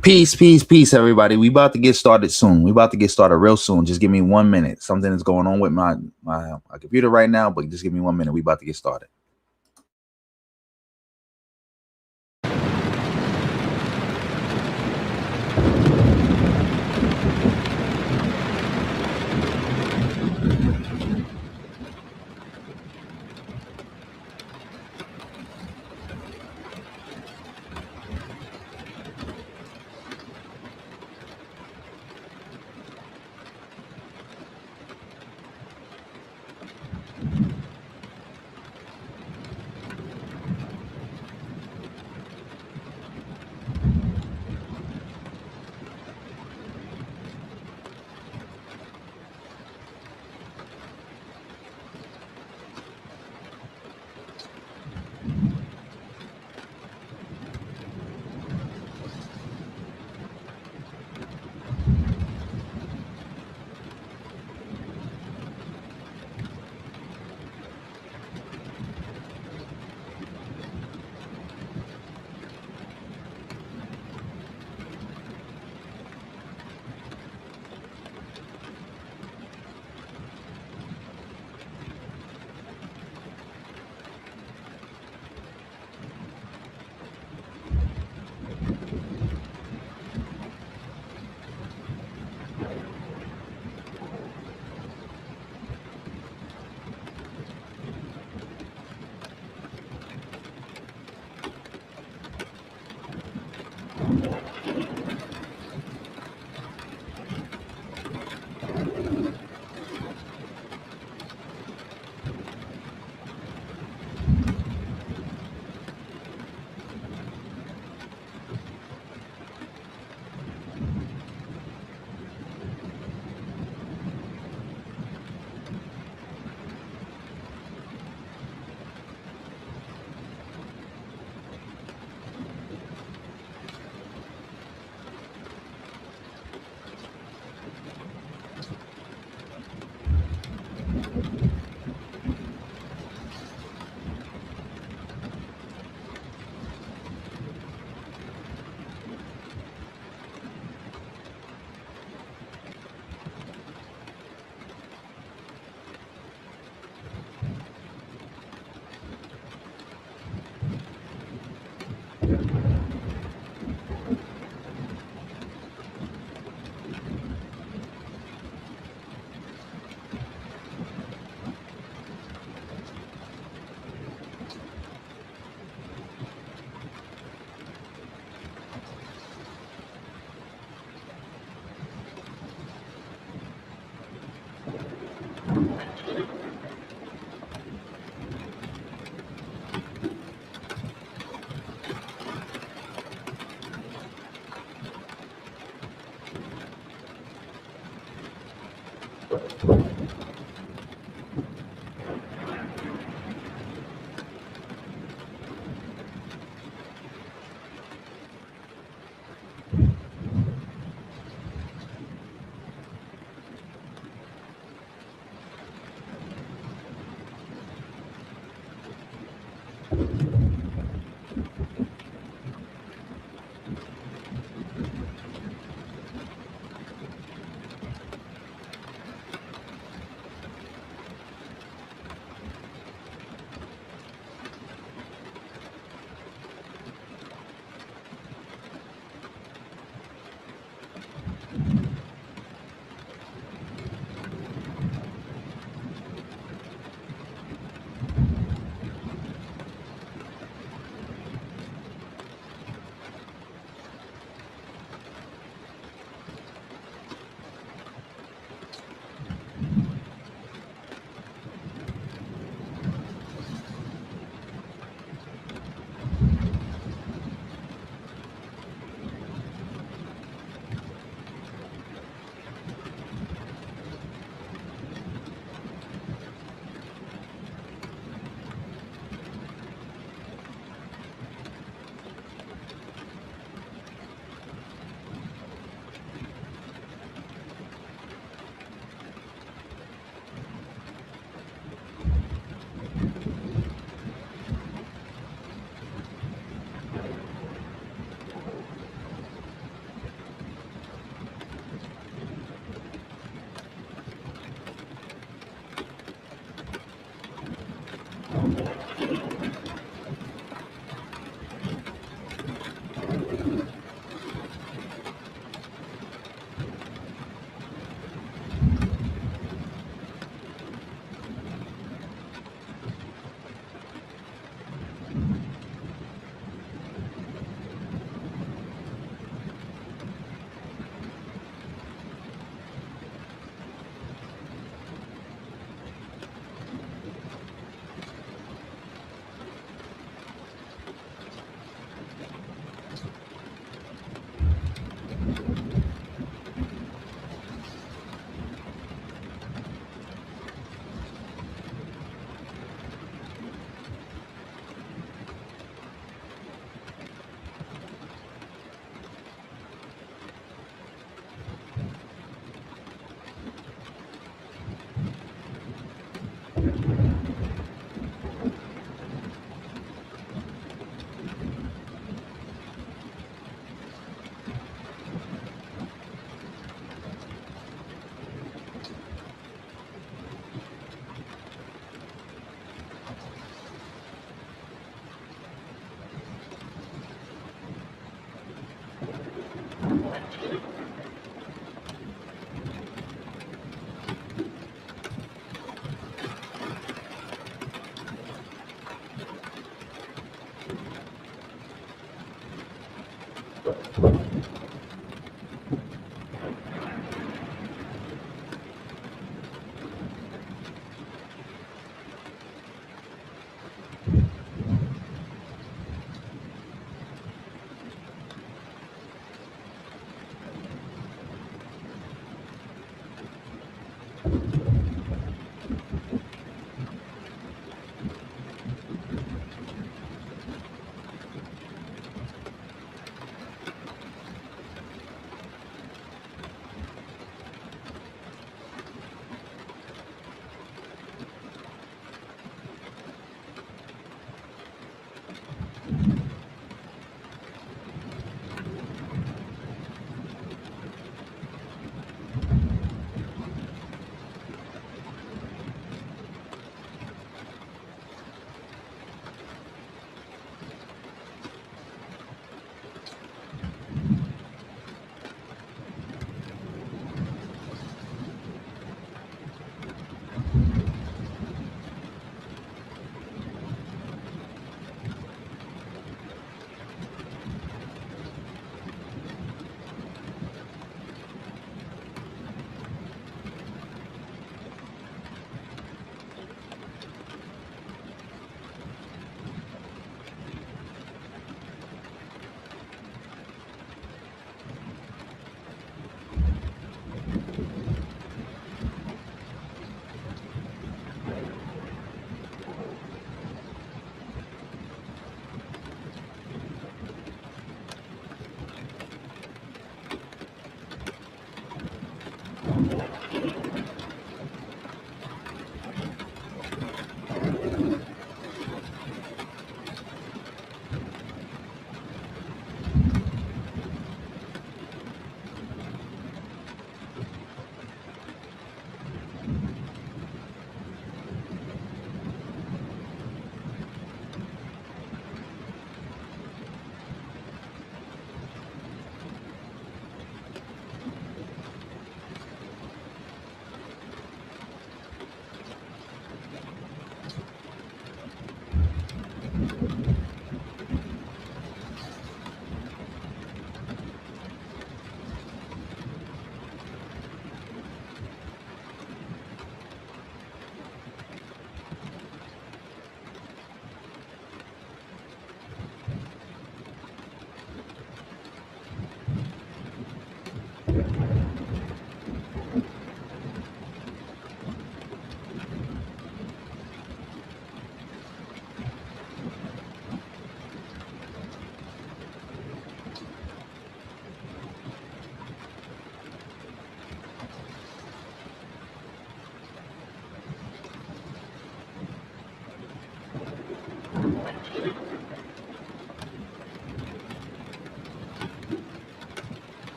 Peace, peace, peace, everybody. We about to get started soon. We about to get started real soon. Just give me 1 minute. Something is going on with my computer right now, but just give me 1 minute. We about to get started.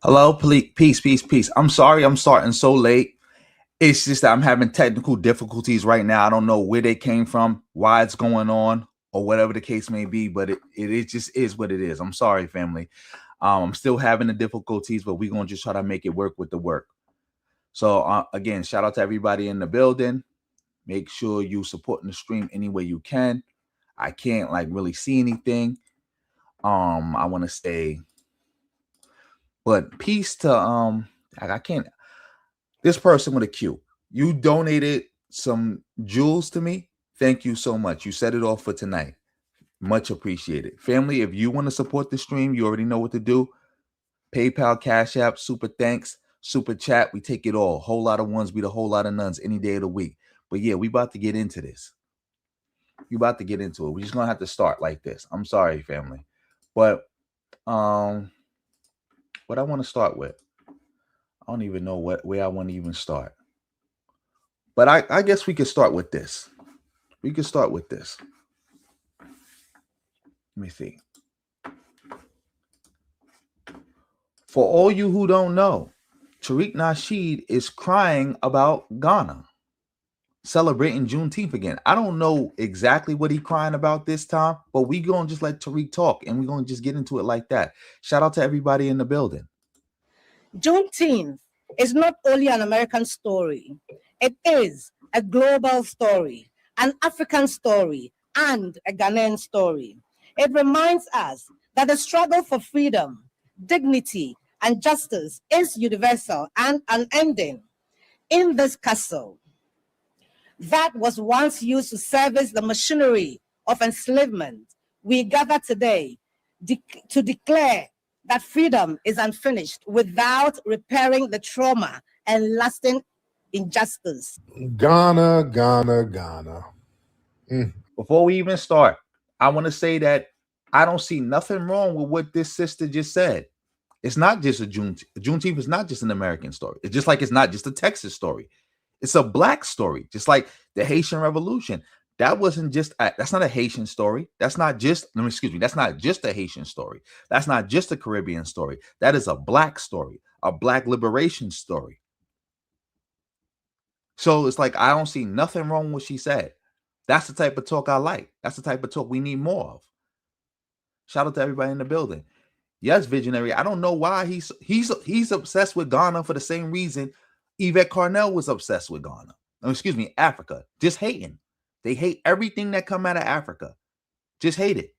Hello, peace. I'm sorry I'm starting so late. It's just that I'm having technical difficulties right now. I don't know where they came from, why it's going on, or whatever the case may be, but it just is what it is. I'm sorry, family. I'm still having the difficulties, but we're going to just try to make it work with the work. So again, shout out to everybody in the building. Make sure you supporting the stream any way you can. I can't like really see anything. I want to say, but peace to I can't. This person with a Q. You donated some jewels to me. Thank you so much. You set it off for tonight. Much appreciated. Family, if you want to support the stream, you already know what to do. PayPal, Cash App, super thanks, super chat. We take it all. Whole lot of ones beat a whole lot of nuns any day of the week. But yeah, we about to get into this. We about to get into it. We're just gonna have to start like this. I'm sorry, family. But what I want to start with, I don't even know where I want to even start. But I guess we could start with this. We could start with this. Let me see. For all you who don't know, Tariq Nasheed is crying about Ghana celebrating Juneteenth again. I don't know exactly what he's crying about this time, but we gonna just let Tariq talk and we're gonna just get into it like that. Shout out to everybody in the building. Juneteenth is not only an American story, it is a global story, an African story, and a Ghanaian story. It reminds us that the struggle for freedom, dignity, and justice is universal and unending. In this castle that was once used to service the machinery of enslavement, we gather today to declare that freedom is unfinished without repairing the trauma and lasting injustice. Ghana, Ghana, Ghana. Before we even start, I want to say that I don't see nothing wrong with what this sister just said. It's not just a Juneteenth. Juneteenth is not just an American story. It's just like it's not just a Texas story. It's a Black story, just like the Haitian Revolution. That wasn't just, that's not a Haitian story. That's not just, that's not just a Haitian story. That's not just a Caribbean story. That is a Black story, a Black liberation story. So it's like, I don't see nothing wrong with what she said. That's the type of talk I like. That's the type of talk we need more of. Shout out to everybody in the building. Yes, Visionary. I don't know why he's obsessed with Ghana for the same reason Yvette Carnell was obsessed with Ghana. Africa. Just hating. They hate everything that come out of Africa. Just hate it.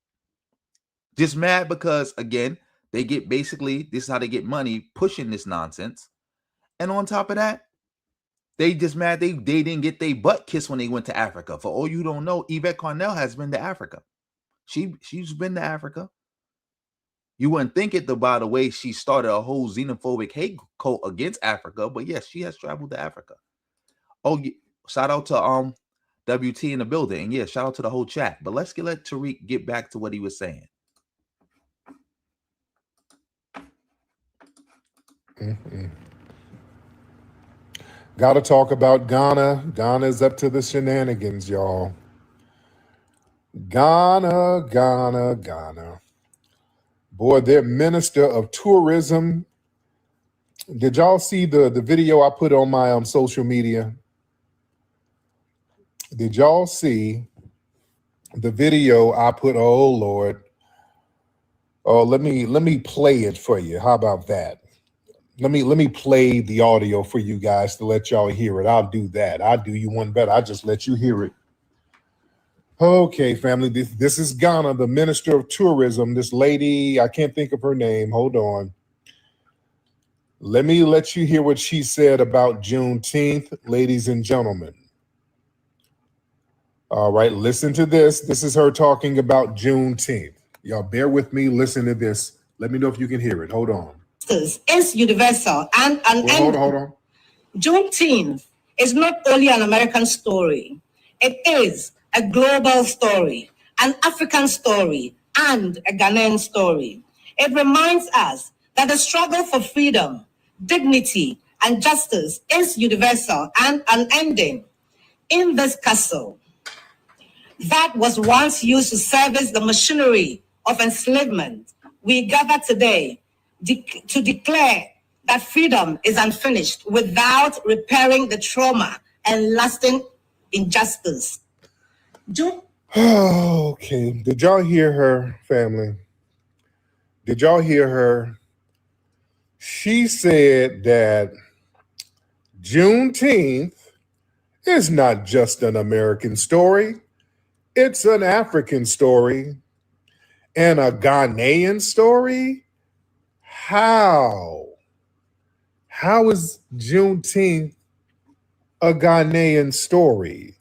Just mad because, again, they get basically, this is how they get money pushing this nonsense. And on top of that, they just mad they didn't get their butt kissed when they went to Africa. For all you don't know, Yvette Carnell has been to Africa. She's been to Africa. You wouldn't think it, by the way she started a whole xenophobic hate cult against Africa, but yes, she has traveled to Africa. Oh, shout out to WT in the building, and yeah, shout out to the whole chat. But let's let Tariq get back to what he was saying. Got to talk about Ghana. Ghana's up to the shenanigans, y'all. Ghana, Ghana, Ghana. Boy, their minister of tourism. Did y'all see the video I put on my social media? Did y'all see the video I put? Oh Lord. Oh, let me play it for you. How about that? Let me play the audio for you guys to let y'all hear it. I'll do that. I'll do you one better. I'll just let you hear it. Okay, family. This is Ghana, the minister of tourism. This lady, I can't think of her name. Hold on. Let me let you hear what she said about Juneteenth, ladies and gentlemen. All right, listen to this. This is her talking about Juneteenth. Y'all bear with me. Listen to this. Let me know if you can hear it. Hold on. Is universal and unending. Hold on. Juneteenth is not only an American story. It is a global story, an African story, and a Ghanaian story. It reminds us that the struggle for freedom, dignity, and justice is universal and unending. In this castle that was once used to service the machinery of enslavement, we gather today to declare that freedom is unfinished without repairing the trauma and lasting injustice. Okay, did y'all hear her, family? Did y'all hear her? She said that Juneteenth is not just an American story, it's an African story and a Ghanaian story. How? How is Juneteenth a Ghanaian story?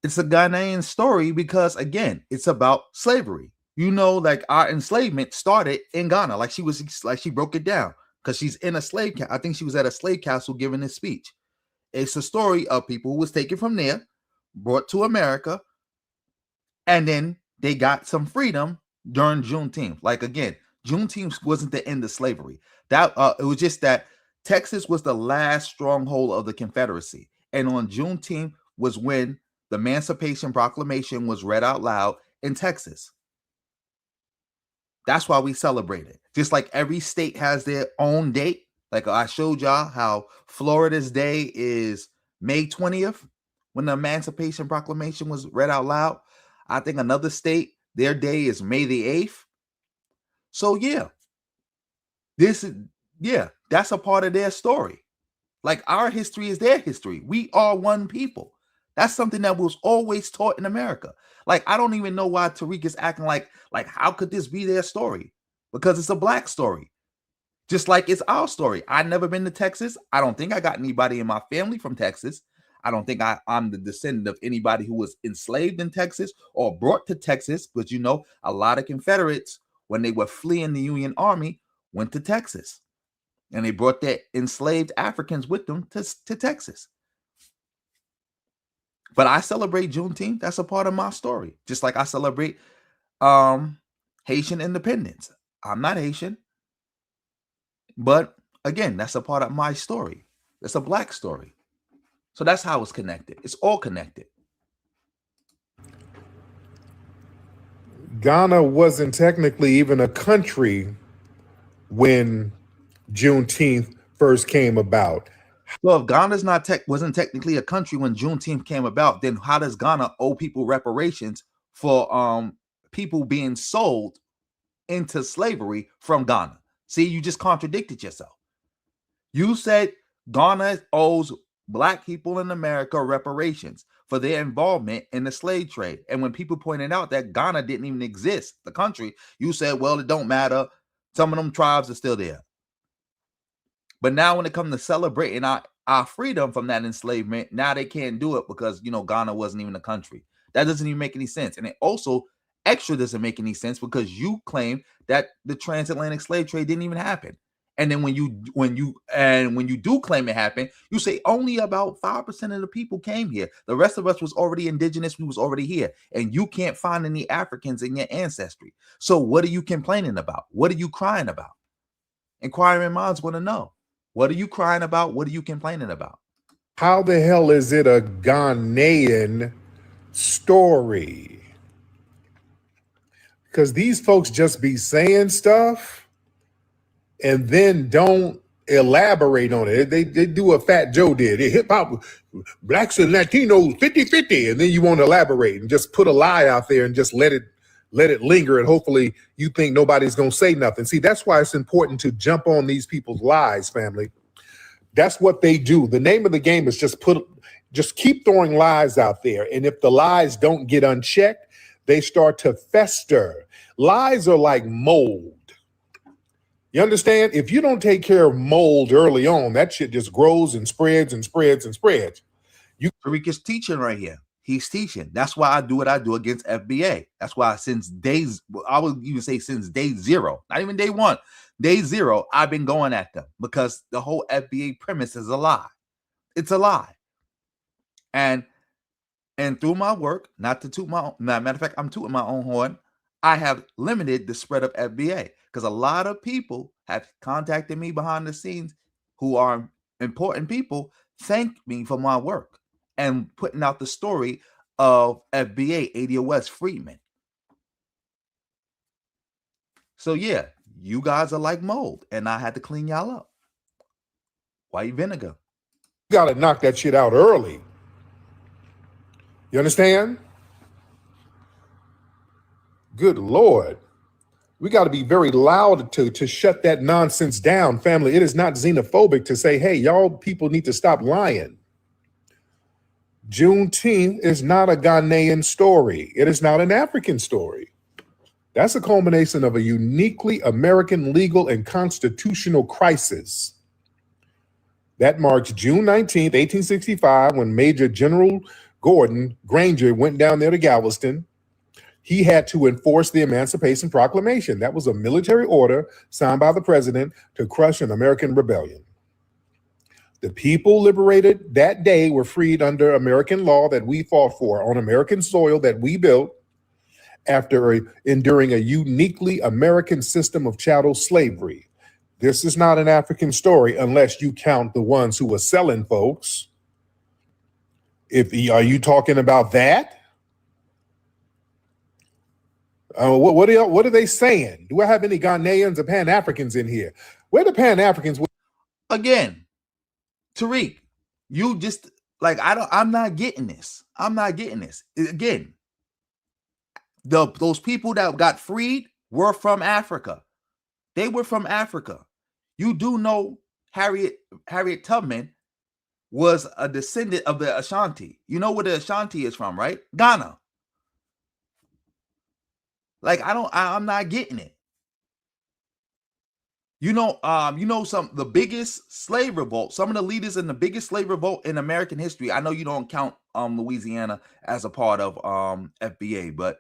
It's a Ghanaian story because, again, it's about slavery. You know, like our enslavement started in Ghana. Like she broke it down because she's in a slave camp. I think she was at a slave castle giving this speech. It's a story of people who was taken from there, brought to America, and then they got some freedom during Juneteenth. Like, again, Juneteenth wasn't the end of slavery. That it was just that Texas was the last stronghold of the Confederacy, and on Juneteenth was when the Emancipation Proclamation was read out loud in Texas. That's why we celebrate it. Just like every state has their own date. Like I showed y'all how Florida's day is May 20th when the Emancipation Proclamation was read out loud. I think another state, their day is May the 8th. So yeah, that's a part of their story. Like our history is their history. We are one people. That's something that was always taught in America. Like, I don't even know why Tariq is acting like how could this be their story? Because it's a black story. Just like it's our story. I've never been to Texas. I don't think I got anybody in my family from Texas. I don't think I'm the descendant of anybody who was enslaved in Texas or brought to Texas. But you know, a lot of Confederates, when they were fleeing the Union Army, went to Texas. And they brought their enslaved Africans with them to Texas. But I celebrate Juneteenth. That's a part of my story. Just like I celebrate Haitian independence. I'm not Haitian. But again, that's a part of my story. It's a black story. So that's how it's connected. It's all connected. Ghana wasn't technically even a country when Juneteenth first came about. Well, if Ghana's wasn't technically a country when Juneteenth came about, then how does Ghana owe people reparations for people being sold into slavery from Ghana? See, you just contradicted yourself. You said Ghana owes black people in America reparations for their involvement in the slave trade. And when people pointed out that Ghana didn't even exist, the country, you said, well, it don't matter. Some of them tribes are still there. But now when it comes to celebrating our freedom from that enslavement, now they can't do it because, you know, Ghana wasn't even a country. That doesn't even make any sense. And it also extra doesn't make any sense because you claim that the transatlantic slave trade didn't even happen. And then when you do claim it happened, you say only about 5% of the people came here. The rest of us was already indigenous. We was already here. And you can't find any Africans in your ancestry. So what are you complaining about? What are you crying about? Inquiring minds want to know. What are you crying about? What are you complaining about? How the hell is it a Ghanaian story? Because these folks just be saying stuff and then don't elaborate on it. They do what Fat Joe did. Hip hop, blacks and Latinos, 50-50. And then you won't elaborate and just put a lie out there and just let it linger. And hopefully you think nobody's going to say nothing. See, that's why it's important to jump on these people's lies, family. That's what they do. The name of the game is just keep throwing lies out there. And if the lies don't get unchecked, they start to fester. Lies are like mold. You understand? If you don't take care of mold early on, that shit just grows and spreads and spreads and spreads. Tariq is teaching right here. He's teaching. That's why I do what I do against FBA. That's why I would even say since day zero, not even day one, day zero, I've been going at them because the whole FBA premise is a lie. It's a lie. And through my work, matter of fact, I'm tooting my own horn. I have limited the spread of FBA because a lot of people have contacted me behind the scenes who are important people, thank me for my work and putting out the story of FBA, ADOS Freedmen. So yeah, you guys are like mold, and I had to clean y'all up. White vinegar. You got to knock that shit out early. You understand? Good Lord. We got to be very loud to shut that nonsense down, family. It is not xenophobic to say, hey, y'all people need to stop lying. Juneteenth is not a Ghanaian story. It is not an African story. That's a culmination of a uniquely American legal and constitutional crisis. That marks June 19th, 1865, when Major General Gordon Granger went down there to Galveston. He had to enforce the Emancipation Proclamation. That was a military order signed by the president to crush an American rebellion. The people liberated that day were freed under American law that we fought for on American soil that we built after enduring a uniquely American system of chattel slavery. This is not an African story unless you count the ones who were selling folks. Are you talking about that? What are they saying? Do I have any Ghanaians or Pan-Africans in here? Where the Pan-Africans? Again, Tariq, you just like I'm not getting this. I'm not getting this. Again, those people that got freed were from Africa. They were from Africa. You do know Harriet Tubman was a descendant of the Ashanti. You know where the Ashanti is from, right? Ghana. Like I'm not getting it. The biggest slave revolt, some of the leaders in the biggest slave revolt in American history. I know you don't count Louisiana as a part of FBA, but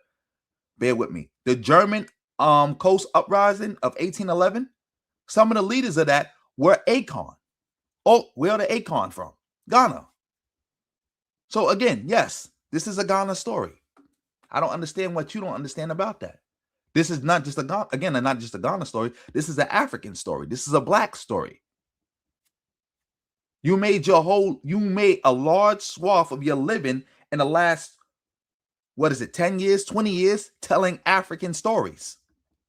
bear with me. The German Coast Uprising of 1811, some of the leaders of that were Akon. Oh, where are the Akon from? Ghana. So again, yes, this is a Ghana story. I don't understand what you don't understand about that. This is not just not just a Ghana story. This is an African story. This is a black story. You made a large swath of your living in the last, 10 years, 20 years, telling African stories.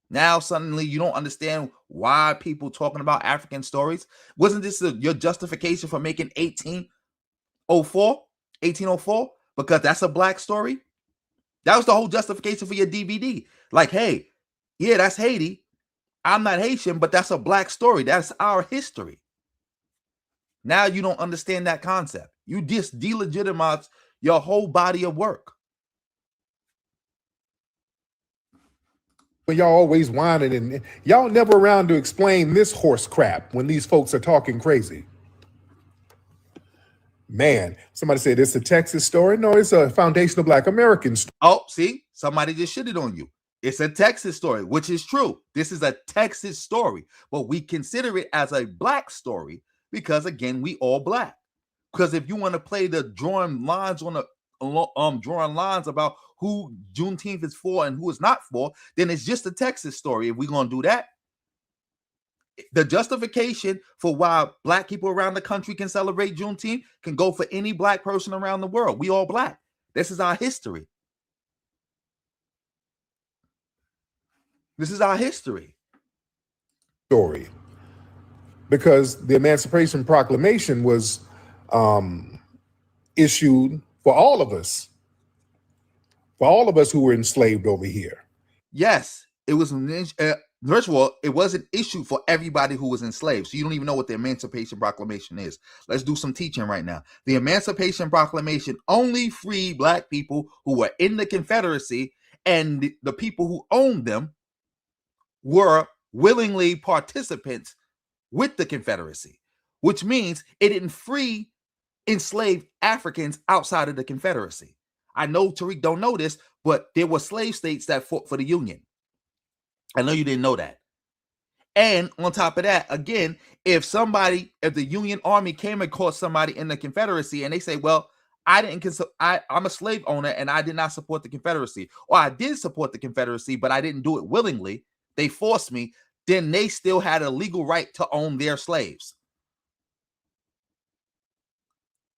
Now suddenly you don't understand why people talking about African stories. Wasn't this your justification for making 1804? Because that's a black story? That was the whole justification for your DVD. Like, hey, yeah, that's Haiti. I'm not Haitian, but that's a black story. That's our history. Now you don't understand that concept. You just delegitimize your whole body of work. But y'all always whining and y'all never around to explain this horse crap when these folks are talking crazy. Man, somebody said it's a Texas story. No, it's a foundational Black American story. Oh, see, somebody just shitted on you. It's a Texas story, which is true. This is a Texas story, but we consider it as a black story because, again, we all black. Because if you want to play the drawing lines about who Juneteenth is for and who is not for, then it's just a Texas story. If we're going to do that, the justification for why black people around the country can celebrate Juneteenth can go for any black person around the world. We all black. This is our history. This is our history. Story. Because the Emancipation Proclamation was issued for all of us. For all of us who were enslaved over here. Yes, it was first of all, it wasn't issued for everybody who was enslaved. So you don't even know what the Emancipation Proclamation is. Let's do some teaching right now. The Emancipation Proclamation only freed black people who were in the Confederacy, and the people who owned them were willingly participants with the Confederacy, which means it didn't free enslaved Africans outside of the Confederacy. I know Tariq don't know this, but there were slave states that fought for the Union. I know you didn't know that. And on top of that, again, if the Union Army came and caught somebody in the Confederacy and they say, well, I'm a slave owner and I did not support the Confederacy, or I did support the Confederacy, but I didn't do it willingly, they forced me, then they still had a legal right to own their slaves.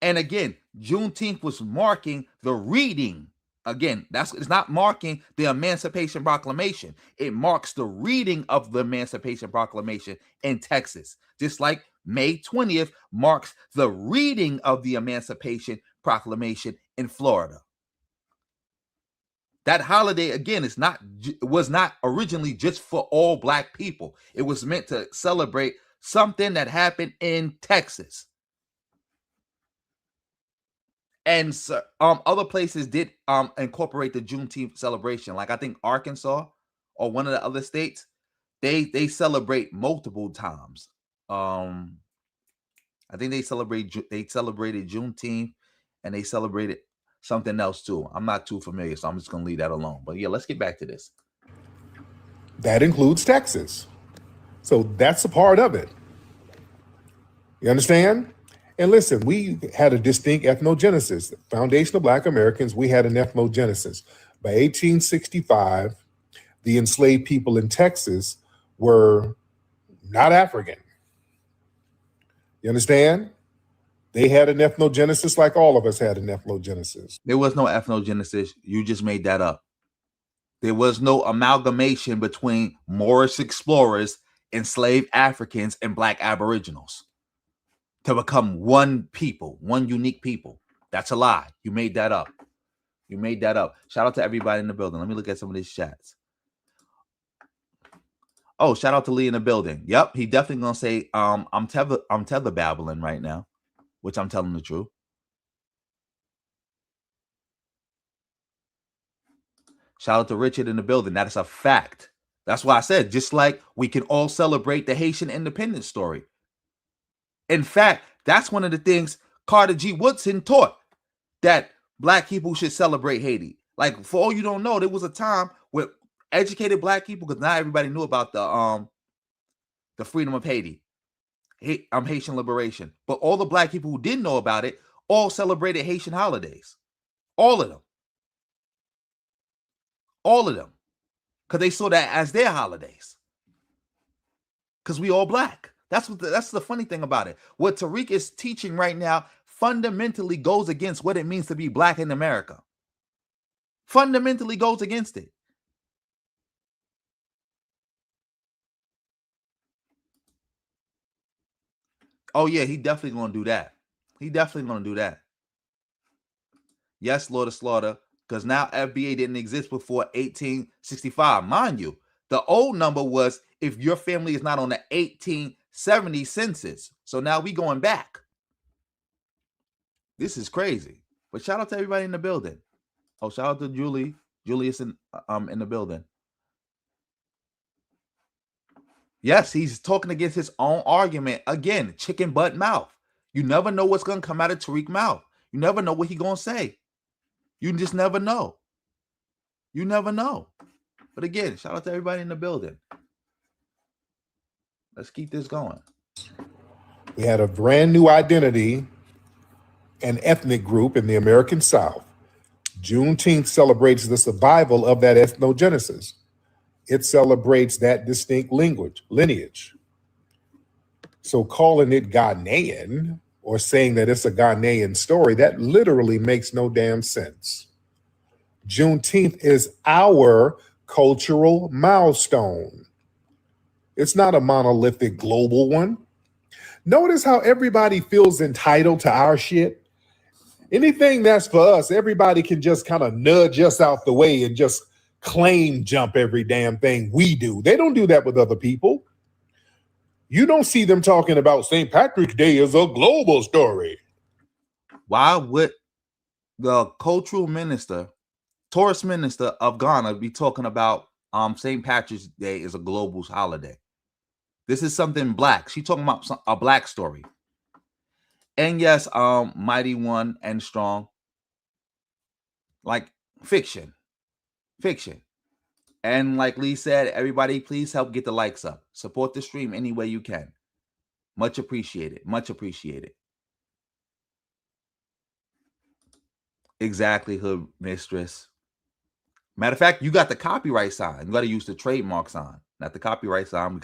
And again, Juneteenth was marking the reading Again, it's not marking the Emancipation Proclamation. It marks the reading of the Emancipation Proclamation in Texas, just like May 20th marks the reading of the Emancipation Proclamation in Florida. That holiday, again, was not originally just for all Black people. It was meant to celebrate something that happened in Texas. And other places did incorporate the Juneteenth celebration. Like I think Arkansas or one of the other states, they celebrate multiple times. I think they celebrated Juneteenth, and they celebrated something else too. I'm not too familiar, so I'm just gonna leave that alone. But yeah, let's get back to this. That includes Texas. So that's a part of it. You understand? And listen, we had a distinct ethnogenesis. The foundation of Black Americans, we had an ethnogenesis. By 1865, the enslaved people in Texas were not African. You understand? They had an ethnogenesis like all of us had an ethnogenesis. There was no ethnogenesis. You just made that up. There was no amalgamation between Moorish explorers, enslaved Africans, and Black Aboriginals to become one people, one unique people. That's a lie. You made that up. You made that up. Shout out to everybody in the building. Let me look at some of these chats. Oh, shout out to Lee in the building. Yep, he definitely gonna say, I'm tether babbling right now, which I'm telling the truth. Shout out to Richard in the building. That is a fact. That's why I said, just like we can all celebrate the Haitian independence story. In fact, that's one of the things Carter G. Woodson taught, that Black people should celebrate Haiti. Like, for all you don't know, there was a time where educated Black people, because not everybody knew about the freedom of Haiti, Haitian liberation. But all the Black people who didn't know about it all celebrated Haitian holidays. All of them. All of them. Because they saw that as their holidays. Because we all Black. That's the funny thing about it. What Tariq is teaching right now fundamentally goes against what it means to be Black in America. Fundamentally goes against it. Oh yeah, he definitely gonna do that. He definitely gonna do that. Yes, Lord of Slaughter, because now FBA didn't exist before 1865. Mind you, the old number was if your family is not on the 1870 census. So now we going back. This is crazy. But shout out to everybody in the building. Oh, shout out to Julius in the building. Yes, he's talking against his own argument. Again, chicken butt mouth. You never know what's going to come out of Tariq's mouth. You never know what he's going to say. You just never know. You never know. But again, shout out to everybody in the building. Let's keep this going. We had a brand new identity and ethnic group in the American South. Juneteenth celebrates the survival of that ethnogenesis. It celebrates that distinct lineage. So calling it Ghanaian or saying that it's a Ghanaian story, that literally makes no damn sense. Juneteenth is our cultural milestone. It's not a monolithic global one. Notice how everybody feels entitled to our shit. Anything that's for us, everybody can just kind of nudge us out the way and just claim jump every damn thing we do. They don't do that with other people. You don't see them talking about St. Patrick's Day as a global story. Why would the cultural minister, tourist minister of Ghana be talking about St. Patrick's Day as a global holiday? This is something Black. She's talking about a Black story. And yes, Mighty One and Strong. Like fiction. And like Lee said, everybody please help get the likes up. Support the stream any way you can. Much appreciated. Much appreciated. Exactly, Hood Mistress. Matter of fact, you got the copyright sign. You got to use the trademark sign, not the copyright sign.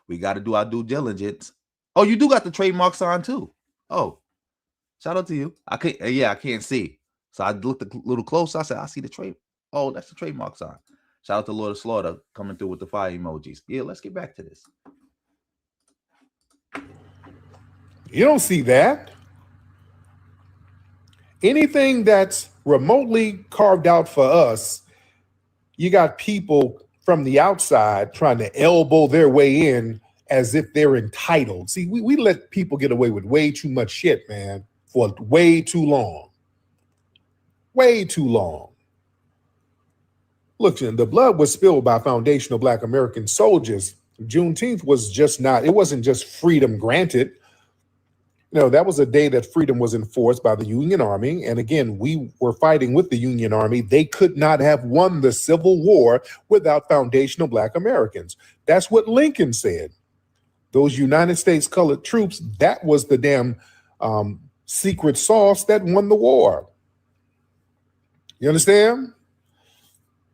We got to do our due diligence. Oh, you do got the trademark sign too. Oh, shout out to you. I can't see. So I looked a little closer. I said, I see the trade. Oh, that's the trademark sign. Shout out to Lord of Slaughter coming through with the fire emojis. Yeah, let's get back to this. You don't see that. Anything that's remotely carved out for us, you got people from the outside trying to elbow their way in as if they're entitled. See, we let people get away with way too much shit, man, for way too long. Way too long. Look, the blood was spilled by foundational Black American soldiers. Juneteenth was just not, it wasn't just freedom granted. No, that was a day that freedom was enforced by the Union Army. And again, we were fighting with the Union Army. They could not have won the Civil War without foundational Black Americans. That's what Lincoln said. Those United States colored troops, that was the damn secret sauce that won the war. You understand?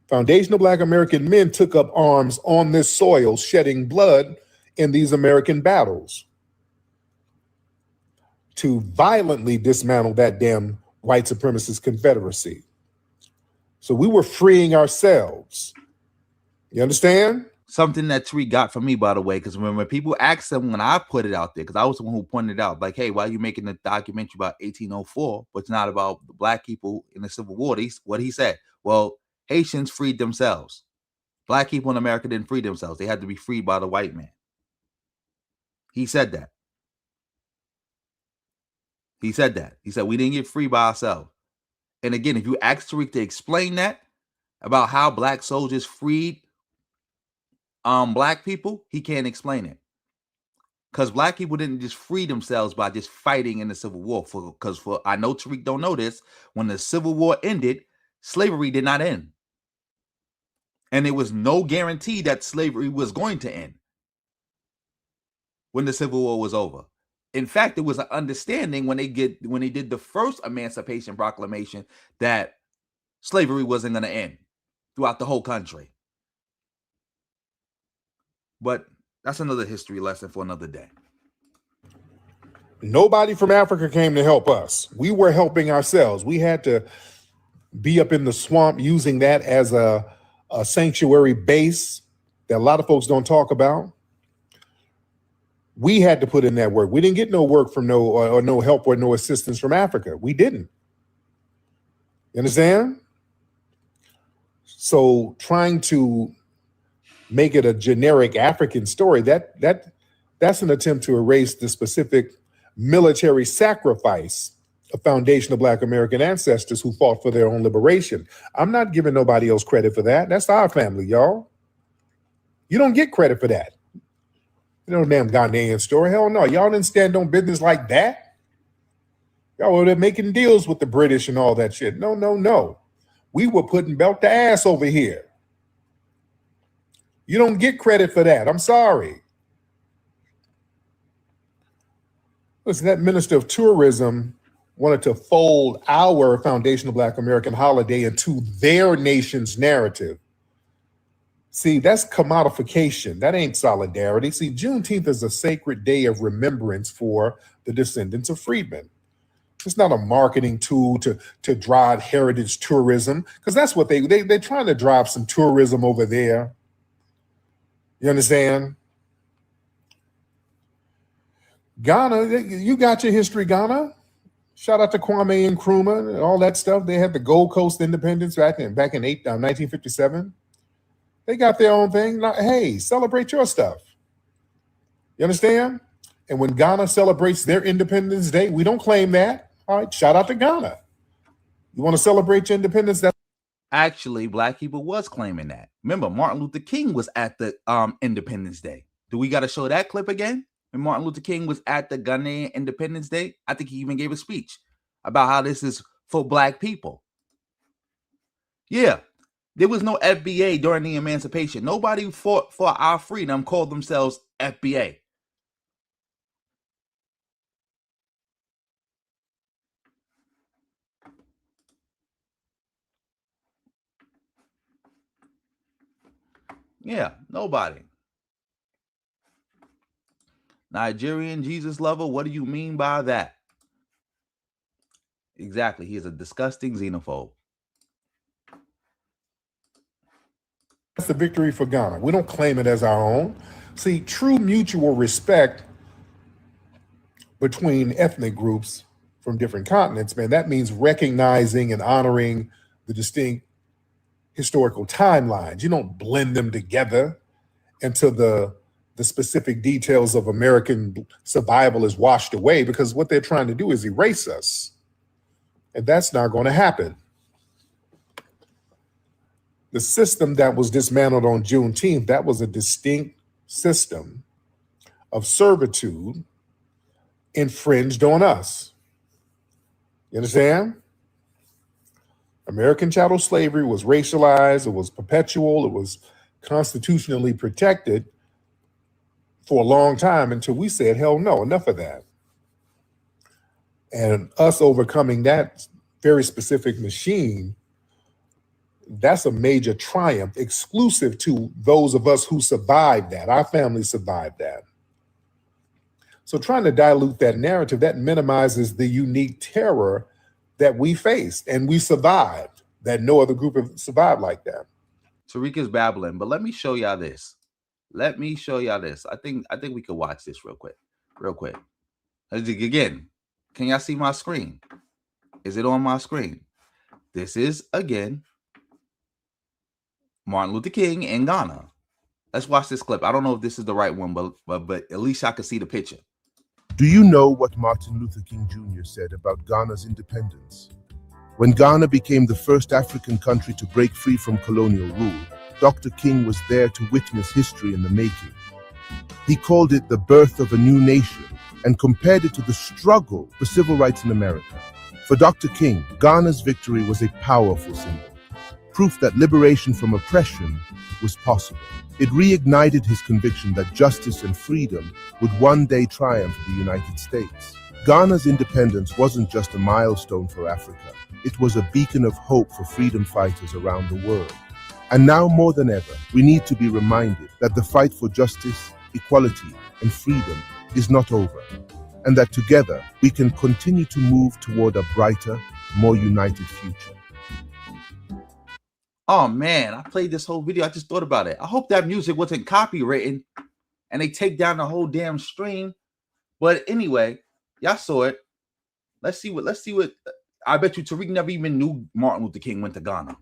Foundational Black American men took up arms on this soil, shedding blood in these American battles to violently dismantle that damn white supremacist Confederacy. So we were freeing ourselves. You understand? Something that Tariq got from me, by the way, because when people asked him when I put it out there, because I was the one who pointed it out, like, hey, why are you making a documentary about 1804, but it's not about the Black people in the Civil War? What he said, well, Haitians freed themselves. Black people in America didn't free themselves. They had to be freed by the white man. He said that. He said that. He said we didn't get free by ourselves. And again, if you ask Tariq to explain that about how Black soldiers freed Black people, he can't explain it. Because Black people didn't just free themselves by just fighting in the Civil War. Because I know Tariq don't know this, when the Civil War ended, slavery did not end. And there was no guarantee that slavery was going to end when the Civil War was over. In fact, there was an understanding when they did the first Emancipation Proclamation that slavery wasn't going to end throughout the whole country. But that's another history lesson for another day. Nobody from Africa came to help us. We were helping ourselves. We had to be up in the swamp using that as a sanctuary base that a lot of folks don't talk about. We had to put in that work. We didn't get no work from no help or no assistance from Africa. We didn't. You understand? So trying to make it a generic African story, that's an attempt to erase the specific military sacrifice of foundational Black American ancestors who fought for their own liberation. I'm not giving nobody else credit for that. That's our family, y'all. You don't get credit for that. You know, damn Ghanaian story. Hell no. Y'all didn't stand on business like that. Y'all were making deals with the British and all that shit. No. We were putting belt to ass over here. You don't get credit for that. I'm sorry. Listen, that Minister of Tourism wanted to fold our foundational Black American holiday into their nation's narrative. See, that's commodification. That ain't solidarity. See, Juneteenth is a sacred day of remembrance for the descendants of freedmen. It's not a marketing tool to drive heritage tourism, because that's what they're trying to drive some tourism over there. You understand? Ghana, you got your history, Ghana. Shout out to Kwame Nkrumah and all that stuff. They had the Gold Coast independence back in 1957. They got their own thing. Now, hey, celebrate your stuff. You understand? And when Ghana celebrates their Independence Day, we don't claim that. All right, shout out to Ghana. You want to celebrate your independence? Actually, Black people was claiming that. Remember, Martin Luther King was at the Independence Day. Do we got to show that clip again? When Martin Luther King was at the Ghanaian Independence Day, I think he even gave a speech about how this is for Black people. Yeah. There was no FBA during the emancipation. Nobody who fought for our freedom called themselves FBA. Yeah, nobody. Nigerian Jesus lover, what do you mean by that? Exactly. He is a disgusting xenophobe. That's the victory for Ghana. We don't claim it as our own. See, true mutual respect between ethnic groups from different continents, man, that means recognizing and honoring the distinct historical timelines. You don't blend them together until the specific details of American survival is washed away, because what they're trying to do is erase us. And that's not going to happen. The system that was dismantled on Juneteenth, that was a distinct system of servitude infringed on us. You understand? American chattel slavery was racialized, it was perpetual, it was constitutionally protected for a long time until we said, hell no, enough of that. And us overcoming that very specific machine, that's a major triumph exclusive to those of us who survived that. Our family survived that. So trying to dilute that narrative, that minimizes the unique terror that we faced and we survived, that no other group have survived like that. Tariq is babbling, but let me show y'all this. I think we could watch this real quick. Again, can y'all see my screen? Is it on my screen? This is, again, Martin Luther King in Ghana. Let's watch this clip. I don't know if this is the right one, but at least I can see the picture. Do you know what Martin Luther King Jr. said about Ghana's independence? When Ghana became the first African country to break free from colonial rule, Dr. King was there to witness history in the making. He called it the birth of a new nation and compared it to the struggle for civil rights in America. For Dr. King, Ghana's victory was a powerful symbol, proof that liberation from oppression was possible. It reignited his conviction that justice and freedom would one day triumph the United States. Ghana's independence wasn't just a milestone for Africa. It was a beacon of hope for freedom fighters around the world. And now more than ever, we need to be reminded that the fight for justice, equality, and freedom is not over, and that together we can continue to move toward a brighter, more united future. Oh man, I played this whole video. I just thought about it. I hope that music wasn't copywritten and they take down the whole damn stream. But anyway, y'all saw it. Let's see what I bet you Tariq never even knew Martin Luther King went to Ghana.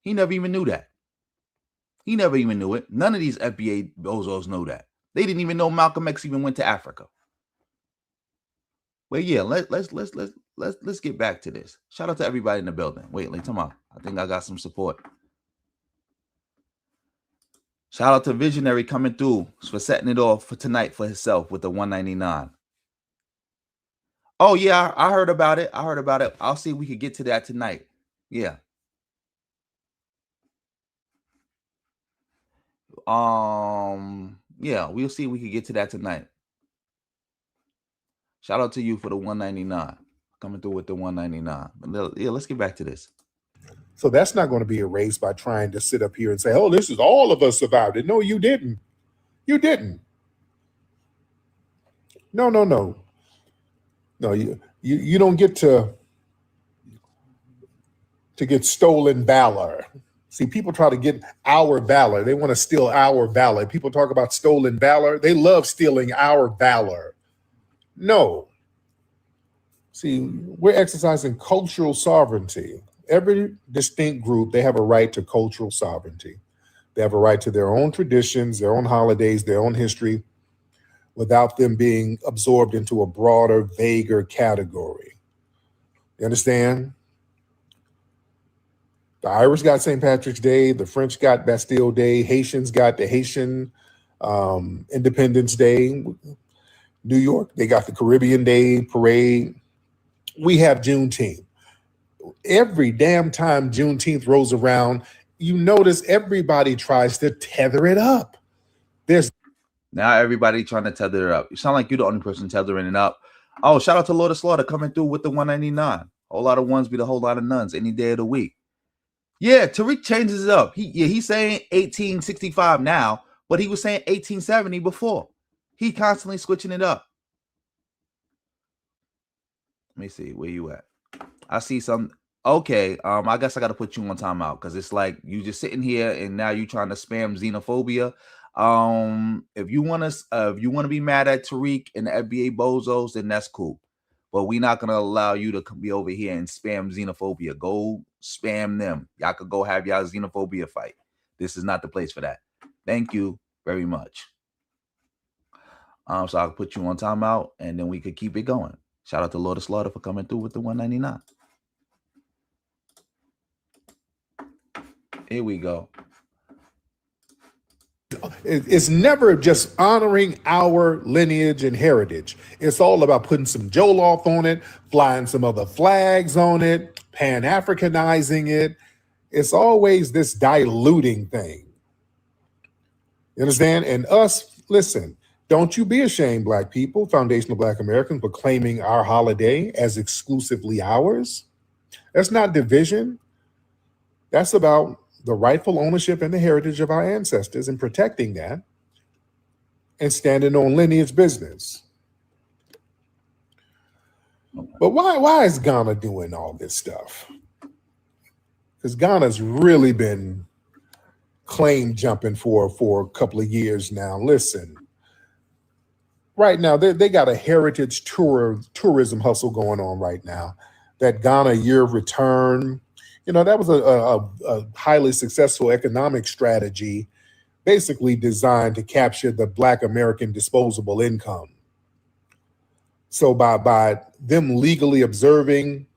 He never even knew that. He never even knew it. None of these FBA bozos know that. They didn't even know Malcolm X even went to Africa. But yeah, let's get back to this. Shout out to everybody in the building. Wait, come on. I think I got some support. Shout out to Visionary coming through for setting it off for tonight for himself with the 199. Oh yeah, I heard about it. I'll see if we could get to that tonight. Yeah. Yeah, we'll see if we can get to that tonight. Shout out to you for the 199. Coming through with the 199. But yeah, let's get back to this. So that's not going to be erased by trying to sit up here and say, oh, this is all of us survived it. No, you didn't. You didn't. No. No, you don't get to get stolen valor. See, people try to get our valor. They want to steal our valor. People talk about stolen valor. They love stealing our valor. No. See, we're exercising cultural sovereignty. Every distinct group, they have a right to cultural sovereignty. They have a right to their own traditions, their own holidays, their own history, without them being absorbed into a broader, vaguer category. You understand? The Irish got St. Patrick's Day. The French got Bastille Day. Haitians got the Haitian Independence Day. New York, they got the Caribbean Day Parade. We have Juneteenth. Every damn time Juneteenth rolls around, you notice everybody tries to tether it up. Now everybody trying to tether it up. You sound like you're the only person tethering it up. Oh, shout out to Lord of Slaughter coming through with the 199. Whole lot of ones beat a whole lot of nuns any day of the week. Yeah, Tariq changes it up. He's saying 1865 now, but he was saying 1870 before. He constantly switching it up. Let me see, where you at? I see some. Okay, I guess I got to put you on timeout because it's like you just sitting here and now you trying to spam xenophobia. If you want to be mad at Tariq and the FBA bozos, then that's cool. But we're not gonna allow you to be over here and spam xenophobia. Go spam them. Y'all could go have y'all xenophobia fight. This is not the place for that. Thank you very much. So I'll put you on timeout and then we could keep it going. Shout out to Lord of Slaughter for coming through with the 199. Here we go. It's never just honoring our lineage and heritage. It's all about putting some Joloff on it, flying some other flags on it, Pan-Africanizing it. It's always this diluting thing. You understand? And us, listen, don't you be ashamed, Black people, foundational Black Americans, for claiming our holiday as exclusively ours. That's not division. That's about the rightful ownership and the heritage of our ancestors and protecting that and standing on lineage business. But why is Ghana doing all this stuff? Because Ghana's really been claim jumping for a couple of years now. Listen, right now they got a heritage tourism hustle going on right now. That Ghana year of return, you know, that was a highly successful economic strategy, basically designed to capture the Black American disposable income. So by them legally observing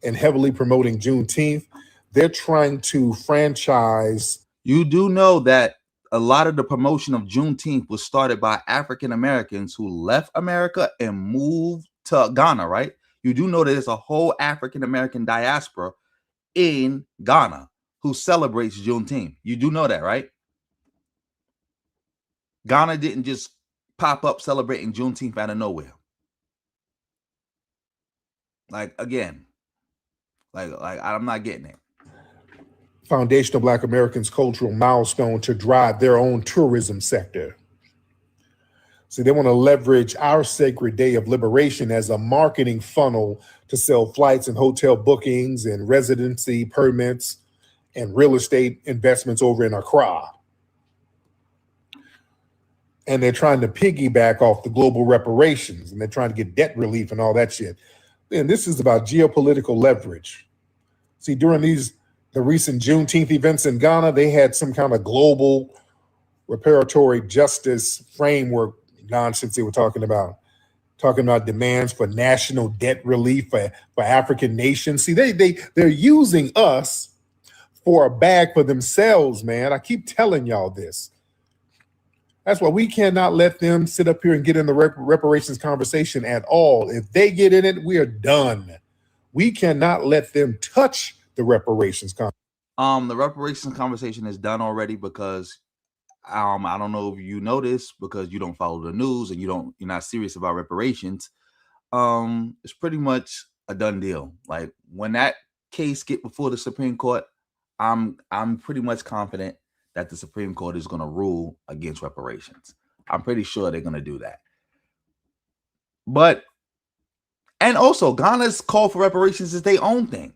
and heavily promoting Juneteenth, they're trying to franchise. You do know that a lot of the promotion of Juneteenth was started by African Americans who left America and moved to Ghana, right? You do know that there's a whole African American diaspora in Ghana who celebrates Juneteenth. You do know that, right? Ghana didn't just pop up celebrating Juneteenth out of nowhere. Like, again, like I'm not getting it. Foundational Black Americans' cultural milestone to drive their own tourism sector. So they want to leverage our sacred day of liberation as a marketing funnel to sell flights and hotel bookings and residency permits and real estate investments over in Accra. And they're trying to piggyback off the global reparations, and they're trying to get debt relief and all that shit. And this is about geopolitical leverage. See, during the recent Juneteenth events in Ghana, they had some kind of global reparatory justice framework nonsense they were talking about demands for national debt relief for African nations. See, they're using us for a bag for themselves, man. I keep telling y'all this. That's why we cannot let them sit up here and get in the reparations conversation at all. If they get in it, we are done. We cannot let them touch the reparations conversation. The reparations conversation is done already because I don't know if you know this because you don't follow the news and you're not serious about reparations. It's pretty much a done deal. Like when that case get before the Supreme Court, I'm pretty much confident that the Supreme Court is going to rule against reparations. I'm pretty sure they're going to do that. And also Ghana's call for reparations is their own thing.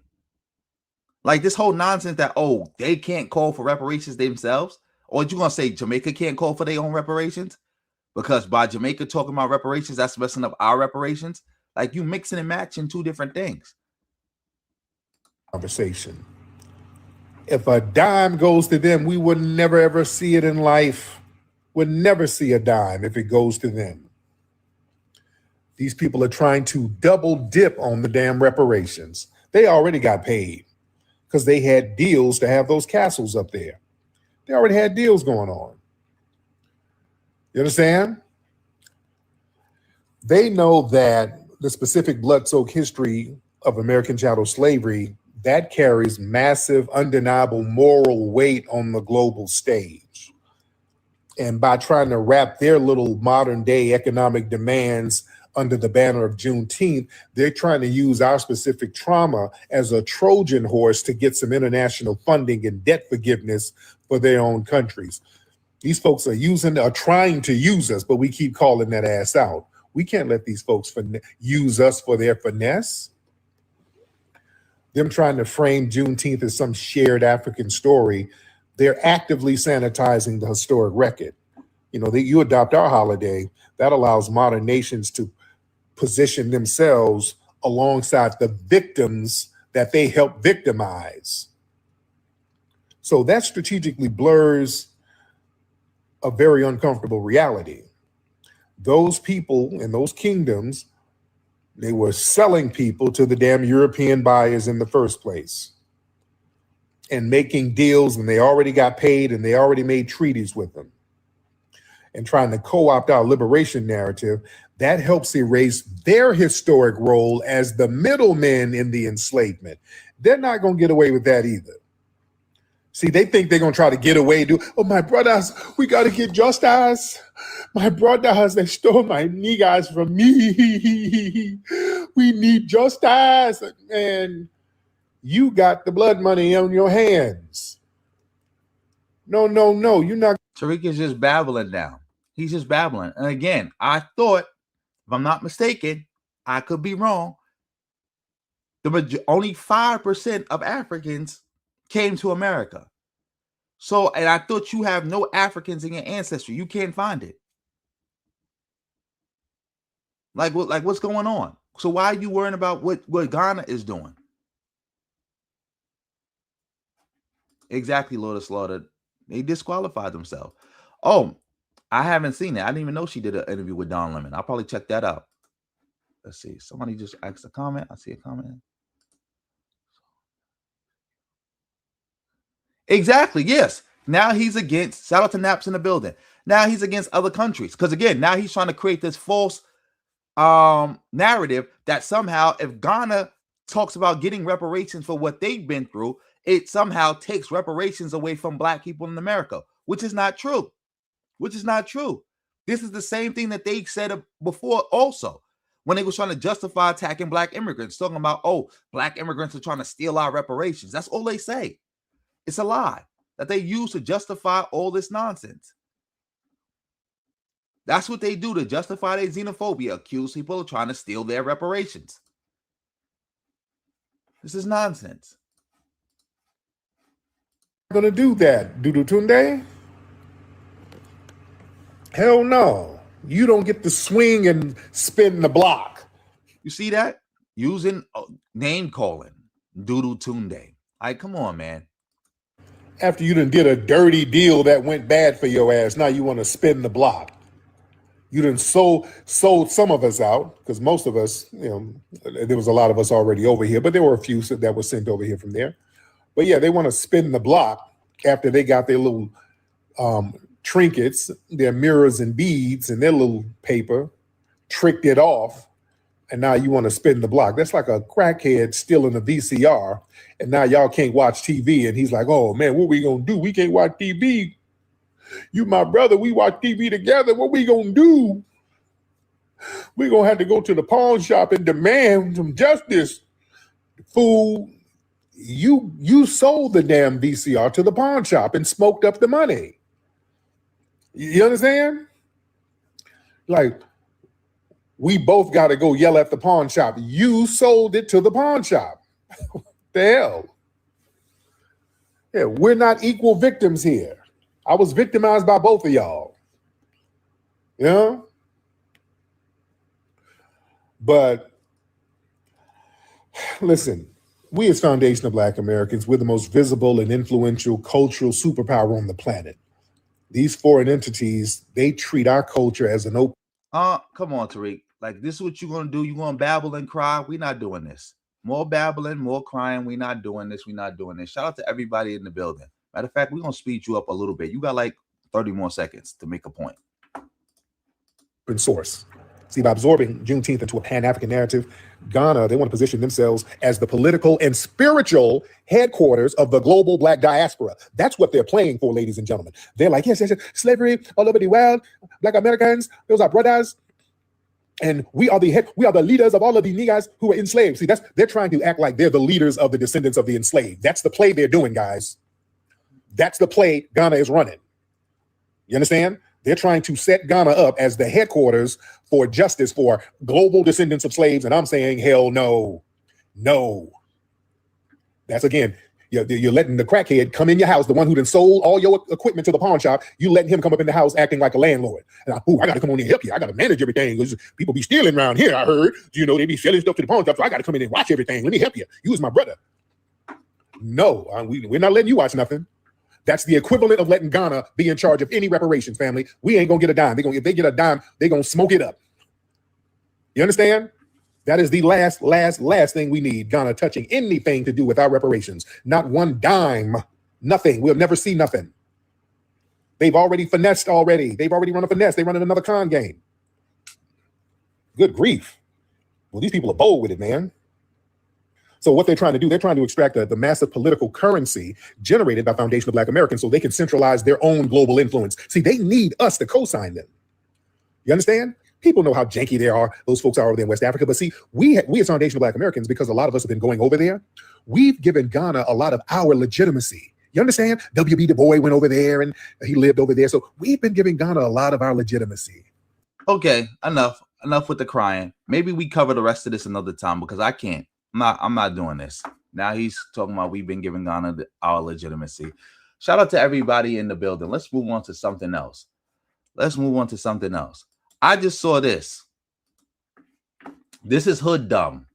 Like this whole nonsense that, they can't call for reparations themselves. Or you going to say Jamaica can't call for their own reparations? Because by Jamaica talking about reparations, that's messing up our reparations. Like you mixing and matching two different things. Conversation. If a dime goes to them, we would never, ever see it in life. Would never see a dime if it goes to them. These people are trying to double dip on the damn reparations. They already got paid because they had deals to have those castles up there. They already had deals going on. You understand? They know that the specific blood-soaked history of American chattel slavery, that carries massive, undeniable moral weight on the global stage. And by trying to wrap their little modern-day economic demands under the banner of Juneteenth, they're trying to use our specific trauma as a Trojan horse to get some international funding and debt forgiveness for their own countries. These folks are trying to use us, but we keep calling that ass out. We can't let these folks use us for their finesse. them trying to frame Juneteenth as some shared African story, they're actively sanitizing the historic record. You know, you adopt our holiday, that allows modern nations to position themselves alongside the victims that they help victimize. So that strategically blurs a very uncomfortable reality. Those people in those kingdoms, they were selling people to the damn European buyers in the first place and making deals, and they already got paid and they already made treaties with them and trying to co-opt our liberation narrative. That helps erase their historic role as the middlemen in the enslavement. They're not going to get away with that either. See, they think they're going to try to get away. Oh, my brothers, we got to get justice. My brothers, they stole my niggas from me. We need justice. And you got the blood money on your hands. No, you're not. Tariq is just babbling now. He's just babbling. And again, I thought, if I'm not mistaken, I could be wrong, only 5% of Africans came to America. So, and I thought you have no Africans in your ancestry. You can't find it. Like what's going on? So why are you worrying about what Ghana is doing? Exactly, Lord Slaughter. They disqualified themselves. Oh, I haven't seen it. I didn't even know she did an interview with Don Lemon. I'll probably check that out. Let's see. Somebody just asked a comment. I see a comment. Exactly. Yes. Now he's against, shout out to Naps in the building. Now he's against other countries. Because again, now he's trying to create this false narrative that somehow if Ghana talks about getting reparations for what they've been through, it somehow takes reparations away from Black people in America, which is not true. Which is not true. This is the same thing that they said before also, when they were trying to justify attacking Black immigrants, talking about, oh, Black immigrants are trying to steal our reparations. That's all they say. It's a lie that they use to justify all this nonsense. That's what they do to justify their xenophobia, accuse people of trying to steal their reparations. This is nonsense. Going to do that, Dudu Tunde? Hell no. You don't get to swing and spin the block. You see that? Using name calling, Dudu Tunde. Like, come on, man. After you done did a dirty deal that went bad for your ass, now you want to spin the block. You done sold some of us out, because most of us, you know, there was a lot of us already over here, but there were a few that were sent over here from there. But yeah, they want to spin the block after they got their little trinkets, their mirrors and beads and their little paper, tricked it off, and now you want to spin the block. That's like a crackhead stealing a VCR, and now y'all can't watch TV, and he's like, oh man, what we gonna do? We can't watch TV. You my brother, we watch TV together. What we gonna do? We gonna have to go to the pawn shop and demand some justice. Fool, you sold the damn VCR to the pawn shop and smoked up the money. You understand? Like, we both got to go yell at the pawn shop. You sold it to the pawn shop. What the hell? Yeah, we're not equal victims here. I was victimized by both of y'all. You know? But listen, we as Foundation of Black Americans, we're the most visible and influential cultural superpower on the planet. These foreign entities, they treat our culture as an open. Come on, Tariq. Like, this is what you're going to do. You're going to babble and cry. We're not doing this. More babbling, more crying. We're not doing this. We're not doing this. Shout out to everybody in the building. Matter of fact, we're going to speed you up a little bit. You got like 30 more seconds to make a point. Open source. See, by absorbing Juneteenth into a Pan-African narrative, Ghana, they want to position themselves as the political and spiritual headquarters of the global Black diaspora. That's what they're playing for, ladies and gentlemen. They're like, yes, slavery all over the world, Black Americans, those are brothers. And we are the leaders of all of the niggas who were enslaved. See, they're trying to act like they're the leaders of the descendants of the enslaved. That's the play they're doing, guys. That's the play Ghana is running. You understand? They're trying to set Ghana up as the headquarters for justice for global descendants of slaves. And I'm saying, hell no, no. That's again, you're letting the crackhead come in your house, the one who done sold all your equipment to the pawn shop. You letting him come up in the house acting like a landlord. And I got to come on in and help you. I got to manage everything because people be stealing around here. I heard, they be selling stuff to the pawn shop, so I got to come in and watch everything. Let me help you. You was my brother. No, we're not letting you watch nothing. That's the equivalent of letting Ghana be in charge of any reparations, family. We ain't gonna get a dime. If they get a dime, they're gonna smoke it up. You understand? That is the last thing we need. Ghana touching anything to do with our reparations. Not one dime. Nothing. We'll never see nothing. They've already finessed already. They've already run a finesse. They're running another con game. Good grief. Well, these people are bold with it, man. So what they're trying to do, they're trying to extract the massive political currency generated by Foundation of Black Americans so they can centralize their own global influence. See, they need us to co-sign them. You understand? People know how janky those folks are over there in West Africa. But see, we as Foundation of Black Americans, because a lot of us have been going over there, we've given Ghana a lot of our legitimacy. You understand? W.B. Du Bois went over there and he lived over there. So we've been giving Ghana a lot of our legitimacy. Okay, enough with the crying. Maybe we cover the rest of this another time because I can't. I'm not doing this. Now he's talking about we've been giving Ghana our legitimacy. Shout out to everybody in the building. Let's move on to something else. I just saw this. This is hood dumb.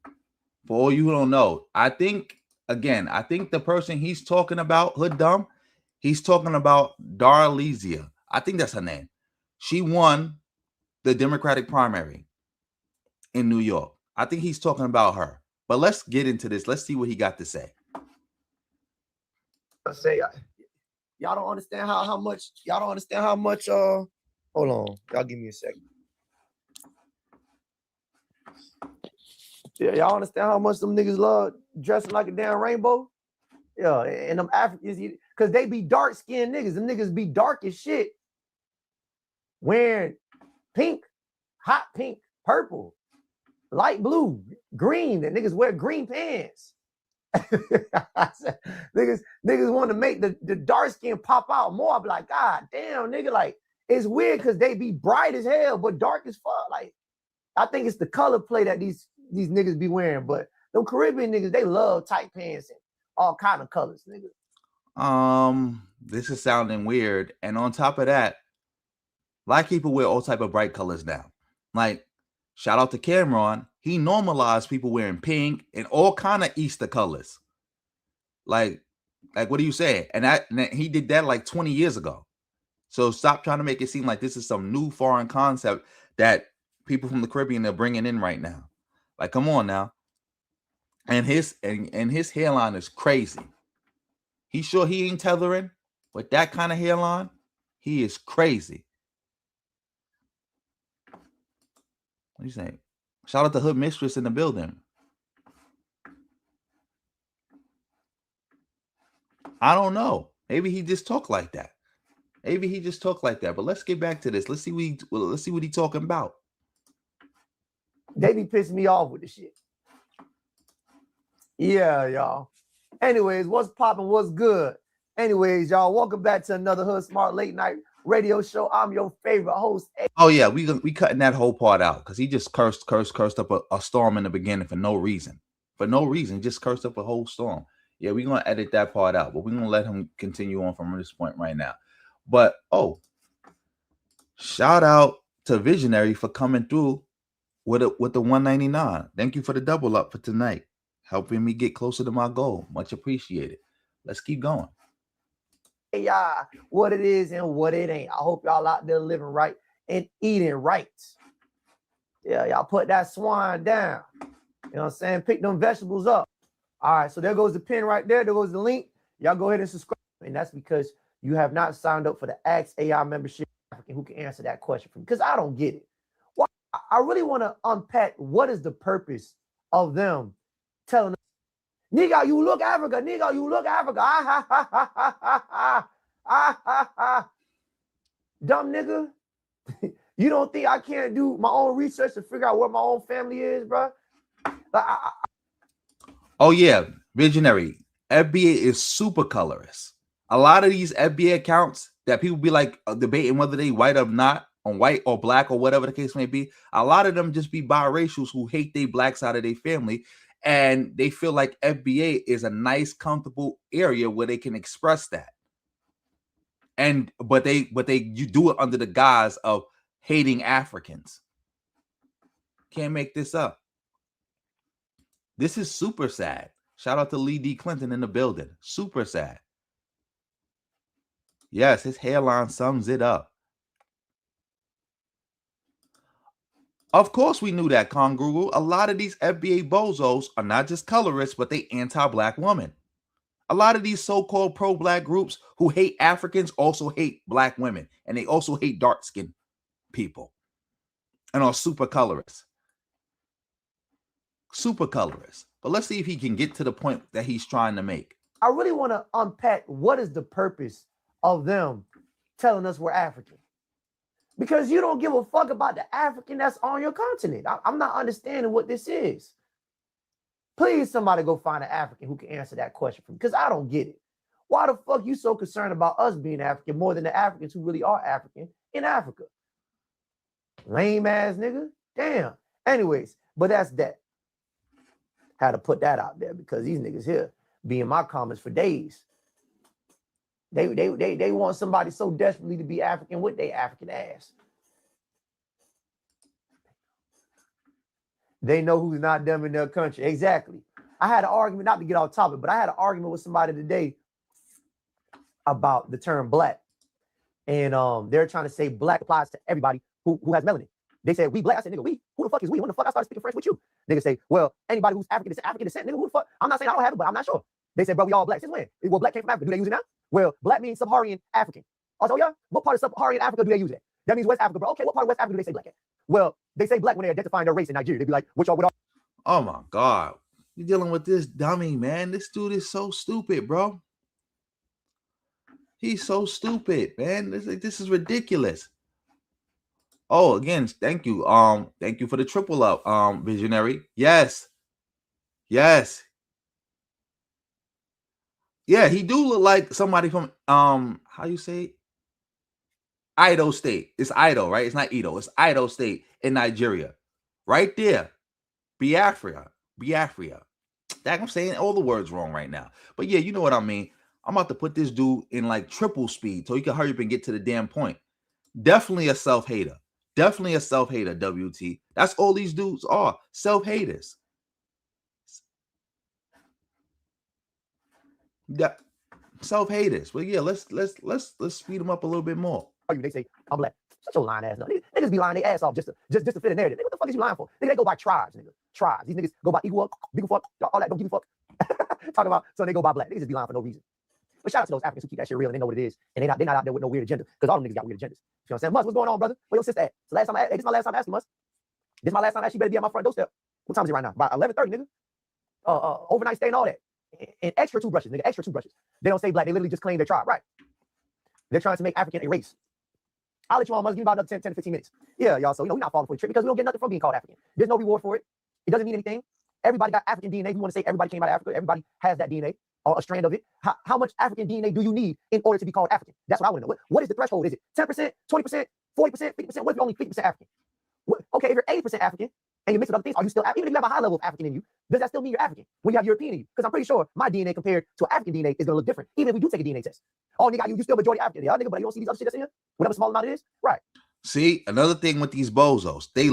For all you who don't know, I think the person he's talking about, hood dumb, he's talking about Darializa. I think that's her name. She won the Democratic primary in New York. I think he's talking about her. But let's get into this. Let's see what he got to say. I say, y'all don't understand how much. Hold on, y'all give me a second. Yeah, y'all understand how much them niggas love dressing like a damn rainbow? Yeah, and them Africans, because they be dark-skinned niggas. Them niggas be dark as shit. Wearing pink, hot pink, purple, light blue, green. That niggas wear green pants. niggas want to make the dark skin pop out more. I'm like, God damn, nigga, like, it's weird because they be bright as hell, but dark as fuck. Like, I think it's the color play that these niggas be wearing. But them Caribbean niggas, they love tight pants and all kind of colors, nigga. This is sounding weird. And on top of that, black people wear all type of bright colors now. Like, shout out to Cameron. He normalized people wearing pink and all kind of Easter colors. Like what are you saying? And he did that like 20 years ago. So stop trying to make it seem like this is some new foreign concept that people from the Caribbean are bringing in right now. Like, come on now. And his hairline is crazy. He sure he ain't tethering with that kind of hairline. He is crazy. What do you say? Shout out to Hood Mistress in the building. I don't know. Maybe he just talk like that. But let's get back to this. Let's see what he talking about. They be pissing me off with this shit. Yeah, y'all. Anyways, what's popping? What's good? Anyways, y'all, welcome back to another Hood Smart Late Night Radio Show. I'm your favorite host. Oh yeah, we cutting that whole part out because he just cursed up a storm in the beginning for no reason. Just cursed up a whole storm. Yeah, we're gonna edit that part out, but we're gonna let him continue on from this point right now. But shout out to Visionary for coming through with the 199. Thank you for the double up for tonight, helping me get closer to my goal. Much appreciated. Let's keep going. Hey, y'all, what it is and what it ain't. I hope y'all out there living right and eating right. Yeah, y'all put that swine down. You know what I'm saying? Pick them vegetables up. All right, so there goes the pin right there. There goes the link. Y'all go ahead and subscribe. And that's because you have not signed up for the Ask AI membership who can answer that question for me. Because I don't get it. Why? I really want to unpack what is the purpose of them telling us, nigga, you look Africa. Nigga, you look Africa. Ah, ha, ha, ha, ha, ha, ha, ha, ha. Dumb nigga. You don't think I can't do my own research to figure out what my own family is, bro? Oh yeah, Visionary. FBA is super colorist. A lot of these FBA accounts that people be like debating whether they white or not, on white or black or whatever the case may be, a lot of them just be biracials who hate their black side of their family And they feel like FBA is a nice, comfortable area where they can express that. But you do it under the guise of hating Africans. Can't make this up. This is super sad. Shout out to Lee D. Clinton in the building. Super sad. Yes, his hairline sums it up. Of course we knew that, Congrugal. A lot of these FBA bozos are not just colorists, but they anti-black women. A lot of these so-called pro-black groups who hate Africans also hate black women. And they also hate dark-skinned people. And are super colorists. Super colorists. But let's see if he can get to the point that he's trying to make. I really want to unpack what is the purpose of them telling us we're African. Because you don't give a fuck about the African that's on your continent. I'm not understanding what this is. Please, somebody go find an African who can answer that question for me, because I don't get it. Why the fuck you so concerned about us being African more than the Africans who really are African in Africa? Lame ass nigga. Damn. Anyways, but that's that. Had to put that out there because these niggas here be in my comments for days. They want somebody so desperately to be African with their African ass. They know who's not them in their country. Exactly. I had an argument, not to get off topic, but I had an argument with somebody today about the term black. And they're trying to say black applies to everybody who has melanin. They said, we black. I said, nigga, we? Who the fuck is we? When the fuck I started speaking French with you? Niggas say, well, anybody who's African descent, nigga, who the fuck? I'm not saying I don't have it, but I'm not sure. They said, bro, we all black. Since when? Well, black came from Africa. Do they use it now? Well, black means Sub-Saharan African. I said, oh, yeah? What part of Sub-Saharan Africa do they use it? That means West Africa, bro. Okay, what part of West Africa do they say black at? Well, they say black when they're identifying their race in Nigeria. They be like, what y'all? Oh, my God. You're dealing with this dummy, man. This dude is so stupid, bro. He's so stupid, man. This is ridiculous. Oh, again, thank you. Thank you for the triple up, visionary. Yes. Yes. Yeah, he do look like somebody from how you say it? Edo State. It's Edo, right? It's not Edo. It's Edo State in Nigeria. Right there. Biafra. That I'm saying all the words wrong right now. But yeah, you know what I mean. I'm about to put this dude in like triple speed so he can hurry up and get to the damn point. Definitely a self-hater. Definitely a self-hater, WT. That's all these dudes are. Self-haters. Yeah. Self-haters. But yeah, let's speed them up a little bit more. They say, I'm black. Shut your lying ass up. Niggas be lying their ass off just to fit the narrative. Nigga, what the fuck is you lying for? Nigga, they go by tribes, nigga. Tribes. These niggas go by equal, big fuck, all that, don't give a fuck. Talking about, so they go by black. Niggas just be lying for no reason. But shout out to those Africans who keep that shit real and they know what it is. And they're not out there with no weird agenda. Because all them niggas got weird agendas. You know what I'm saying? Mus, what's going on, brother? Where your sister at? So last time this is my last time asking, Mus. This is my last time asking, you better be at my front doorstep. What time is it right now? About 11:30, nigga. Overnight stay and all that. And extra toothbrushes, nigga, extra toothbrushes. They don't say black, they literally just claim their tribe, right? They're trying to make African a race. I'll let you on, Mus, give me about another 10 to 15 minutes. Yeah, y'all, so we're not falling for the trick because we don't get nothing from being called African. There's no reward for it. It doesn't mean anything. Everybody got African DNA. If you want to say everybody came out of Africa, everybody has that DNA or a strand of it. How much African DNA do you need in order to be called African? That's what I want to know. What is the threshold? Is it 10%, 20%, 40%, 50%? What if you're only 50% African? Okay, if you're 80% African and you mix with other things, are you still, even if you have a high level of African in you, does that still mean you're African when you have European in you? Because I'm pretty sure my DNA compared to African DNA is going to look different, even if we do take a DNA test. Oh, nigga, you still majority African. Yeah, nigga, but you don't see these other shit that's in here? Whatever small amount it is? Right. See, another thing with these bozos, they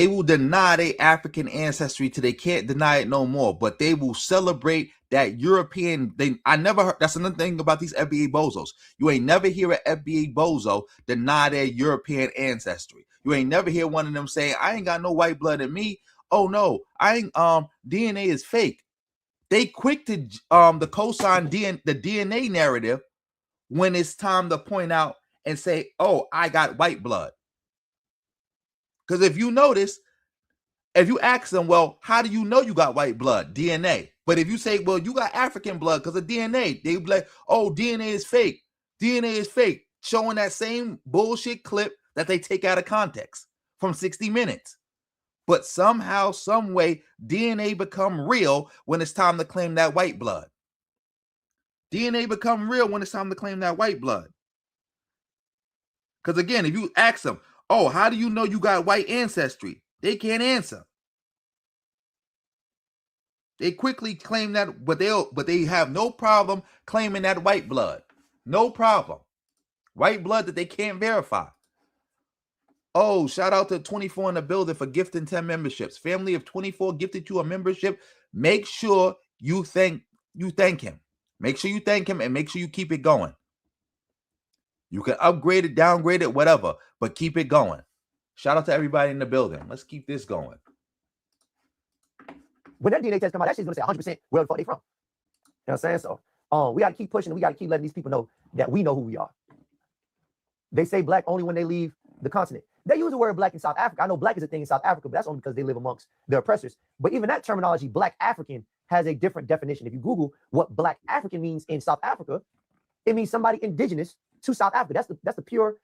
will deny their African ancestry till they can't deny it no more, but they will celebrate that European thing. I never heard, that's another thing about these FBA bozos. You ain't never hear an FBA bozo deny their European ancestry. You ain't never hear one of them saying, I ain't got no white blood in me. Oh no, I ain't, DNA is fake. They quick to the cosign the DNA narrative when it's time to point out and say, oh, I got white blood. Because if you notice, if you ask them, well, how do you know you got white blood? DNA. But if you say, well, you got African blood because of DNA, they be like, oh, DNA is fake. DNA is fake. Showing that same bullshit clip that they take out of context from 60 Minutes. But somehow, some way, DNA become real when it's time to claim that white blood. DNA become real when it's time to claim that white blood. Because again, if you ask them, oh, how do you know you got white ancestry? They can't answer. They quickly claim that, but they have no problem claiming that white blood. No problem. White blood that they can't verify. Oh, shout out to 24 in the building for gifting 10 memberships. Family of 24 gifted you a membership. Make sure you thank him. Make sure you thank him and make sure you keep it going. You can upgrade it, downgrade it, whatever, but keep it going. Shout out to everybody in the building. Let's keep this going. When that DNA test come out, that shit's gonna say 100% where the fuck they from. You know what I'm saying? So we gotta keep pushing, and we gotta keep letting these people know that we know who we are. They say black only when they leave the continent. They use the word black in South Africa. I know black is a thing in South Africa, but that's only because they live amongst their oppressors. But even that terminology, black African, has a different definition. If you Google what black African means in South Africa, it means somebody indigenous to South Africa. That's the pure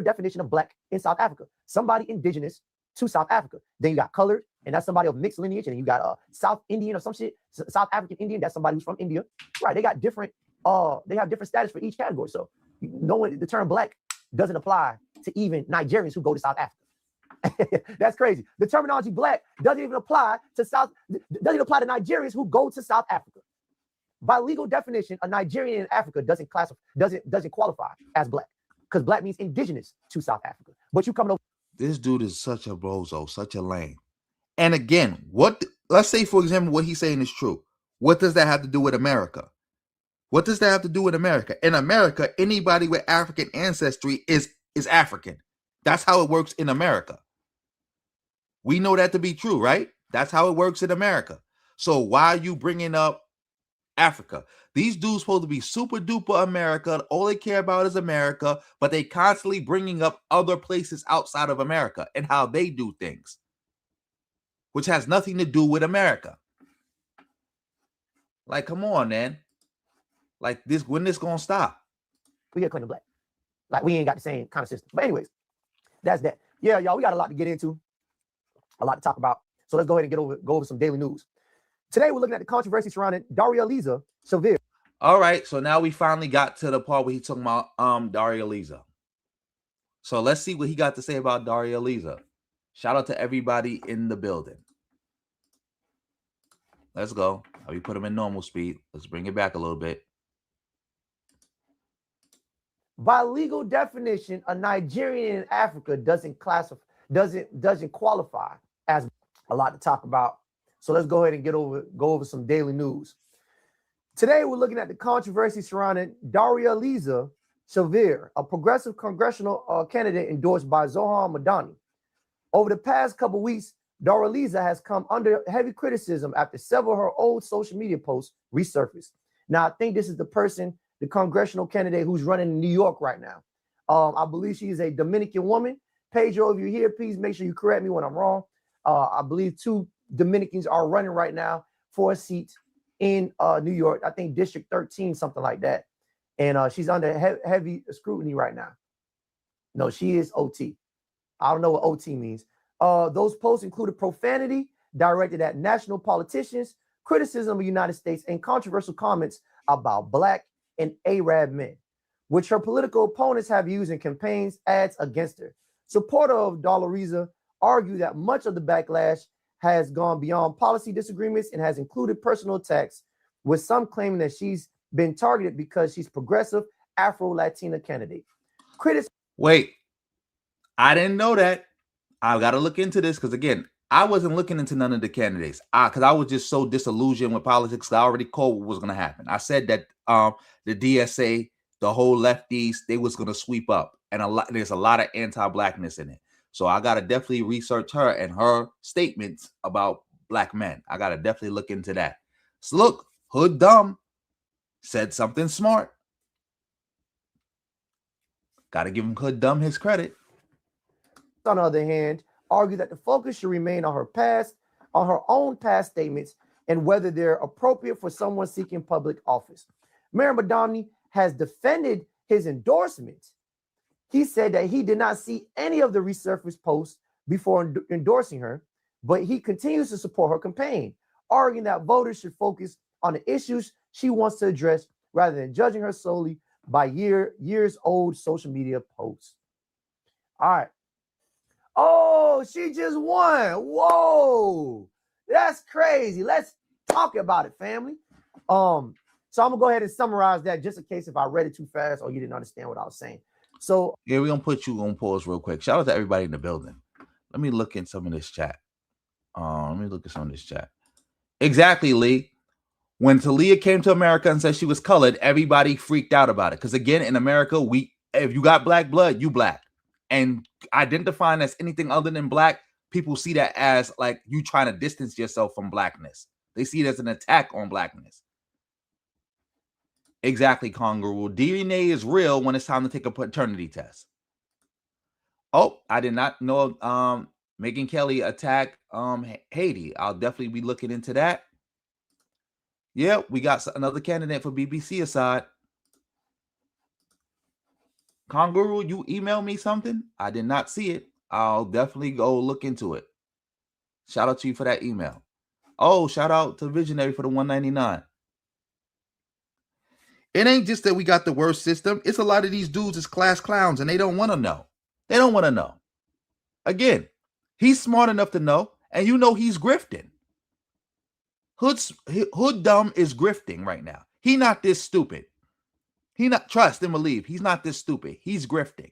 definition of black in South Africa. Somebody indigenous to South Africa. Then you got colored, and that's somebody of mixed lineage, and then you got South Indian or some shit, South African Indian, that's somebody who's from India. Right? They got different. They have different status for each category. So knowing the term black doesn't apply to even Nigerians who go to South Africa. That's crazy. The terminology black doesn't even apply to Nigerians who go to South Africa. By legal definition, a Nigerian in Africa doesn't qualify as black, because black means indigenous to South Africa. But you coming over. This dude is such a bozo, such a lame. And again, let's say, for example, what he's saying is true. What does that have to do with America? What does that have to do with America? In America, anybody with African ancestry is African. That's how it works in America. We know that to be true, right? That's how it works in America. So why are you bringing up Africa? These dudes supposed to be super duper America. All they care about is America, but they constantly bringing up other places outside of America and how they do things, which has nothing to do with America. Like, come on, man. Like, when this gonna stop? We get claiming black. Like, we ain't got the same kind of system. But anyways, that's that. Yeah, y'all, we got a lot to get into, a lot to talk about. So let's go ahead and go over some daily news. Today, we're looking at the controversy surrounding Darializa Chevalier. All right, so now we finally got to the part where he's talking about Darializa. So let's see what he got to say about Darializa. Shout out to everybody in the building. Let's go. We put him in normal speed. Let's bring it back a little bit. By legal definition, a Nigerian in Africa doesn't qualify as. A lot to talk about. So let's go ahead and go over some daily news. Today, we're looking at the controversy surrounding Darializa Chevalier, a progressive congressional candidate endorsed by Zohan Madani. Over the past couple weeks, Darializa has come under heavy criticism after several of her old social media posts resurfaced. Now, I think this is the congressional candidate who's running in New York right now. I believe she is a Dominican woman. Pedro, if you're here, please make sure you correct me when I'm wrong. I believe 2 Dominicans are running right now for a seat in New York. I think District 13, something like that. And she's under heavy scrutiny right now. No, she is OT. I don't know what OT means. Those posts included profanity directed at national politicians, criticism of the United States, and controversial comments about Black and Arab men, which her political opponents have used in campaigns ads against her. Supporter of Darializa argue that much of the backlash has gone beyond policy disagreements and has included personal attacks, with some claiming that she's been targeted because she's progressive Afro-Latina candidate. Wait, I didn't know that. I got to look into this because, again, I wasn't looking into none of the candidates because I was just so disillusioned with politics. I already called what was going to happen. I said that the DSA, the whole lefties, they was going to sweep up, and there's a lot of anti-Blackness in it. So I got to definitely research her and her statements about Black men. I got to definitely look into that. So look, Hood Dumb said something smart. Got to give him Hood Dumb his credit. On the other hand, argue that the focus should remain on her own past statements and whether they're appropriate for someone seeking public office. Mayor Madani has defended his endorsement. He said that he did not see any of the resurfaced posts before endorsing her, but he continues to support her campaign, arguing that voters should focus on the issues she wants to address rather than judging her solely by years old social media posts. All right. Oh, she just won. Whoa, that's crazy. Let's talking about it, family. So I'm gonna go ahead and summarize that just in case if I read it too fast or you didn't understand what I was saying. So yeah, we're gonna put you on pause real quick. Shout out to everybody in the building. Let me look in some of this chat. Let me look at some of this chat. Exactly, Lee. When Talia came to America and said she was colored, everybody freaked out about it. Because again, in America, if you got black blood, you black. And identifying as anything other than black, people see that as like you trying to distance yourself from blackness. They see it as an attack on blackness. Exactly, Congo. DNA is real when it's time to take a paternity test. Oh, I did not know Megyn Kelly attacked Haiti. I'll definitely be looking into that. Yeah, we got another candidate for BBC aside. Congo, you emailed me something? I did not see it. I'll definitely go look into it. Shout out to you for that email. Oh, shout out to Visionary for the $1.99. It ain't just that we got the worst system. It's a lot of these dudes is class clowns and they don't want to know. They don't want to know. Again, he's smart enough to know, and you know he's grifting. Hood dumb is grifting right now. He not this stupid. He not, trust and believe, he's not this stupid. He's grifting.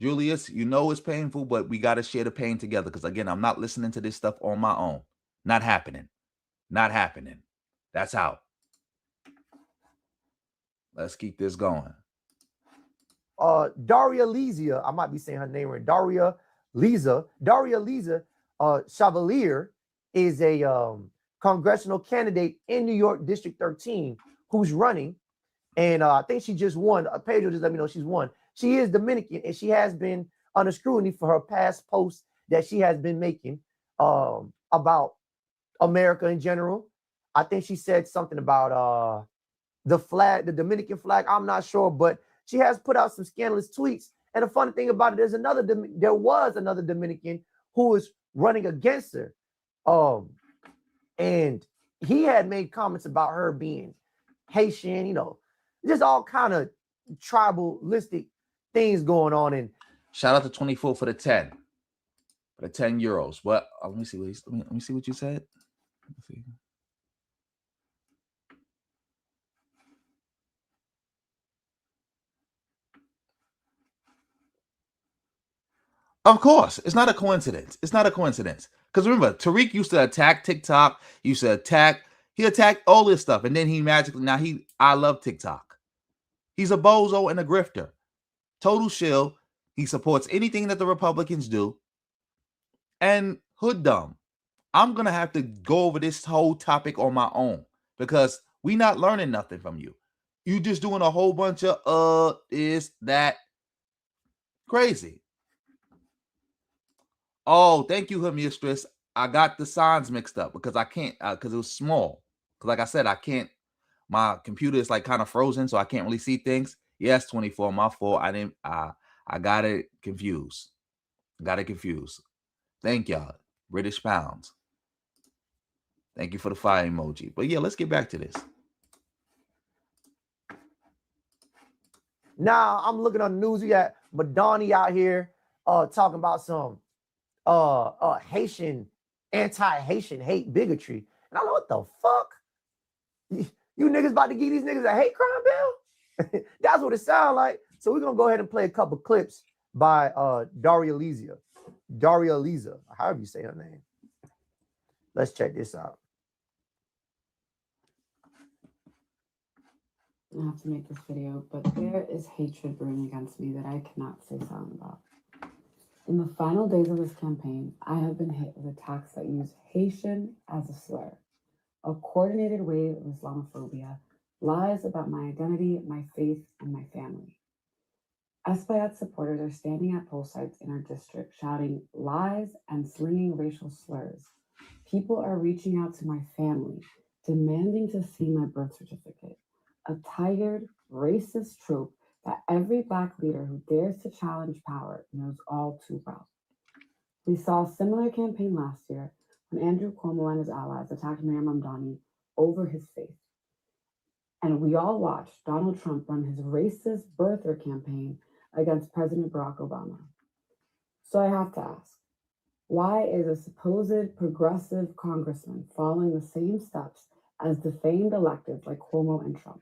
Julius, you know it's painful, but we got to share the pain together. Because again, I'm not listening to this stuff on my own. Not happening. Not happening. That's out. Let's keep this going. Darializa, I might be saying her name right. Darializa Chevalier is a congressional candidate in New York District 13 who's running. And I think she just won. Pedro just let me know she's won. She is Dominican, and she has been under scrutiny for her past posts that she has been making about America in general. I think she said something about the flag, the Dominican flag. I'm not sure, but she has put out some scandalous tweets. And the funny thing about it, there was another Dominican who was running against her. And he had made comments about her being Haitian, you know, just all kind of tribalistic things going on. And shout out to 24 for the 10. For the 10 euros. What? Let me see let me see what you said. Let's see. Of course, it's not a coincidence. It's not a coincidence. Because remember, Tariq used to attack TikTok. He attacked all this stuff. And then I love TikTok. He's a bozo and a grifter. Total shill. He supports anything that the Republicans do. And hood dumb. I'm going to have to go over this whole topic on my own. Because we not learning nothing from you. You just doing a whole bunch of this, that. Crazy. Oh, thank you, her mistress. I got the signs mixed up because I can't, because it was small. Because like I said, I can't, my computer is like kind of frozen, so I can't really see things. Yes, 24, my fault. I got it confused. Thank y'all. British pounds. Thank you for the fire emoji. But yeah, let's get back to this. Now I'm looking on the news. We got Madani out here talking about some Haitian, anti-Haitian hate bigotry. And I'm like, what the fuck? You niggas about to give these niggas a hate crime bill? That's what it sounds like. So we're gonna go ahead and play a couple clips by Darializa, however you say her name. Let's check this out. I have to make this video, but there is hatred brewing against me that I cannot stay silent about. In the final days of this campaign, I have been hit with attacks that use Haitian as a slur, a coordinated wave of Islamophobia, lies about my identity, my faith, and my family. Espaillat supporters are standing at poll sites in our district shouting lies and slinging racial slurs. People are reaching out to my family, demanding to see my birth certificate, a tired, racist trope that every Black leader who dares to challenge power knows all too well. We saw a similar campaign last year when Andrew Cuomo and his allies attacked Mayor Mamdani over his faith. And we all watched Donald Trump run his racist birther campaign against President Barack Obama. So I have to ask, Why is a supposed progressive congressman following the same steps as defamed electeds like Cuomo and Trump?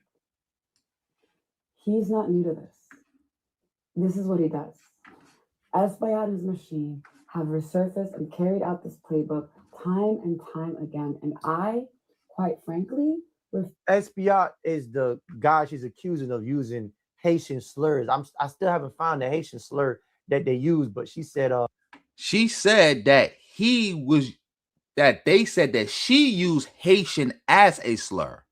He's not new to this. This is what he does. Espaillat and his machine have resurfaced and carried out this playbook time and time again. And I, quite frankly, Espaillat is the guy she's accusing of using Haitian slurs. I still haven't found the Haitian slur that they use, but she said that they said that she used Haitian as a slur.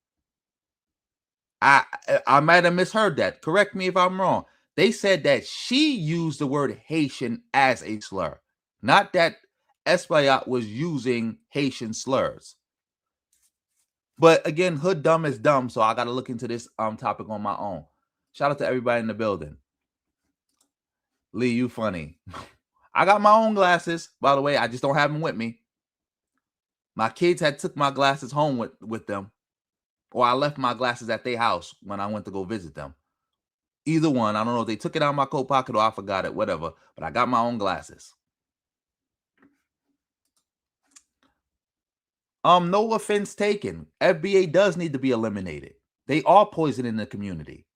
I might have misheard that. Correct me if I'm wrong. They said that she used the word Haitian as a slur, not that Espaillat was using Haitian slurs. But again, hood dumb is dumb, so I got to look into this topic on my own. Shout out to everybody in the building. Lee, you funny. I got my own glasses, by the way. I just don't have them with me. My kids had took my glasses home with them, or I left my glasses at their house when I went to go visit them. Either one. I don't know if they took it out of my coat pocket or I forgot it, whatever. But I got my own glasses. No offense taken. FBA does need to be eliminated. They are poisoning the community.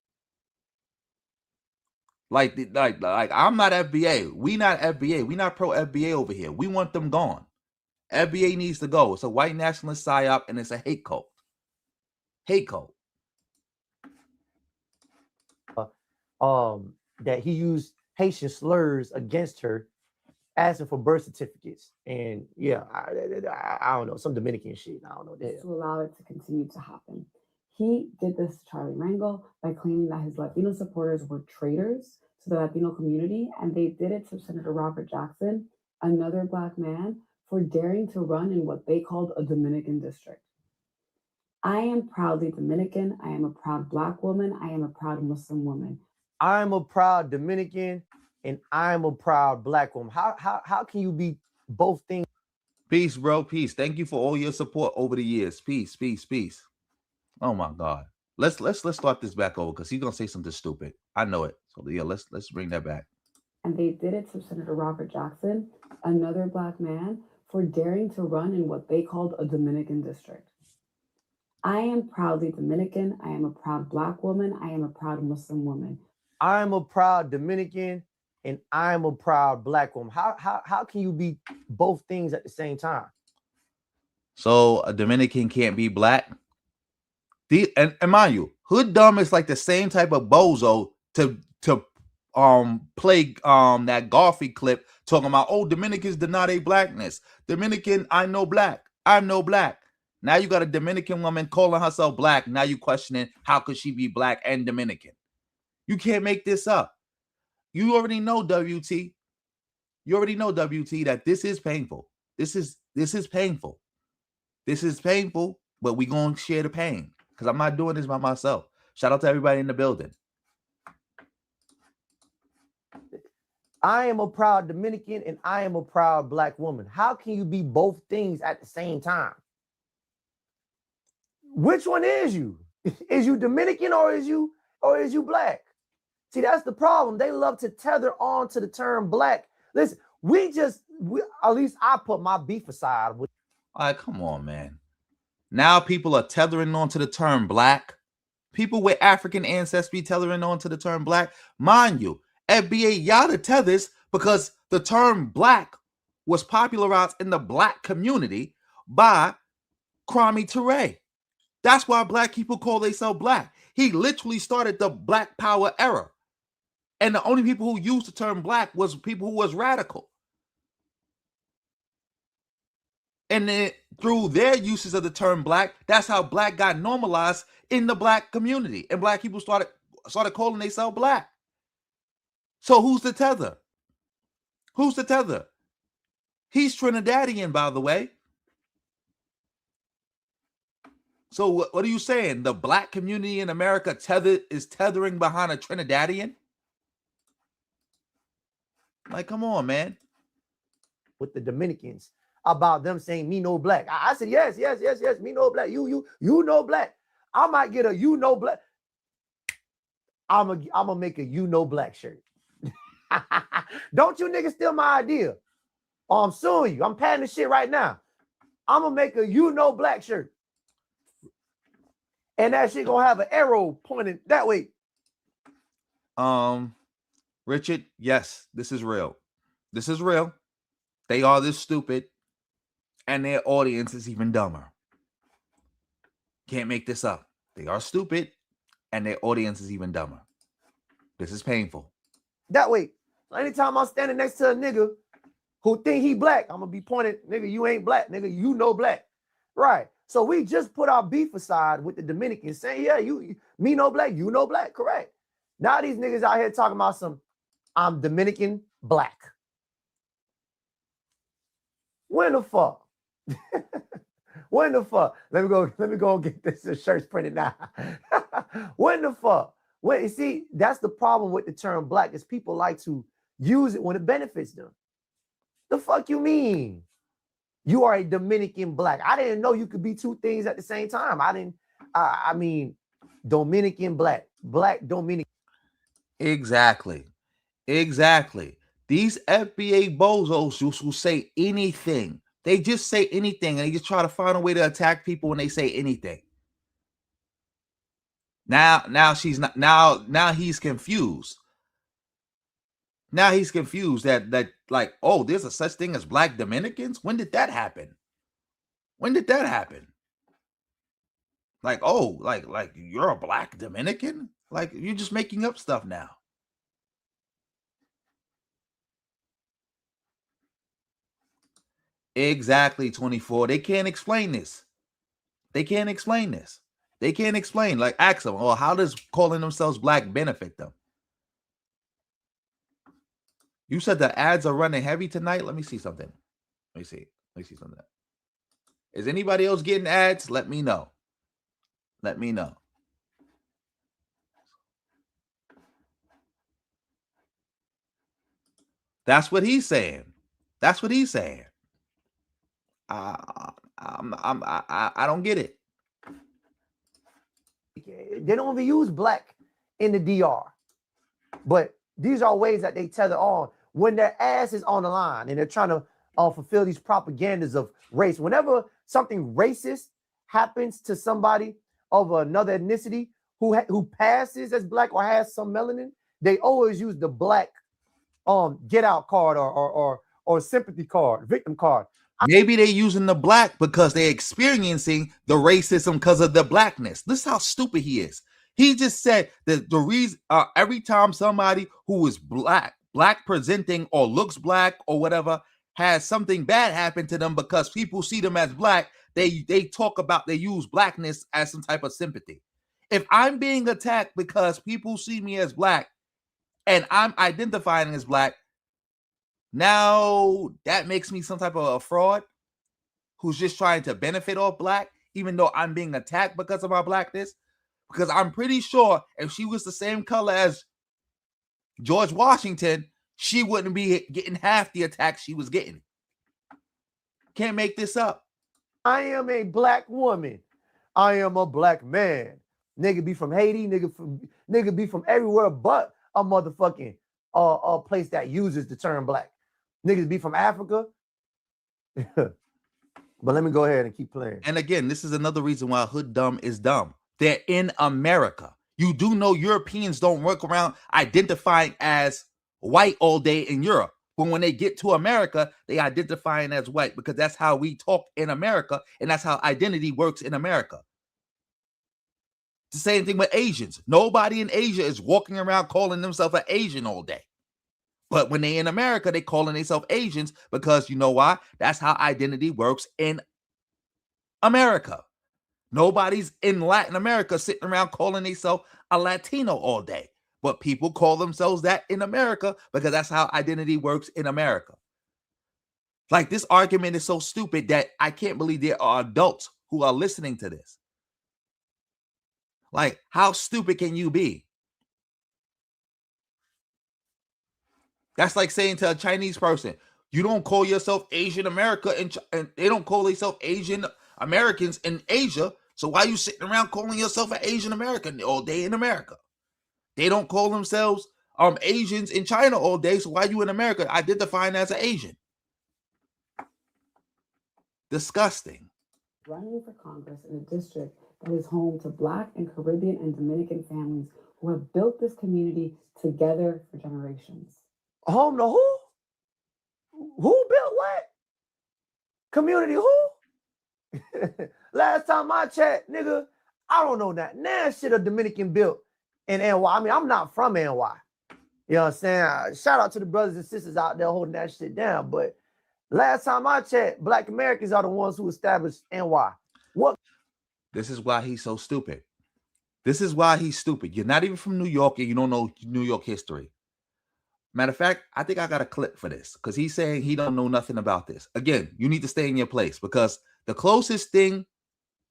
Like I'm not FBA. We not FBA. We not pro FBA over here. We want them gone. FBA needs to go. It's a white nationalist psyop and it's a hate cult. Hate cult. That he used Haitian slurs against her, asking for birth certificates, and yeah, I don't know, some Dominican shit. I don't know the hell. To allow it to continue to happen. He did this to Charlie Rangel by claiming that his Latino supporters were traitors to the Latino community, and they did it to Senator Robert Jackson, another Black man, for daring to run in what they called a Dominican district. I am proudly Dominican. I am a proud Black woman. I am a proud Muslim woman. I'm a proud Dominican and I'm a proud Black woman. How can you be both things? Peace, bro. Peace. Thank you for all your support over the years. Peace, peace, peace. Oh my God. Let's start this back over because he's gonna say something stupid. I know it. So yeah, let's bring that back. And they did it to Senator Robert Jackson, another Black man, for daring to run in what they called a Dominican district. I am proudly Dominican. I am a proud Black woman. I am a proud Muslim woman. I'm a proud Dominican and I'm a proud Black woman. How can you be both things at the same time? So a Dominican can't be Black. And mind you, hood dumb is like the same type of bozo to play that Garfield clip talking about, oh, Dominicans deny their blackness. Dominican, I'm no Black. I'm no Black. Now you got a Dominican woman calling herself Black. Now you questioning how could she be Black and Dominican? You can't make this up. You already know, WT. You already know, WT, that this is painful. This is painful. This is painful, but we're going to share the pain because I'm not doing this by myself. Shout out to everybody in the building. I am a proud Dominican and I am a proud Black woman. How can you be both things at the same time? Which one is you? Is you Dominican or is you Black? See, that's the problem. They love to tether on to the term Black. Listen, at least I put my beef aside. All right, come on, man. Now people are tethering on to the term Black. People with African ancestry tethering on to the term Black. Mind you, FBA, y'all the tethers because the term Black was popularized in the Black community by Kwame Ture. That's why Black people call themselves Black. He literally started the Black Power era. And the only people who used the term Black was people who was radical. And then through their uses of the term Black, that's how Black got normalized in the Black community. And Black people started calling themselves Black. So who's the tether? Who's the tether? He's Trinidadian, by the way. So what are you saying? The Black community in America is tethering behind a Trinidadian? Like, come on, man. With the Dominicans about them saying me no Black. I said, yes, me no Black. You no Black. I might get a you no Black. I'm gonna make a you no Black shirt. Don't you niggas steal my idea. Oh, I'm suing you. I'm patenting this shit right now. I'm gonna make a black shirt. And that shit gonna have an arrow pointing that way. Richard, yes, this is real. This is real. They are this stupid, and their audience is even dumber. Can't make this up. They are stupid, and their audience is even dumber. This is painful. That way. So anytime I'm standing next to a nigga who think he black, I'm gonna be pointing, nigga, you ain't black, nigga, you know black. Right. So we just put our beef aside with the Dominicans saying, yeah, me know black, you know black, correct. Now these niggas out here talking about I'm Dominican black. When the fuck? When the fuck? Let me go and get this shirts printed now. When the fuck? Well, you see, that's the problem with the term black is people like to use it when it benefits them. The fuck you mean? You are a Dominican black. I didn't know you could be two things at the same time. I mean, Dominican black Dominican. Exactly. These FBA bozos just will say anything. They just say anything, and they just try to find a way to attack people when they say anything. Now she's not. Now he's confused. Now he's confused that like, oh, there's a such thing as black Dominicans. When did that happen? Like, oh, like you're a black Dominican? Like, you're just making up stuff now. Exactly, 24. They can't explain this. Like, ask them, oh, how does calling themselves black benefit them? You said the ads are running heavy tonight. Let me see something. Let me see something. Is anybody else getting ads? Let me know. That's what he's saying. I don't get it. They don't even use black in the DR. But these are ways that they tether on when their ass is on the line and they're trying to fulfill these propagandas of race. Whenever something racist happens to somebody of another ethnicity who passes as black or has some melanin, they always use the black get out card or sympathy card, victim card. Maybe they're using the black because they're experiencing the racism because of the blackness. This is how stupid he is. He just said that the reason every time somebody who is black presenting or looks black or whatever has something bad happen to them because people see them as black, they use blackness as some type of sympathy. If I'm being attacked because people see me as black and I'm identifying as black, now that makes me some type of a fraud who's just trying to benefit off black, even though I'm being attacked because of my blackness. Because I'm pretty sure if she was the same color as George Washington, she wouldn't be getting half the attacks she was getting. Can't make this up. I am a black woman. I am a black man. Nigga be from Haiti. Nigga be from everywhere but a motherfucking a place that uses the term black. Niggas be from Africa. But let me go ahead and keep playing. And again, this is another reason why hood dumb is dumb. They're in America. You do know Europeans don't work around identifying as white all day in Europe. But when they get to America, they identifying as white because that's how we talk in America. And that's how identity works in America. It's the same thing with Asians. Nobody in Asia is walking around calling themselves an Asian all day. But when they in America, they calling themselves Asians because you know why? That's how identity works in America. Nobody's in Latin America sitting around calling themselves a Latino all day. But people call themselves that in America because that's how identity works in America. Like, this argument is so stupid that I can't believe there are adults who are listening to this. Like, how stupid can you be? That's like saying to a Chinese person, you don't call yourself Asian America and they don't call themselves Asian Americans in Asia. So why are you sitting around calling yourself an Asian American all day in America? They don't call themselves Asians in China all day. So why are you in America identifying as an Asian? Disgusting. Running for Congress in a district that is home to Black and Caribbean and Dominican families who have built this community together for generations. Home to who? Who built what? Community who? Last time I checked, nigga, I don't know that. Nah, shit a Dominican built in NY. I mean, I'm not from NY. You know what I'm saying? Shout out to the brothers and sisters out there holding that shit down. But last time I checked, Black Americans are the ones who established NY. What? This is why he's so stupid. This is why he's stupid. You're not even from New York and you don't know New York history. Matter of fact, I think I got a clip for this because he's saying he don't know nothing about this. Again, you need to stay in your place because the closest thing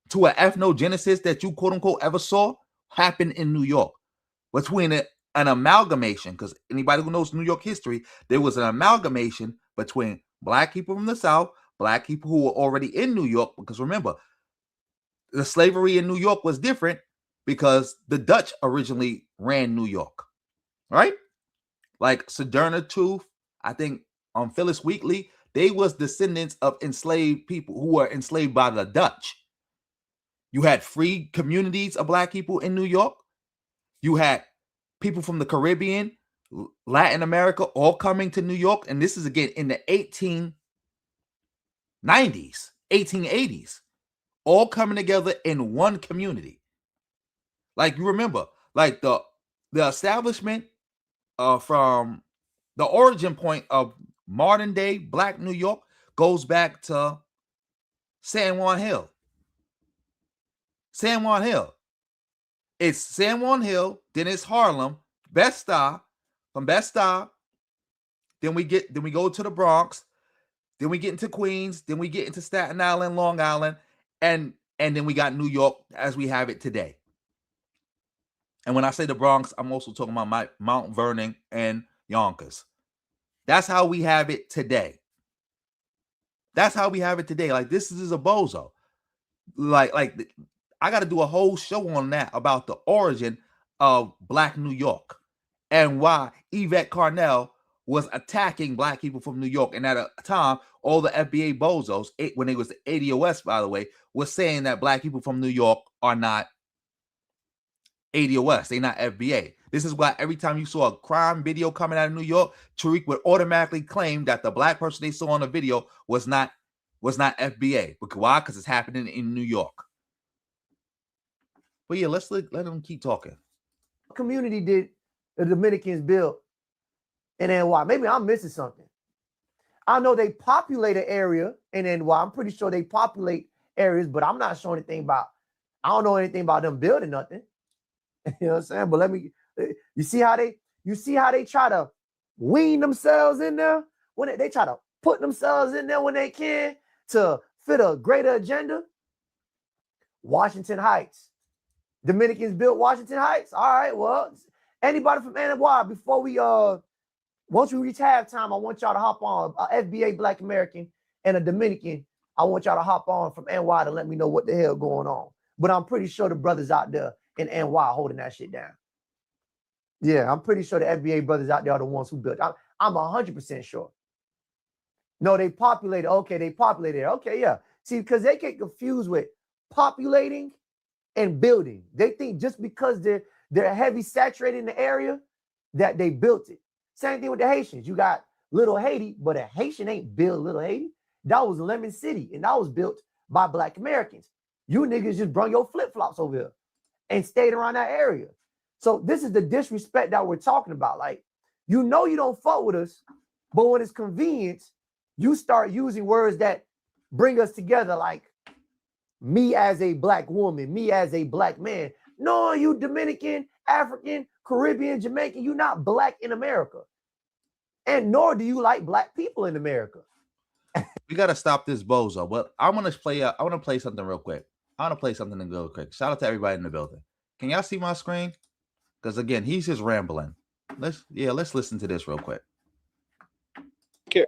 to an ethnogenesis that you quote unquote ever saw happened in New York between an amalgamation, because anybody who knows New York history, there was an amalgamation between Black people from the South, Black people who were already in New York, because remember, the slavery in New York was different because the Dutch originally ran New York, right? Like Sojourner Truth, I think Phyllis Wheatley, they was descendants of enslaved people who were enslaved by the Dutch. You had free communities of Black people in New York. You had people from the Caribbean, Latin America, all coming to New York. And this is again in the 1890s, 1880s, all coming together in one community. Like you remember, like the establishment from the origin point of modern day Black New York goes back to San Juan Hill. San Juan Hill. It's San Juan Hill, then it's Harlem, Bed-Stuy, from Bed-Stuy, then we go to the Bronx, then we get into Queens, then we get into Staten Island, Long Island, and then we got New York as we have it today. And when I say the Bronx, I'm also talking about Mount Vernon and Yonkers. That's how we have it today. That's how we have it today. Like, this is a bozo. Like I got to do a whole show on that about the origin of Black New York and why Yvette Carnell was attacking Black people from New York. And at a time, all the FBA bozos, when it was the ADOS, by the way, was saying that Black people from New York are not ADOS. They're not FBA. This is why every time you saw a crime video coming out of New York, Tariq would automatically claim that the Black person they saw on the video was not FBA. Because why? Because it's happening in New York. But yeah, let them keep talking. What community did the Dominicans build in NY? Maybe I'm missing something. I know they populate an area in NY. I'm pretty sure they populate areas, but I'm not sure anything about. I don't know anything about them building nothing. You know what I'm saying? But you see how they try to wean themselves in there when they try to put themselves in there when they can to fit a greater agenda. Washington Heights. Dominicans built Washington Heights. All right, well, anybody from NY, before we once we reach halftime, I want y'all to hop on a FBA Black American and a Dominican. I want y'all to hop on from NY to let me know what the hell going on. But I'm pretty sure the brothers out there in NY holding that shit down. Yeah, I'm pretty sure the FBA brothers out there are the ones who built. I'm 100% sure. No, they populated. Okay, they populated. Okay, yeah. See, because they get confused with populating and building. They think just because they're heavy saturated in the area that they built it. Same thing with the Haitians. You got Little Haiti, but a Haitian ain't built Little Haiti. That was Lemon City, and that was built by Black Americans. You niggas just brung your flip-flops over here and stayed around that area. So this is the disrespect that we're talking about. Like, you know you don't fuck with us, but when it's convenient, you start using words that bring us together, like me as a Black woman, me as a Black man. No, you Dominican, African, Caribbean, Jamaican, you're not Black in America. And nor do you like Black people in America. We got to stop this bozo. But I want to play something real quick. I want to play something real quick. Shout out to everybody in the building. Can y'all see my screen? Because again, he's just rambling. Let's listen to this real quick.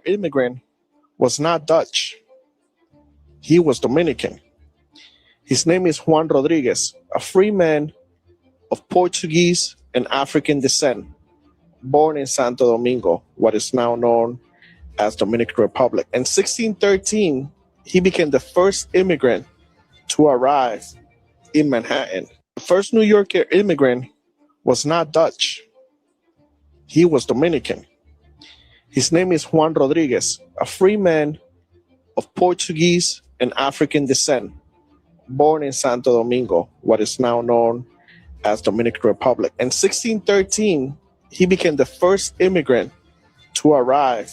Immigrant was not Dutch. He was Dominican. His name is Juan Rodriguez, a free man of Portuguese and African descent, born in Santo Domingo, what is now known as Dominican Republic. In 1613, he became the first immigrant to arrive in Manhattan. The first New Yorker immigrant was not Dutch. He was Dominican. His name is Juan Rodriguez, a free man of Portuguese and African descent, born in Santo Domingo, what is now known as Dominican Republic. In 1613, he became the first immigrant to arrive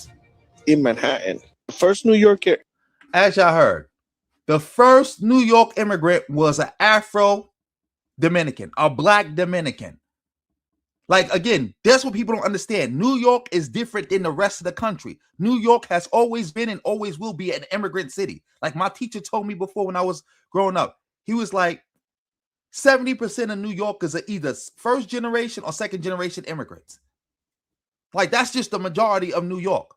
in Manhattan. The first New Yorker. As y'all heard, the first New York immigrant was an Afro-Dominican, a Black Dominican. Like, again, that's what people don't understand. New York is different than the rest of the country. New York has always been and always will be an immigrant city. Like my teacher told me before when I was growing up, he was like, 70% of New Yorkers are either first generation or second generation immigrants. Like, that's just the majority of New York.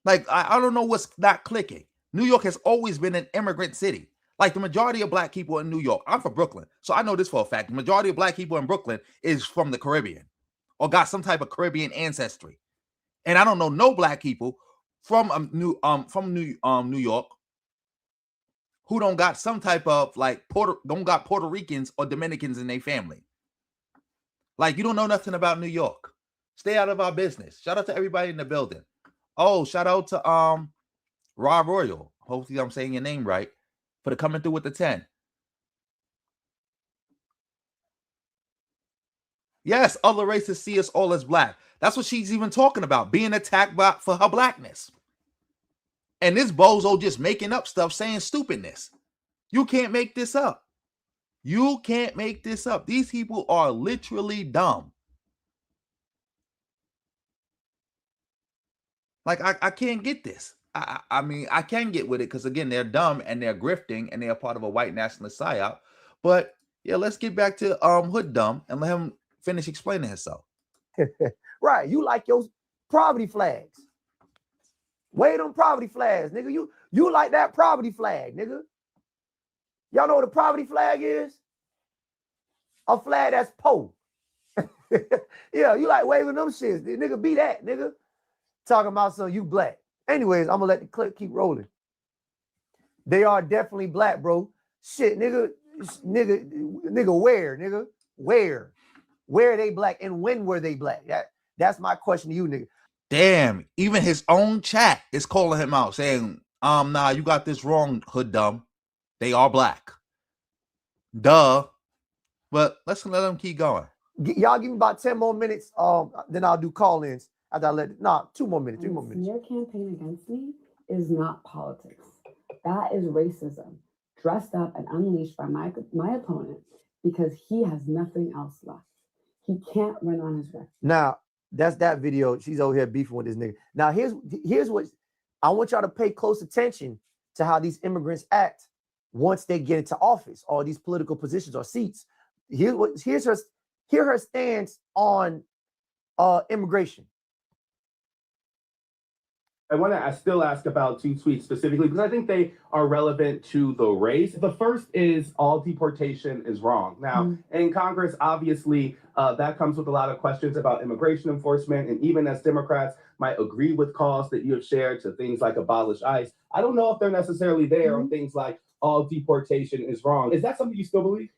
Like, I don't know what's not clicking. New York has always been an immigrant city. Like, the majority of Black people in New York, I'm from Brooklyn, so I know this for a fact. The majority of Black people in Brooklyn is from the Caribbean or got some type of Caribbean ancestry. And I don't know no Black people from New York who don't got some type of like don't got Puerto Ricans or Dominicans in their family. Like, you don't know nothing about New York. Stay out of our business. Shout out to everybody in the building. Oh, shout out to Rob Royal. Hopefully I'm saying your name right. For the coming through with the 10. Yes, other races see us all as Black. That's what she's even talking about, being attacked for her Blackness. And this bozo just making up stuff, saying stupidness. You can't make this up. You can't make this up. These people are literally dumb. Like, I can't get this. I mean, I can get with it because, again, they're dumb and they're grifting and they're part of a white nationalist psyop. But, yeah, let's get back to Hood Dumb and let him finish explaining himself. Right. You like your poverty flags. Wave them poverty flags, nigga. You like that poverty flag, nigga. Y'all know what a poverty flag is? A flag that's po. Yeah, you like waving them shits. Nigga, be that, nigga. Talking about some you Black. Anyways, I'm gonna let the clip keep rolling. They are definitely Black, bro. Shit, nigga, where, nigga? Where are they Black and when were they Black? That's my question to you, nigga. Damn, even his own chat is calling him out, saying, nah, you got this wrong, Hood Dumb. They are Black. Duh. But let's let them keep going. Y'all give me about 10 more minutes. Then I'll do call-ins. After I let 2 more minutes, 3 more minutes. Your campaign against me is not politics. That is racism, dressed up and unleashed by my opponent because he has nothing else left. He can't run on his record. Now, that's that video. She's over here beefing with this nigga. Now, here's what I want y'all to pay close attention to how these immigrants act once they get into office or these political positions or seats. Here's her stance on immigration. I want to still ask about 2 tweets specifically because I think they are relevant to the race. The first is all deportation is wrong. Now, in Congress, obviously, that comes with a lot of questions about immigration enforcement. And even as Democrats might agree with calls that you have shared to things like abolish ICE, I don't know if they're necessarily there on things like all deportation is wrong. Is that something you still believe?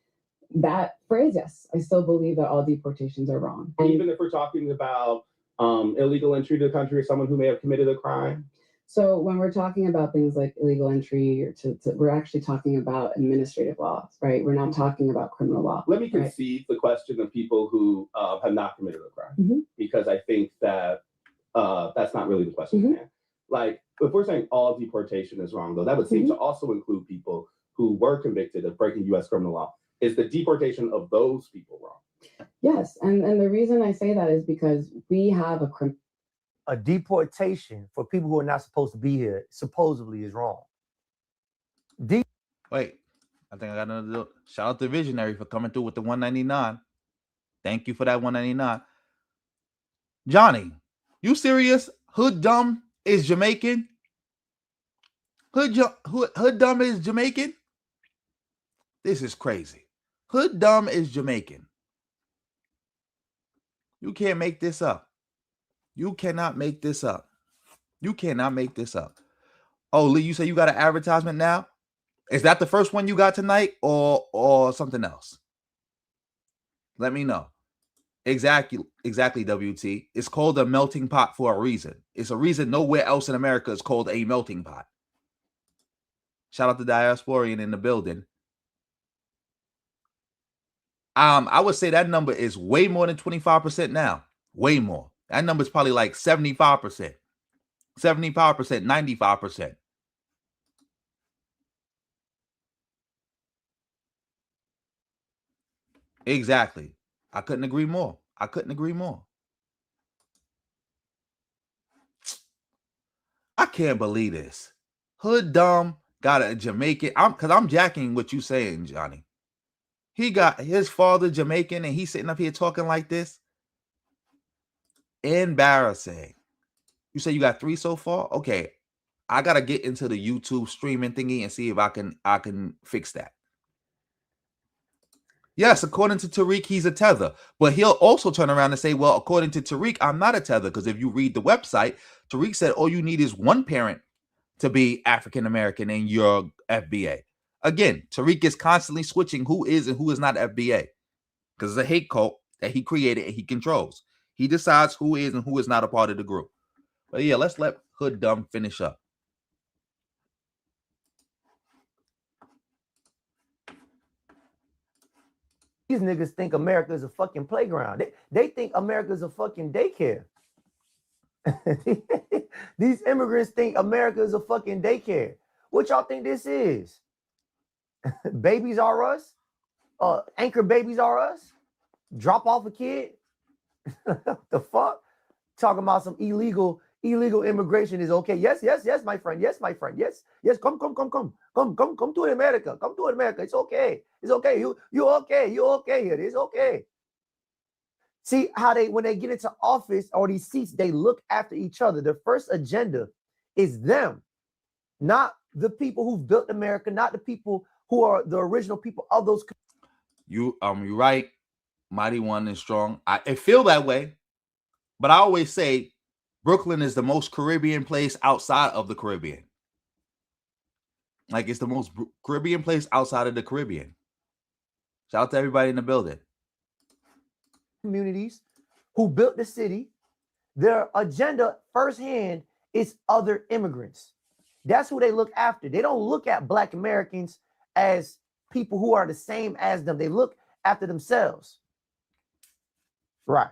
That phrase, yes. I still believe that all deportations are wrong. And even if we're talking about illegal entry to the country or someone who may have committed a crime? So when we're talking about things like illegal entry, or we're actually talking about administrative laws, right? We're not talking about criminal law. Let me concede the question of people who have not committed a crime, because I think that that's not really the question. Like, if we're saying all deportation is wrong, though, that would seem to also include people who were convicted of breaking U.S. criminal law. Is the deportation of those people wrong? Yes, and the reason I say that is because we have a deportation for people who are not supposed to be here supposedly is wrong. Wait, I think I got another. Shout out to Visionary for coming through with the 199. Thank you for that 199. Johnny, you serious? Hood Dumb is Jamaican? Hood Dumb is Jamaican? This is crazy. Hood Dumb is Jamaican. You can't make this up. You cannot make this up. You cannot make this up. Oh, Lee, you say you got an advertisement now? Is that the first one you got tonight or something else? Let me know. Exactly, WT. It's called a melting pot for a reason. It's a reason nowhere else in America is called a melting pot. Shout out to Diasporian in the building. I would say that number is way more than 25% now. Way more. That number is probably like 75%. 75%, 95%. Exactly. I couldn't agree more. I couldn't agree more. I can't believe this. Hood Dumb got a Jamaican. I'm jacking what you saying, Johnny. He got his father Jamaican and he's sitting up here talking like this. Embarrassing. You say you got 3 so far? Okay. I gotta get into the YouTube streaming thingy and see if I can fix that. Yes, according to Tariq, he's a tether. But he'll also turn around and say, well, according to Tariq, I'm not a tether. Because if you read the website, Tariq said all you need is one parent to be African American in your FBA. Again, Tariq is constantly switching who is and who is not FBA. Because it's a hate cult that he created and he controls. He decides who is and who is not a part of the group. But yeah, let's let Hood Dumb finish up. These niggas think America is a fucking playground. They think America is a fucking daycare. These immigrants think America is a fucking daycare. What y'all think this is? Babies are us? Anchor babies are us? Drop off a kid? The fuck? Talking about some illegal immigration is okay. Yes, my friend. Yes, my friend. Yes. Come to America. Come to America. It's okay. It's okay. You okay. You okay here. It's okay. See how when they get into office or these seats, they look after each other. Their first agenda is them, not the people who've built America, not the people who are the original people of those. You're right. Mighty One is strong. I feel that way, but I always say Brooklyn is the most Caribbean place outside of the Caribbean. Like it's the most Caribbean place outside of the Caribbean. Shout out to everybody in the building. Communities who built the city, their agenda firsthand is other immigrants. That's who they look after. They don't look at Black Americans as people who are the same as them. They look after themselves. Right.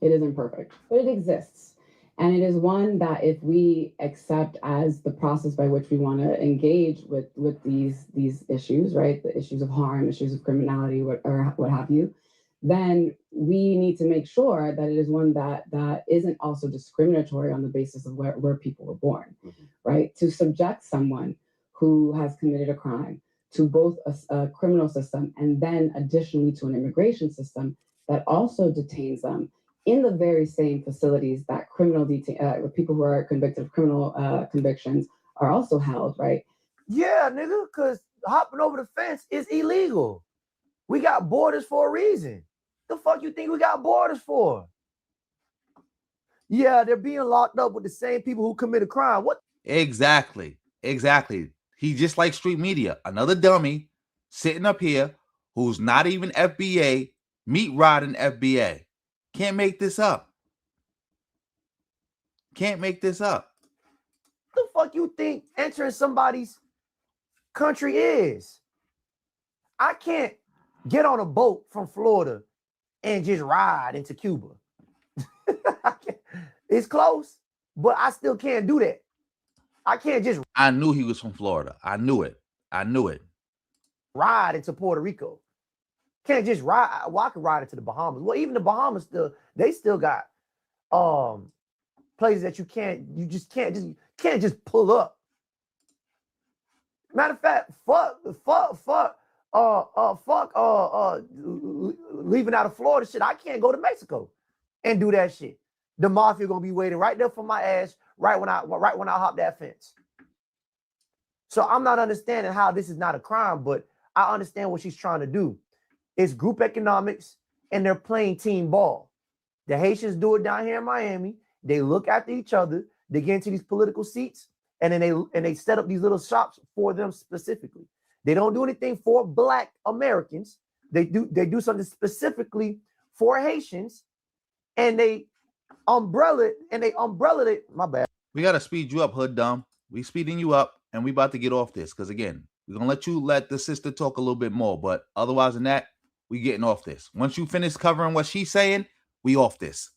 It isn't perfect, but it exists. And it is one that if we accept as the process by which we want to engage with these issues, right? The issues of harm, issues of criminality, or what have you, then we need to make sure that it is one that isn't also discriminatory on the basis of where people were born, right? To subject someone who has committed a crime to both a criminal system and then additionally to an immigration system that also detains them in the very same facilities that people who are convicted of criminal convictions are also held, right? Yeah, nigga, because hopping over the fence is illegal. We got borders for a reason. The fuck you think we got borders for? Yeah, they're being locked up with the same people who commit a crime. What? Exactly. He just like street media. Another dummy sitting up here who's not even FBA, meat riding FBA. Can't make this up. What the fuck you think entering somebody's country is? I can't get on a boat from Florida and just ride into Cuba. It's close, but I still can't do that. I can't just. I knew he was from Florida. I knew it. Ride into Puerto Rico. Can't just ride. Well, I can ride into the Bahamas. Well, even the Bahamas still got places that you can't just pull up. Matter of fact, leaving out of Florida shit. I can't go to Mexico and do that shit. The mafia gonna be waiting right there for my ass right when I hop that fence. So I'm not understanding how this is not a crime, but I understand what she's trying to do. It's group economics and they're playing team ball. The Haitians do it down here in Miami. They look after each other. They get into these political seats, and then they set up these little shops for them specifically. They don't do anything for Black Americans. They do something specifically for Haitians, and they umbrella it. My bad. We gotta speed you up, Hood Dumb. We speeding you up, and we about to get off this because again, we're gonna let the sister talk a little bit more, but otherwise than that, we getting off this. Once you finish covering what she's saying, we off this.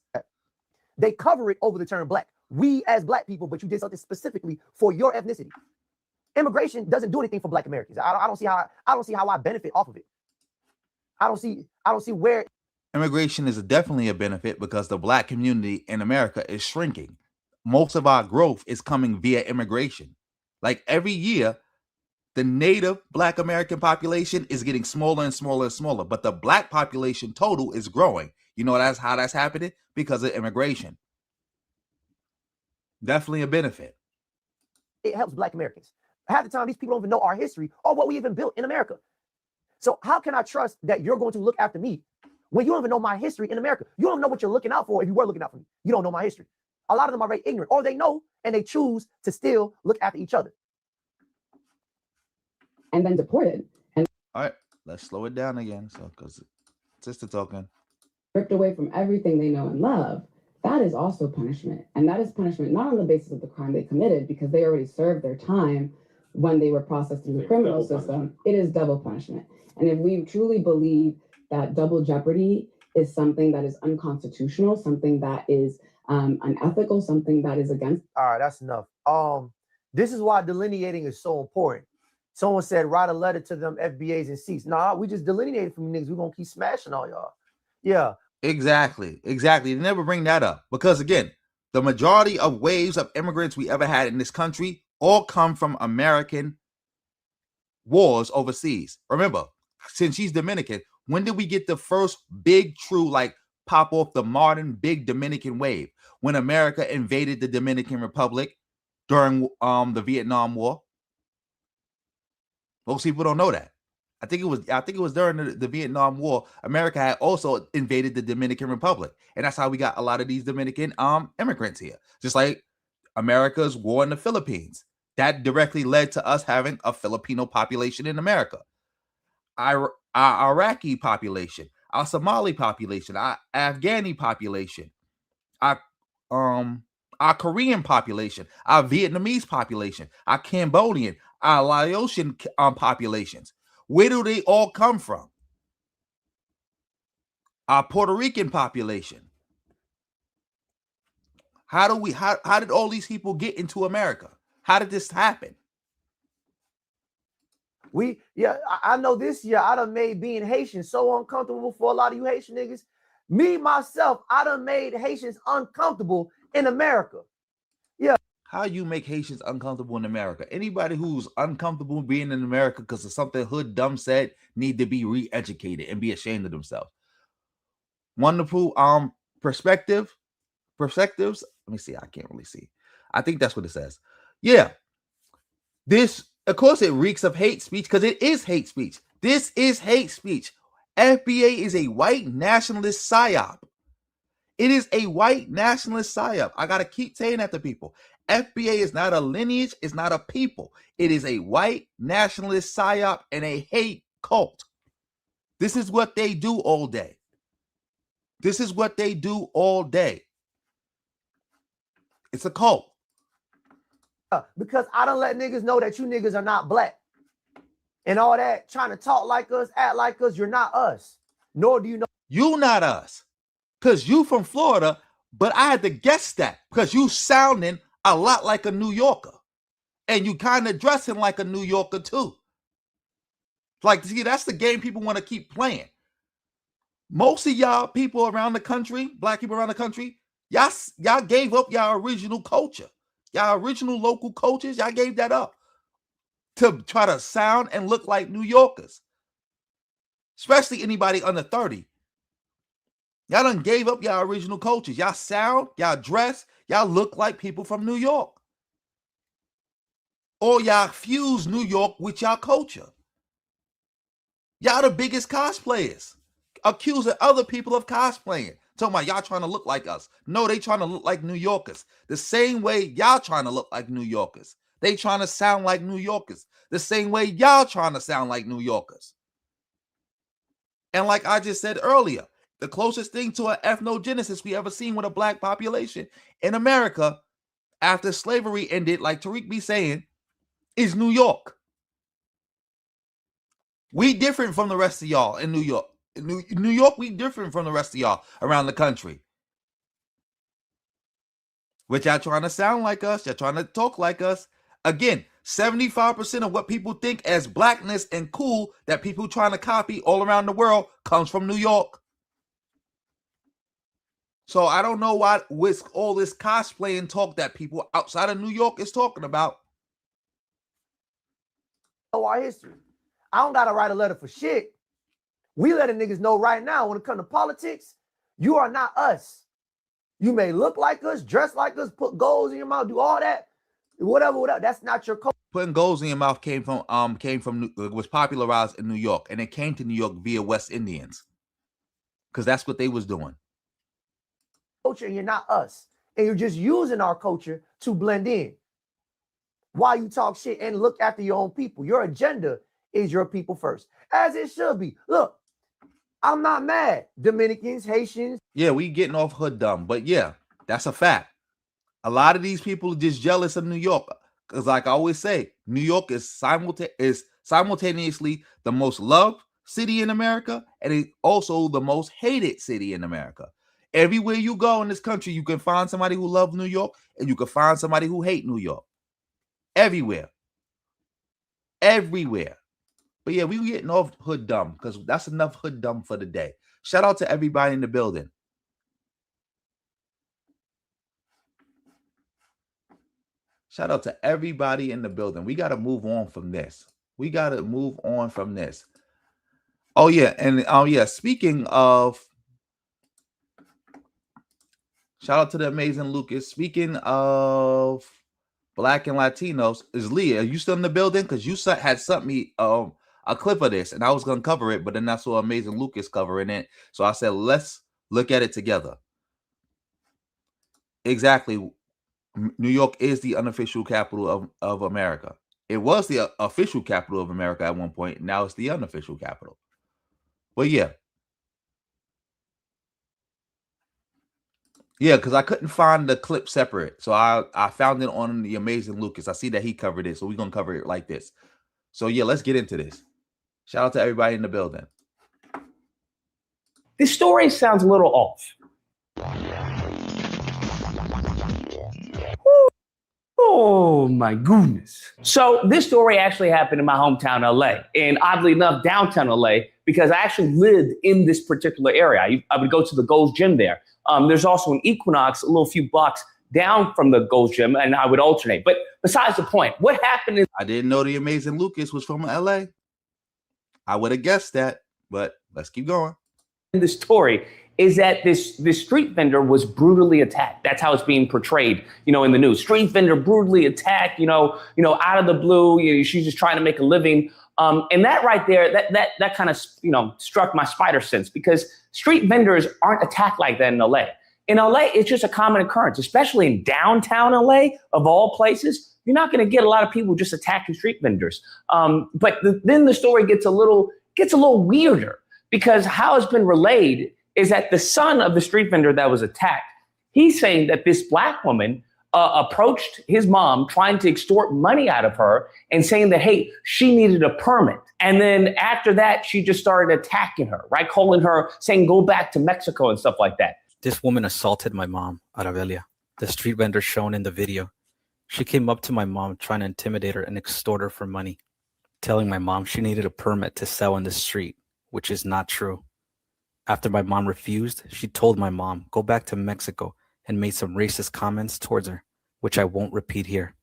They cover it over the term Black. We as Black people, but you did something specifically for your ethnicity. Immigration doesn't do anything for Black Americans. I don't see how I benefit off of it. I don't see where immigration is definitely a benefit because the Black community in America is shrinking. Most of our growth is coming via immigration. Like every year, the native Black American population is getting smaller and smaller and smaller, but the Black population total is growing. You know how that's happening? Because of immigration. Definitely a benefit. It helps Black Americans. Half the time, these people don't even know our history or what we even built in America. So how can I trust that you're going to look after me when you don't even know my history in America? You don't know what you're looking out for if you were looking out for me. You don't know my history. A lot of them are very ignorant, or they know and they choose to still look after each other. And then deported. And all right, let's slow it down again. So, because sister talking. Ripped away from everything they know and love. That is also punishment. And that is punishment not on the basis of the crime they committed, because they already served their time when they were processed through the criminal system. It is double punishment. And if we truly believe that double jeopardy is something that is unconstitutional, something that is unethical, something that is against. All right, that's enough. This is why delineating is so important. Someone said, write a letter to them FBAs and seats. Nah, we just delineated from niggas. We're going to keep smashing all y'all. Yeah. Exactly. They never bring that up because, again, the majority of waves of immigrants we ever had in this country all come from American wars overseas. Remember, since she's Dominican, when did we get the first big, true, like, pop off the modern big Dominican wave? When America invaded the Dominican Republic during the Vietnam War. Most people don't know that. I think it was during the Vietnam War. America had also invaded the Dominican Republic, and that's how we got a lot of these Dominican immigrants here. Just like America's war in the Philippines, that directly led to us having a Filipino population in America. Our Iraqi population, our Somali population, our Afghani population, our Korean population, our Vietnamese population, our Cambodian, our Laotian populations. Where do they all come from? Our Puerto Rican population. How did all these people get into America? How did this happen? I know this year I done made being Haitian so uncomfortable for a lot of you Haitian niggas. Me, myself, I done made Haitians uncomfortable in America. Yeah. How you make Haitians uncomfortable in America? Anybody who's uncomfortable being in America because of something Hood Dumb said need to be re-educated and be ashamed of themselves. Wonderful perspectives. Let me see. I can't really see. I think that's what it says. Yeah. This, of course, it reeks of hate speech because it is hate speech. This is hate speech. FBA is a white nationalist psyop. It is a white nationalist psyop. I got to keep saying that to people. FBA is not a lineage. It's not a people. It is a white nationalist psyop and a hate cult. This is what they do all day. This is what they do all day. It's a cult. Because I don't let niggas know that you niggas are not Black. And all that trying to talk like us, act like us, you're not us. Nor do you know. You not us. Because you from Florida, but I had to guess that because you sounding a lot like a New Yorker. And you kind of dressing like a New Yorker too. Like, see, that's the game people want to keep playing. Most of y'all people around the country, Black people around the country, y'all gave up y'all original culture. Y'all original local cultures, y'all gave that up to try to sound and look like New Yorkers. Especially anybody under 30. Y'all done gave up y'all original cultures. Y'all sound, y'all dress, y'all look like people from New York. Or y'all fuse New York with y'all culture. Y'all the biggest cosplayers. Accusing other people of cosplaying. Talking about y'all trying to look like us. No, they trying to look like New Yorkers. The same way y'all trying to look like New Yorkers. They trying to sound like New Yorkers. The same way y'all trying to sound like New Yorkers. And like I just said earlier, the closest thing to an ethnogenesis we ever seen with a black population in America after slavery ended, like Tariq be saying, is New York. We different from the rest of y'all in New York. In New York, we different from the rest of y'all around the country. Which y'all trying to sound like us, y'all trying to talk like us. Again, 75% of what people think as blackness and cool that people trying to copy all around the world comes from New York. So I don't know why with all this cosplay and talk that people outside of New York is talking about. Oh, our history. I don't gotta write a letter for shit. We letting niggas know right now when it comes to politics, you are not us. You may look like us, dress like us, put goals in your mouth, do all that, whatever. That's not your culture. Putting goals in your mouth was popularized in New York, and it came to New York via West Indians, because that's what they was doing. Culture, and you're not us, and you're just using our culture to blend in. While you talk shit and look after your own people, your agenda is your people first, as it should be. Look, I'm not mad. Dominicans, Haitians. Yeah, we getting off hood dumb, but yeah, that's a fact. A lot of these people are just jealous of New York, because like I always say, New York is simultaneously the most loved city in America, and it's also the most hated city in America. Everywhere you go in this country, you can find somebody who loves New York, and you can find somebody who hates New York. Everywhere. But yeah, we getting off hood dumb, because that's enough hood dumb for the day. Shout out to everybody in the building. Shout out to everybody in the building. We got to move on from this. Oh yeah, and speaking of, shout out to the amazing Lucas. Speaking of Black and Latinos, is Leah, are you still in the building? Because you had sent me a clip of this, and I was gonna cover it, but then I saw amazing Lucas covering it, so I said let's look at it together. Exactly. New York is the unofficial capital of America. It was the official capital of America at one point. Now it's the unofficial capital. But yeah. Yeah, because I couldn't find the clip separate. So I found it on the amazing Lucas. I see that he covered it. So we're going to cover it like this. So yeah, let's get into this. Shout out to everybody in the building. This story sounds a little off. Oh my goodness. So this story actually happened in my hometown, LA, and oddly enough, downtown LA, because I actually lived in this particular area. I would go to the Gold's Gym there. There's also an Equinox a little few blocks down from the Gold's Gym, and I would alternate. But besides the point, what happened is I didn't know the amazing Lucas was from LA. I would have guessed that, but let's keep going. The story is that this street vendor was brutally attacked. That's how it's being portrayed, in the news. Street vendor brutally attacked, out of the blue. She's just trying to make a living. And that right there, that kind of, struck my spider sense, because street vendors aren't attacked like that in LA. In LA, it's just a common occurrence, especially in downtown LA, of all places. You're not going to get a lot of people just attacking street vendors. But then the story gets a little weirder, because how it's been relayed is that the son of the street vendor that was attacked, he's saying that this Black woman approached his mom trying to extort money out of her and saying that, hey, she needed a permit. And then after that, she just started attacking her, right? Calling her, saying, go back to Mexico and stuff like that. This woman assaulted my mom at Avila, the street vendor shown in the video. She came up to my mom trying to intimidate her and extort her for money, telling my mom she needed a permit to sell in the street, which is not true. After my mom refused, she told my mom, go back to Mexico, and made some racist comments towards her, which I won't repeat here.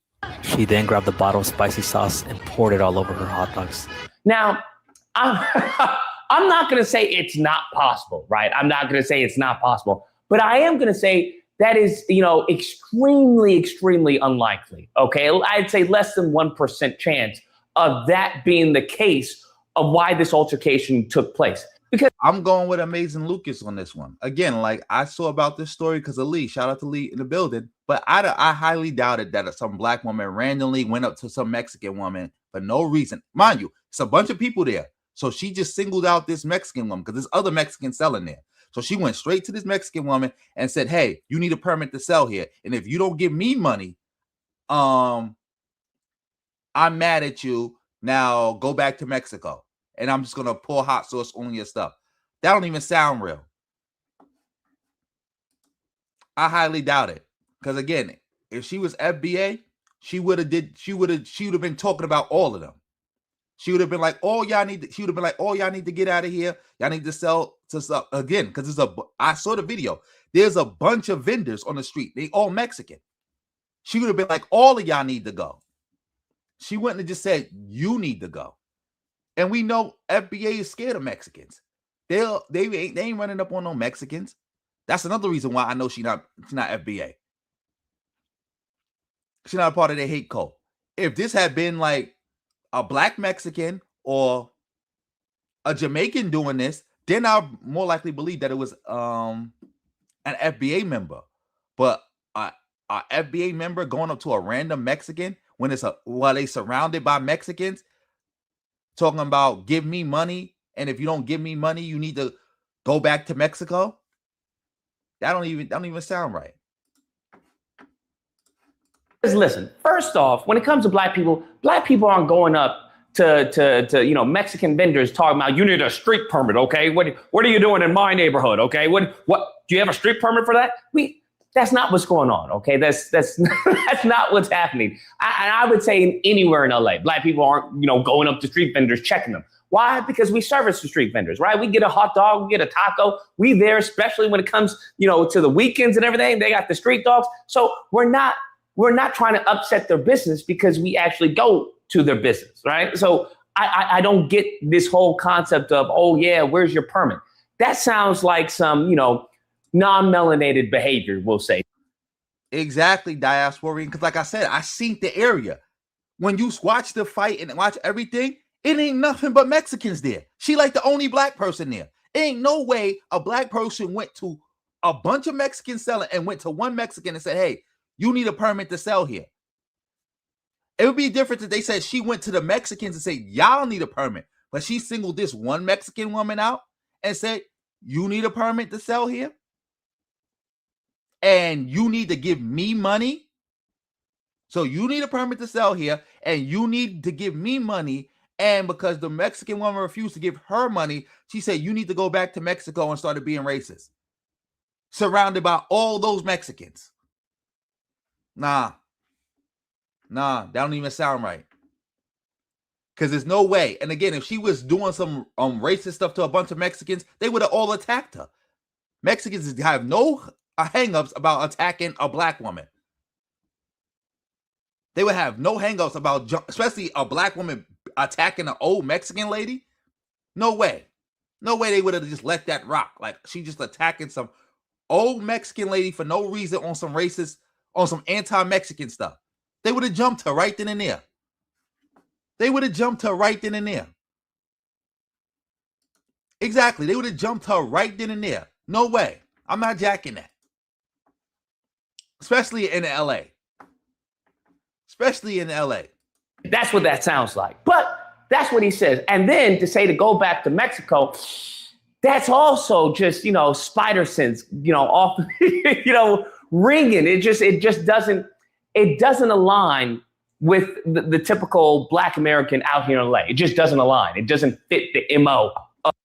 She then grabbed a bottle of spicy sauce and poured it all over her hot dogs. Now, I'm not going to say it's not possible, right? I'm not going to say it's not possible, but I am going to say that is, extremely, extremely unlikely, okay? I'd say less than 1% chance of that being the case of why this altercation took place. Because I'm going with Amazing Lucas on this one. Again, like I saw about this story because of Lee. Shout out to Lee in the building. But I highly doubted that some black woman randomly went up to some Mexican woman for no reason. Mind you, it's a bunch of people there. So she just singled out this Mexican woman because there's other Mexicans selling there. So she went straight to this Mexican woman and said, hey, you need a permit to sell here. And if you don't give me money, I'm mad at you. Now go back to Mexico. And I'm just going to pour hot sauce on your stuff. That don't even sound real. I highly doubt it. Because again, if she was FBA, she would have been talking about all of them. She would have been like, "Oh, y'all need to get out of here. Y'all need to sell to stuff again." Because I saw the video. There's a bunch of vendors on the street. They all Mexican. She would have been like, "All of y'all need to go." She wouldn't have just said, "You need to go." And we know FBA is scared of Mexicans. They ain't running up on no Mexicans. That's another reason why I know she's not FBA. She's not a part of their hate code. If this had been like a black Mexican or a Jamaican doing this, then I'll more likely believe that it was an FBA member. But a FBA member going up to a random Mexican while they surrounded by Mexicans, talking about give me money, and if you don't give me money, you need to go back to Mexico. That don't even sound right. Listen, first off, when it comes to black people aren't going up to Mexican vendors talking about you need a street permit, okay? What are you doing in my neighborhood, okay? What do you have a street permit for that? That's not what's going on, okay? That's that's not what's happening. I would say anywhere in LA, black people aren't going up to street vendors checking them. Why? Because we service the street vendors, right? We get a hot dog, we get a taco. We there, especially when it comes to the weekends and everything. They got the street dogs, so we're not trying to upset their business because we actually go to their business, right? So I don't get this whole concept of, oh yeah, where's your permit? That sounds like some, non-melanated behavior, we'll say. Exactly, diasporian. Because like I said, I seen the area. When you watch the fight and watch everything, it ain't nothing but Mexicans there. She like the only black person there. Ain't no way a black person went to a bunch of Mexicans selling and went to one Mexican and said, hey, you need a permit to sell here. It would be different if they said she went to the Mexicans and said, y'all need a permit. But she singled this one Mexican woman out and said, you need a permit to sell here? And you need to give me money? So you need a permit to sell here, and you need to give me money. And because the Mexican woman refused to give her money, she said, you need to go back to Mexico and started being racist. Surrounded by all those Mexicans. Nah, that don't even sound right. Because there's no way. And again, if she was doing some racist stuff to a bunch of Mexicans, they would have all attacked her. Mexicans have no hang-ups about attacking a black woman. They would have no hang-ups about, especially a black woman attacking an old Mexican lady. No way. No way they would have just let that rock. Like, she just attacking some old Mexican lady for no reason on some racist, on some anti-Mexican stuff. They would have jumped her right then and there. Exactly. They would have jumped her right then and there. No way. I'm not jacking that. Especially in LA. That's what that sounds like. But that's what he says. And then to say to go back to Mexico, that's also just, spider sense, off, ringing. It just doesn't align with the typical black American out here in LA. It just doesn't align. It doesn't fit the MO.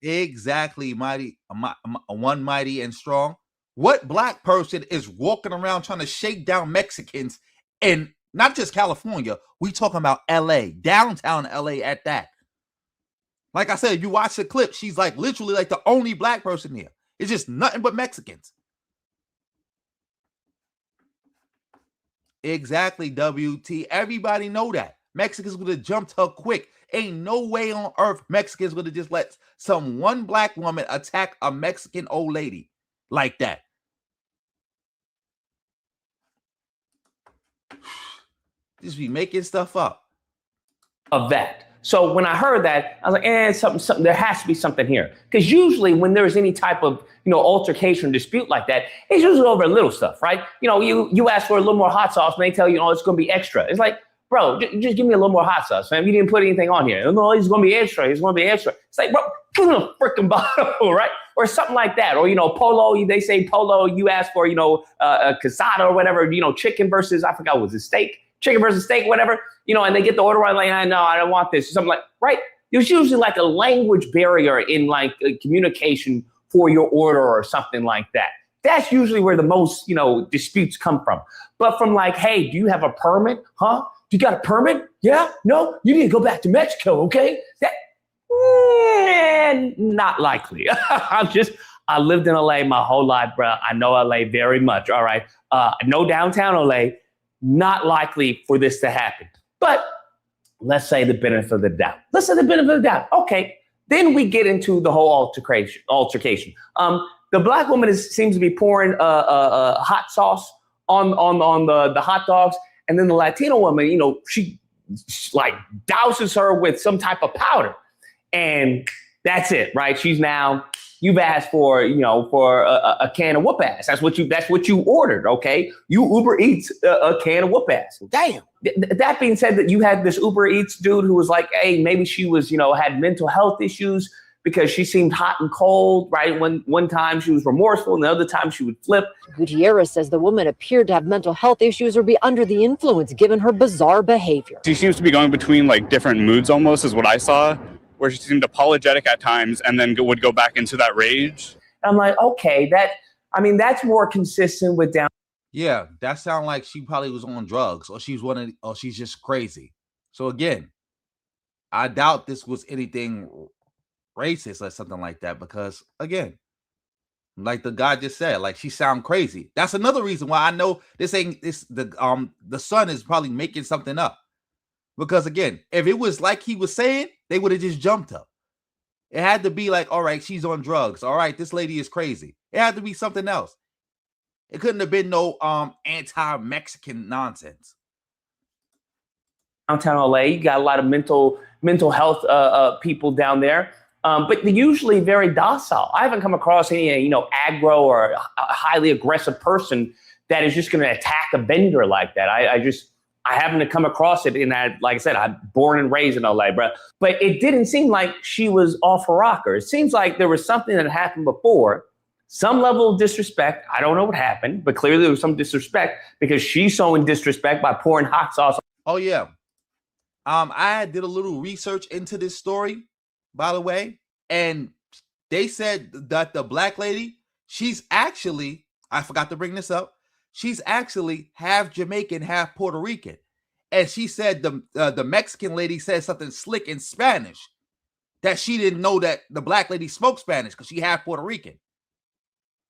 Exactly, mighty and strong. What black person is walking around trying to shake down Mexicans in not just California? We talking about LA, downtown LA at that. Like I said, you watch the clip, she's like literally like the only black person here. It's just nothing but Mexicans. Exactly, WT. Everybody know that. Mexicans would have jumped her quick. Ain't no way on earth Mexicans would have just let some one black woman attack a Mexican old lady like that. Just be making stuff up. Of that. So when I heard that, I was like, something, there has to be something here. Because usually when there's any type of, altercation, dispute like that, it's usually over little stuff, right? You ask for a little more hot sauce and they tell you, it's going to be extra. It's like, bro, just give me a little more hot sauce, man. You didn't put anything on here. No, it's going to be extra. It's going to be extra. It's like, bro, give me a freaking bottle, right? Or something like that. Or, polo, they say polo, you ask for, a casada or whatever, chicken versus, I forgot, was it steak? Chicken versus steak, whatever, and they get the order right, like, I don't want this. Something like, right? There's usually like a language barrier in like communication for your order or something like that. That's usually where the most, disputes come from. But from like, hey, do you have a permit? Huh? You got a permit? Yeah? No? You need to go back to Mexico, okay? Not likely. I lived in LA my whole life, bro. I know LA very much, all right? No downtown LA, not likely for this to happen. But let's say the benefit of the doubt. Okay, then we get into the whole altercation. The black woman seems to be pouring hot sauce on the hot dogs. And then the Latino woman, she like douses her with some type of powder. And that's it, right? You've asked for, for a can of whoop ass. That's what you ordered, okay? You Uber Eats a can of whoop ass. Damn. That being said, that you had this Uber Eats dude who was like, hey, maybe she was, had mental health issues because she seemed hot and cold, right? One time she was remorseful and the other time she would flip. Gutierrez says the woman appeared to have mental health issues or be under the influence given her bizarre behavior. She seems to be going between like different moods almost is what I saw, where she seemed apologetic at times and then would go back into that rage. I'm like, okay, that's more consistent with down. Yeah, that sounds like she probably was on drugs or she's just crazy. So again, I doubt this was anything racist or something like that, because again, like the guy just said, like she sound crazy. That's another reason why I know the son is probably making something up, because again, if it was like he was saying, they would have just jumped her. It had to be like, all right, she's on drugs, all right, this lady is crazy. It had to be something else. It couldn't have been no anti-Mexican nonsense. Downtown LA, you got a lot of mental health people down there. But they're usually very docile. I haven't come across any, aggro or a highly aggressive person that is just going to attack a vendor like that. I haven't come across it in that, like I said, I'm born and raised in LA, bro. But it didn't seem like she was off her rocker. It seems like there was something that happened before, some level of disrespect. I don't know what happened, but clearly there was some disrespect because she's showing disrespect by pouring hot sauce. Oh, yeah. I did a little research into this story, by the way, and they said that the black lady, she's actually, I forgot to bring this up, she's actually half Jamaican, half Puerto Rican. And she said the Mexican lady said something slick in Spanish that she didn't know that the black lady spoke Spanish because she half Puerto Rican.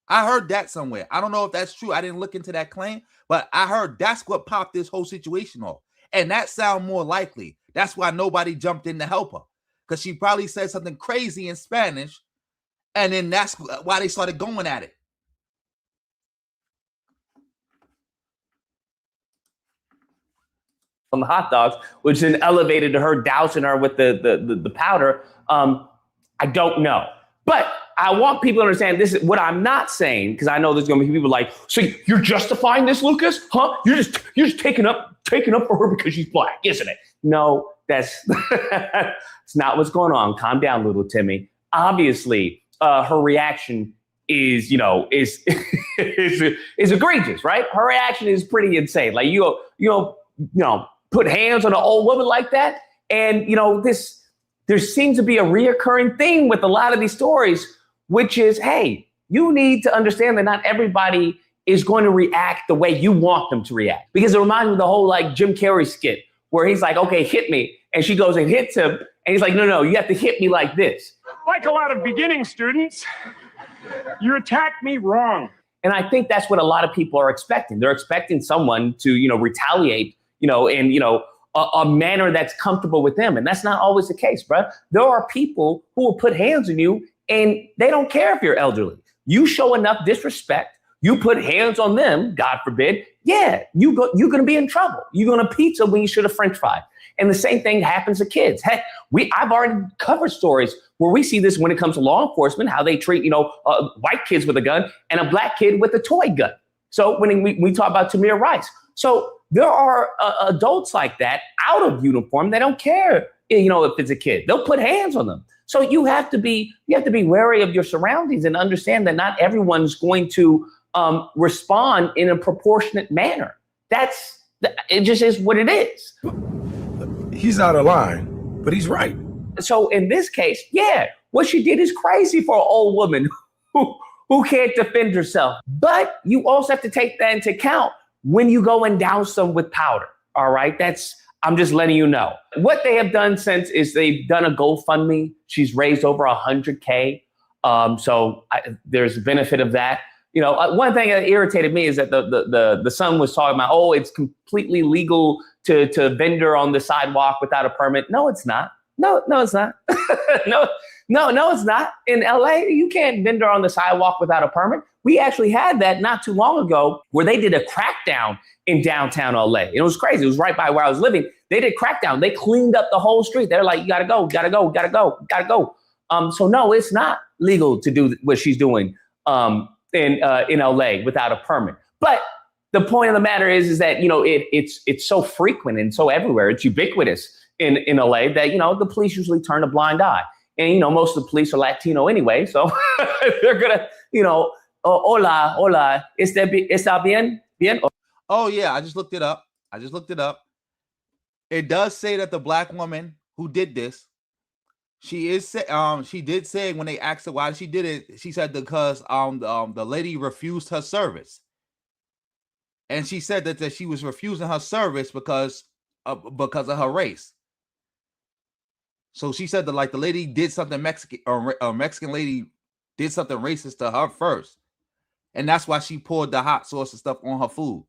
I heard that somewhere. I don't know if that's true. I didn't look into that claim, but I heard that's what popped this whole situation off. And that sounds more likely. That's why nobody jumped in to help her, because she probably said something crazy in Spanish, and then that's why they started going at it. On the hot dogs, which then elevated to her dousing her with the powder. I don't know. But I want people to understand this is what I'm not saying, because I know there's going to be people like, so you're justifying this, Lucas? Huh? You're just taking up for her because she's black, isn't it? No, that's it's not what's going on. Calm down, little Timmy. Obviously, her reaction is egregious, right? Her reaction is pretty insane. Like you put hands on an old woman like that, and there seems to be a reoccurring thing with a lot of these stories, which is, hey, you need to understand that not everybody is going to react the way you want them to react. Because it reminds me of the whole like Jim Carrey skit where he's like, okay, hit me. And she goes and hits him. And he's like, no, you have to hit me like this. Like a lot of beginning students, you attacked me wrong. And I think that's what a lot of people are expecting. They're expecting someone to, retaliate, in, a manner that's comfortable with them. And that's not always the case, bro. There are people who will put hands on you and they don't care if you're elderly. You show enough disrespect, you put hands on them, God forbid, yeah, you're going to be in trouble. You're going to pizza when you should have French fried. And the same thing happens to kids. Heck, I've already covered stories where we see this when it comes to law enforcement, how they treat, white kids with a gun and a black kid with a toy gun. So when we talk about Tamir Rice, so there are adults like that out of uniform. They don't care, if it's a kid. They'll put hands on them. So you have to be wary of your surroundings and understand that not everyone's going to respond in a proportionate manner. It just is what it is. He's out of line, but he's right. So in this case, yeah, what she did is crazy for an old woman who can't defend herself. But you also have to take that into account when you go and douse them with powder. All right, I'm just letting you know. What they have done since is they've done a GoFundMe. She's raised over $100K. So there's a benefit of that. One thing that irritated me is that the son was talking about, oh, it's completely legal to vendor on the sidewalk without a permit. No, it's not. No, it's not. No, it's not. In LA, you can't vendor on the sidewalk without a permit. We actually had that not too long ago where they did a crackdown in downtown LA. It was crazy. It was right by where I was living. They did crackdown. They cleaned up the whole street. They're like, you gotta go. So no, it's not legal to do what she's doing in LA without a permit. But the point of the matter is that, it's so frequent and so everywhere. It's ubiquitous in LA that, the police usually turn a blind eye. And, most of the police are Latino anyway. So they're going to, hola, ¿está bien? Bien? Oh, yeah, I just looked it up. It does say that the black woman who did this, she did say when they asked her why she did it, she said because the lady refused her service. And she said that she was refusing her service because of her race. So she said that the lady did something Mexican, or a Mexican lady did something racist to her first. And that's why she poured the hot sauce and stuff on her food.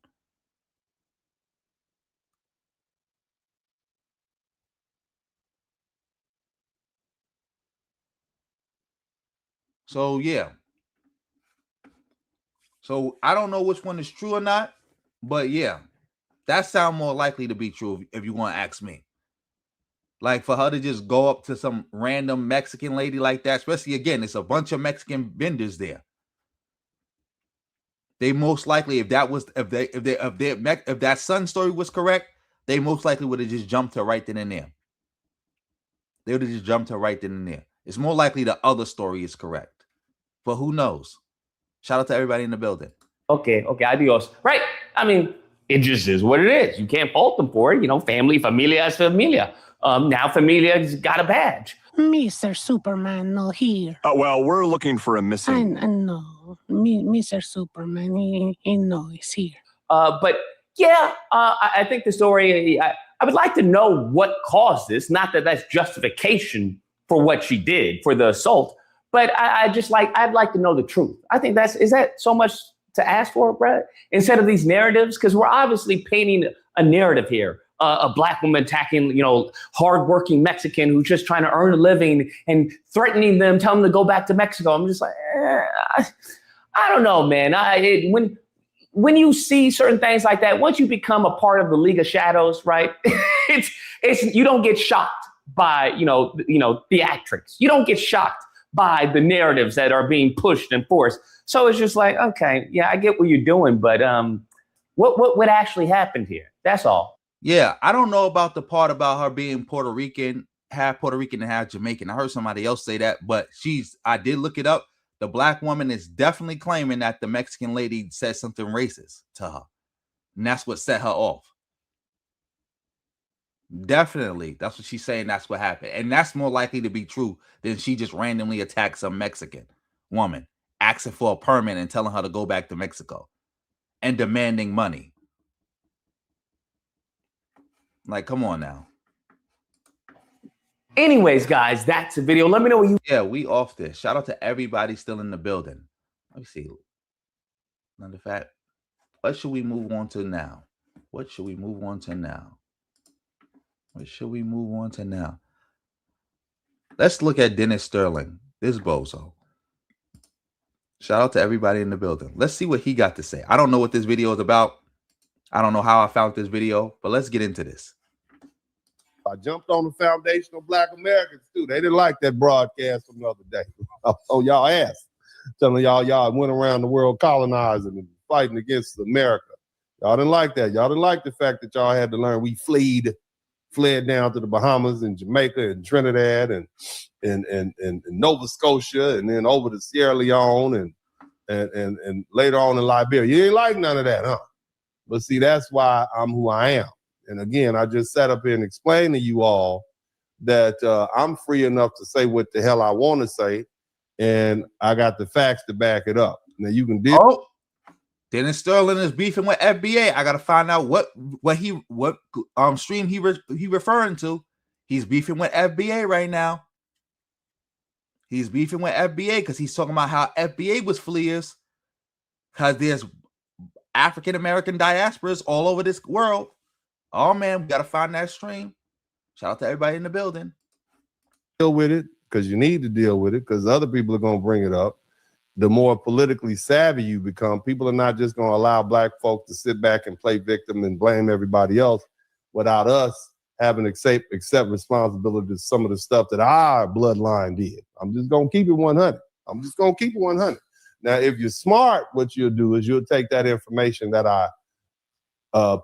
So, yeah. So I don't know which one is true or not, but yeah, that sounds more likely to be true if you want to ask me. Like for her to just go up to some random Mexican lady like that, especially again, it's a bunch of Mexican vendors there. They most likely, if that son story was correct, they most likely would have just jumped her right then and there. They would have just jumped her right then and there. It's more likely the other story is correct, but who knows? Shout out to everybody in the building. Okay, adios. Right. I mean, it just is what it is. You can't fault them for it. Familia is familia. Now Familia's got a badge. Mr. Superman, no here. Well, we're looking for a missing. I know. Mr. Superman, he no is here. But yeah, I think the story, I would like to know what caused this. Not that that's justification for what she did, for the assault. But I'd like to know the truth. I think is that so much to ask for, Brett? Instead of these narratives, because we're obviously painting a narrative here. A black woman attacking, hardworking Mexican who's just trying to earn a living and threatening them, telling them to go back to Mexico. I'm just like, I don't know, man. When you see certain things like that, once you become a part of the League of Shadows, right? it's you don't get shocked by theatrics. You don't get shocked by the narratives that are being pushed and forced. So it's just like, okay, yeah, I get what you're doing, but what actually happened here? That's all. Yeah, I don't know about the part about her being Puerto Rican, half Puerto Rican and half Jamaican. I heard somebody else say that, but I did look it up. The black woman is definitely claiming that the Mexican lady said something racist to her. And that's what set her off. Definitely. That's what she's saying. That's what happened. And that's more likely to be true than she just randomly attacked some Mexican woman, asking for a permit and telling her to go back to Mexico and demanding money. Like, come on now. Anyways, guys, that's the video. Let me know what you... Yeah, we off this. Shout out to everybody still in the building. Let me see. Another fact. What should we move on to now? Let's look at Dennis Sterling. This bozo. Shout out to everybody in the building. Let's see what he got to say. I don't know what this video is about. I don't know how I found this video, but let's get into this. I jumped on the foundational Black Americans too. They didn't like that broadcast from the other day. Oh, y'all ass. Telling y'all went around the world colonizing and fighting against America. Y'all didn't like that. Y'all didn't like the fact that y'all had to learn we fled down to the Bahamas and Jamaica and Trinidad and Nova Scotia and then over to Sierra Leone and later on in Liberia. You didn't like none of that, huh? But see, that's why I'm who I am. And again, I just sat up here and explained to you all that I'm free enough to say what the hell I want to say, and I got the facts to back it up. Now you can deal. Oh, Dennis Sterling is beefing with FBA. I gotta find out what stream he referring to. He's beefing with FBA right now. He's beefing with FBA because he's talking about how FBA was fleers because there's African American diasporas all over this world. Oh man, we gotta find that stream. Shout out to everybody in the building. Deal with it because you need to deal with it because other people are gonna bring it up. The more politically savvy you become, people are not just gonna allow Black folk to sit back and play victim and blame everybody else without us having to accept responsibility to some of the stuff that our bloodline did. I'm just gonna keep it 100. Now, if you're smart, what you'll do is you'll take that information that I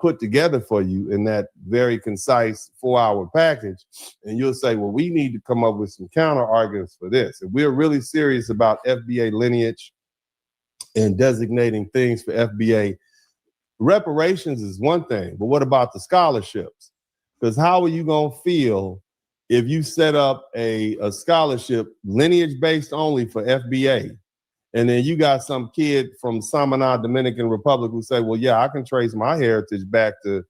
put together for you in that very concise 4-hour package, and you'll say, well, we need to come up with some counter arguments for this. If we're really serious about FBA lineage and designating things for FBA, reparations is one thing, but what about the scholarships? Because how are you going to feel if you set up a scholarship lineage based only for FBA, and then you got some kid from Samana, Dominican Republic who say, well, yeah, I can trace my heritage back to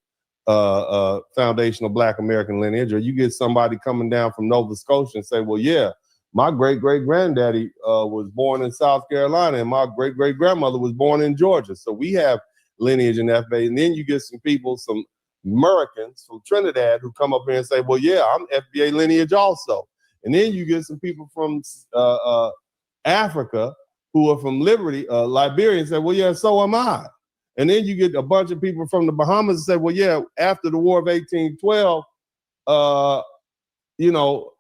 foundational Black American lineage. Or you get somebody coming down from Nova Scotia and say, well, yeah, my great-great-granddaddy was born in South Carolina and my great-great-grandmother was born in Georgia. So we have lineage in FBA. And then you get some people, some Americans from Trinidad who come up here and say, well, yeah, I'm FBA lineage also. And then you get some people from Africa who are from Liberia and say, well, yeah, so am I. And then you get a bunch of people from the Bahamas and say, well, yeah, after the War of 1812, all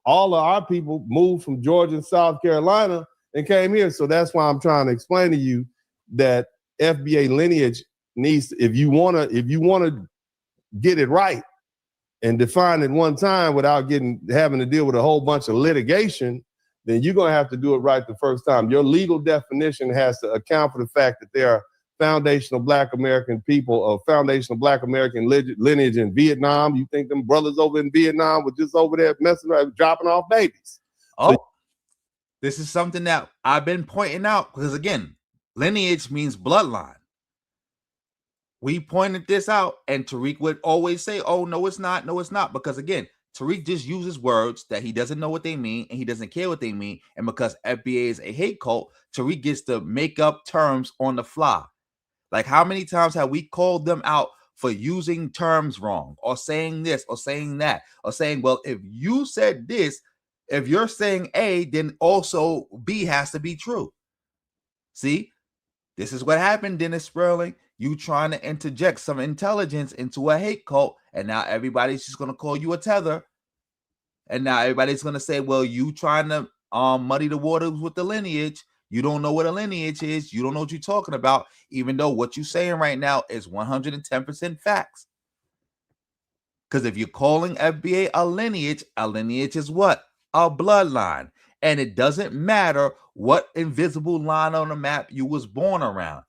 of our people moved from Georgia and South Carolina and came here. So that's why I'm trying to explain to you that FBA lineage needs, if you want to get it right and define it one time without having to deal with a whole bunch of litigation, then you're going to have to do it right the first time. Your legal definition has to account for the fact that there are foundational Black American people of foundational Black American lineage in Vietnam. You think them brothers over in Vietnam were just over there messing around, dropping off babies? This is something that I've been pointing out because, again, lineage means bloodline. We pointed this out, and Tariq would always say, oh, no, it's not. No, it's not. Because, again, Tariq just uses words that he doesn't know what they mean, and he doesn't care what they mean. And because FBA is a hate cult, Tariq gets to make up terms on the fly. Like, how many times have we called them out for using terms wrong or saying this or saying that or saying, well, if you said this, if you're saying A, then also B has to be true. See, this is what happened, Dennis Spurling. You trying to interject some intelligence into a hate cult, and now everybody's just going to call you a tether. And now everybody's going to say, well, you trying to muddy the waters with the lineage. You don't know what a lineage is. You don't know what you're talking about, even though what you're saying right now is 110% facts. Because if you're calling FBA a lineage is what? A bloodline. And it doesn't matter what invisible line on the map you was born around.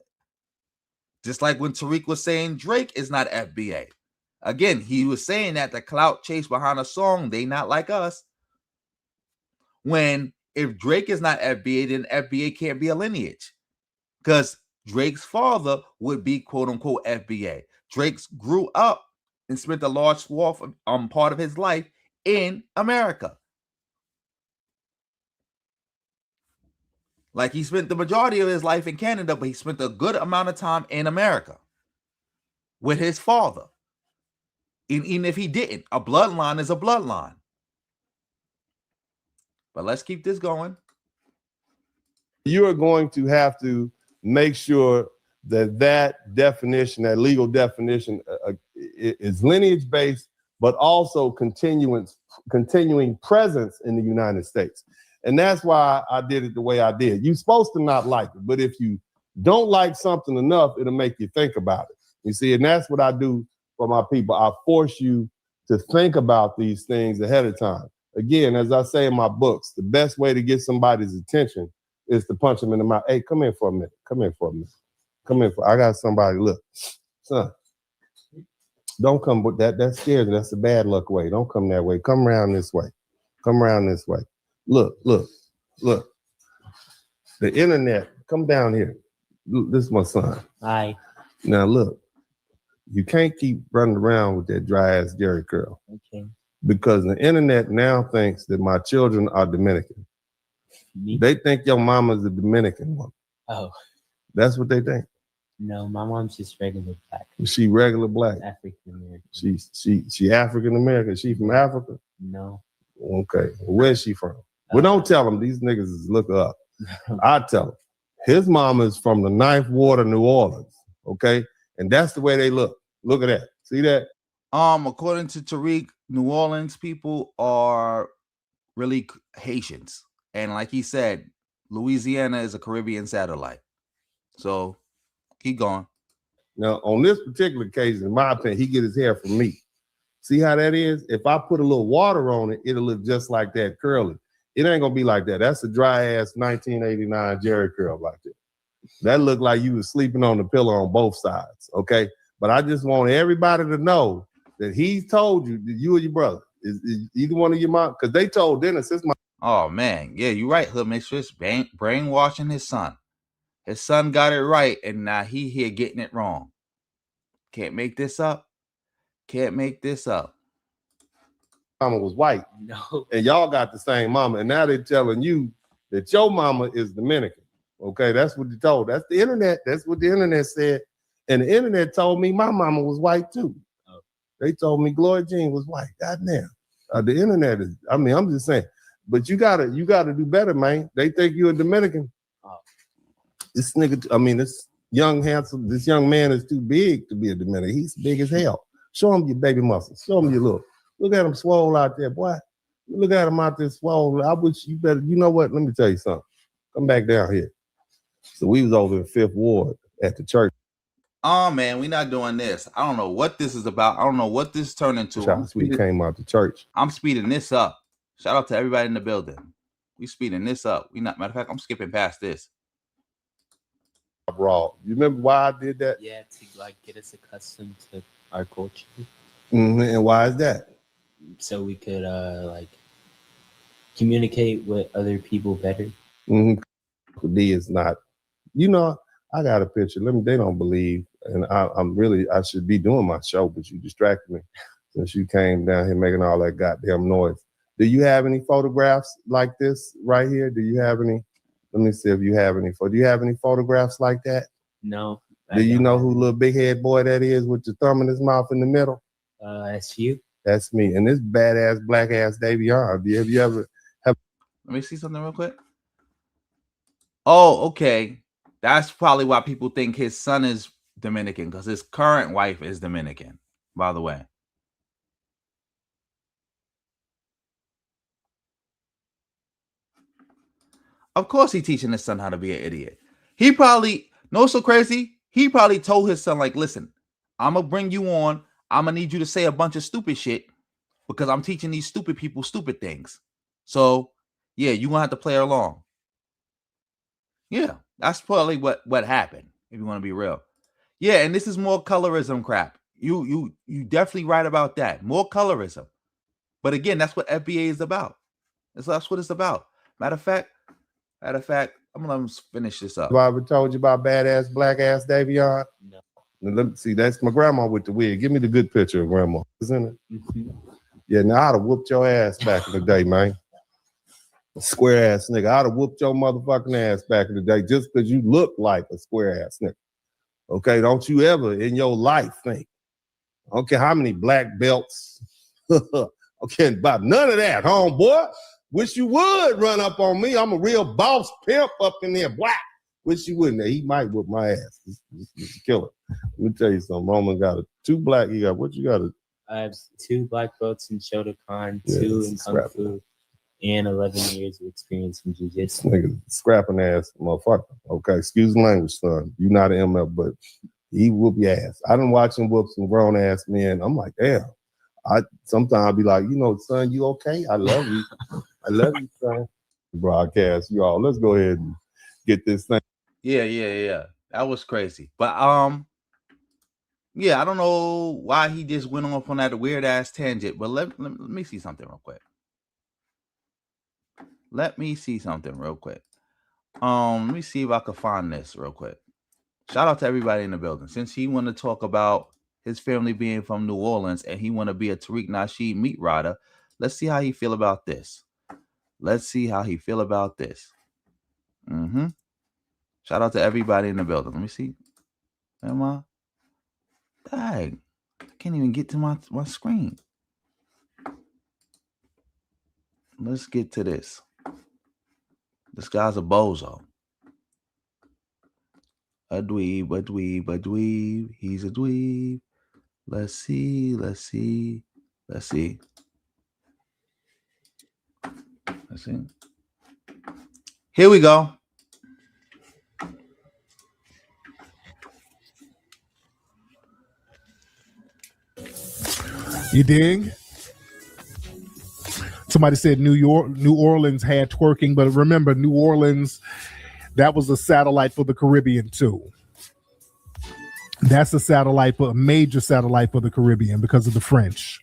Just like when Tariq was saying Drake is not FBA. Again, he was saying that the clout chase behind a song, they not like us. When if Drake is not FBA, then FBA can't be a lineage. Because Drake's father would be quote unquote FBA. Drake grew up and spent a large swath of part of his life in America. Like he spent the majority of his life in Canada, but he spent a good amount of time in America with his father. Even if he didn't, a bloodline is a bloodline. But let's keep this going. You are going to have to make sure that definition, that legal definition is lineage based but also continuing presence in the United States. And that's why I did it the way I did. You're supposed to not like it, but if you don't like something enough, it'll make you think about it. You see, and that's what I do for my people. I force you to think about these things ahead of time. Again, as I say in my books, the best way to get somebody's attention is to punch them in the mouth. Hey, come here for a minute. Come here for a minute. Come here I got somebody. Look, son, don't come with that. That scares me. That's the bad luck way. Don't come that way. Come around this way. Come around this way. Look. The internet, come down here. Look, this is my son. Hi. Now look, you can't keep running around with that dry ass Jerry curl. Okay. Because the internet now thinks that my children are Dominican. Me? They think your mama's a Dominican woman. Oh. That's what they think. No, my mom's just regular black. She regular black. African American. She African American. She from Africa? No. Okay. Where's she from? Well, don't tell them. These niggas is look her up. I tell them. His mama is from the Ninth Ward of New Orleans. Okay? And that's the way they look. Look at that. See that? According to Tariq, New Orleans people are really Haitians. And like he said, Louisiana is a Caribbean satellite. So keep going. Now, on this particular case, in my opinion, he get his hair from me. See how that is? If I put a little water on it, it'll look just like that, curly. It ain't gonna be like that. That's a dry ass 1989 Jerry curl like that. That looked like you was sleeping on the pillow on both sides, okay? But I just want everybody to know that he told you that you or your brother is either one of your mom, because they told Dennis his mom. Oh man, yeah, you're right, Hood Mistress. Brainwashing his son. His son got it right, and now he here getting it wrong. Can't make this up. Can't make this up. Mama was white. No. And y'all got the same mama. And now they're telling you that your mama is Dominican. Okay, that's what they told. That's the internet. That's what the internet said. And the internet told me my mama was white too. Oh. They told me Gloria Jean was white. Goddamn. The internet is, I mean, I'm just saying. But you gotta do better, man. They think you're a Dominican. Oh. This nigga, I mean, this young, handsome, this young man is too big to be a Dominican. He's big as hell. Show him your baby muscles. Show him your look. Look at him swole out there, boy. Look at him out there swole. I wish you better, you know what? Let me tell you something. Come back down here. So we was over in 5th Ward at the church. Oh man, we not doing this. I don't know what this is about. I don't know what this turned into. We came out the church. I'm speeding this up. Shout out to everybody in the building. We speeding this up. We not, matter of fact, I'm skipping past this. Raw. You remember why I did that? Yeah, to like get us accustomed to our culture. Mm-hmm. And why is that? So we could like communicate with other people better. Mm-hmm. D is not, you know, I got a picture. They don't believe, and I should be doing my show, but you distracted me since you came down here making all that goddamn noise. Do you have any photographs like this right here? Do you have any? Let me see if you have any. Do you have any photographs like that? No. Do you know who little big head boy that is with the thumb in his mouth in the middle? That's you. That's me. And this badass black ass Davion. Have you ever? Let me see something real quick. Oh, okay. That's probably why people think his son is Dominican, because his current wife is Dominican, by the way. Of course he's teaching his son how to be an idiot. He probably, no, so crazy. He probably told his son, like, listen, I'm going to bring you on. I'm going to need you to say a bunch of stupid shit because I'm teaching these stupid people stupid things. So, yeah, you're going to have to play along. Yeah, that's probably what happened, if you want to be real. Yeah, and this is more colorism crap. You definitely right about that. More colorism. But again, that's what FBA is about. That's what it's about. Matter of fact, I'm gonna finish this up. Have I ever told you about badass black ass Davion? No. Now, let me see, that's my grandma with the wig. Give me the good picture of grandma. Isn't it? Mm-hmm. Yeah, now I'd have whooped your ass back in the day, man. Square ass nigga. I'd have whooped your motherfucking ass back in the day just because you look like a square ass nigga. Okay, don't you ever in your life think, I don't care how many black belts. Okay, about none of that, homeboy. Wish you would run up on me. I'm a real boss pimp up in there. Black. Wish you wouldn't. He might whoop my ass. This is a killer. Let me tell you something. Roman got two black. He got, what you got? I have 2 black belts in Shotokan, Yeah, 2 in Kung scrapping. Fu, and 11 years of experience in Jiu This Jitsu. nigga scrapping ass motherfucker. Okay, excuse the language, son. You not an MF, but he whoop your ass. I done watch him whoop some grown ass men. I'm like, damn. Sometimes I'll be like, son, you okay? I love you. I love you, son. Broadcast, y'all. Let's go ahead and get this thing. Yeah. That was crazy. But yeah, I don't know why he just went off on that weird ass tangent. But let me see something real quick. Let me see if I can find this real quick. Shout out to everybody in the building. Since he want to talk about his family being from New Orleans and he want to be a Tariq Nasheed meat rider, let's see how he feel about this. Shout out to everybody in the building. Let me see. Am I? Dang. I can't even get to my screen. Let's get to this. This guy's a bozo. A dweeb. He's a dweeb. Let's see. Here we go. You dig? Somebody said New Orleans had twerking, but remember, New Orleans, that was a satellite for the Caribbean too. That's a major satellite for the Caribbean because of the French.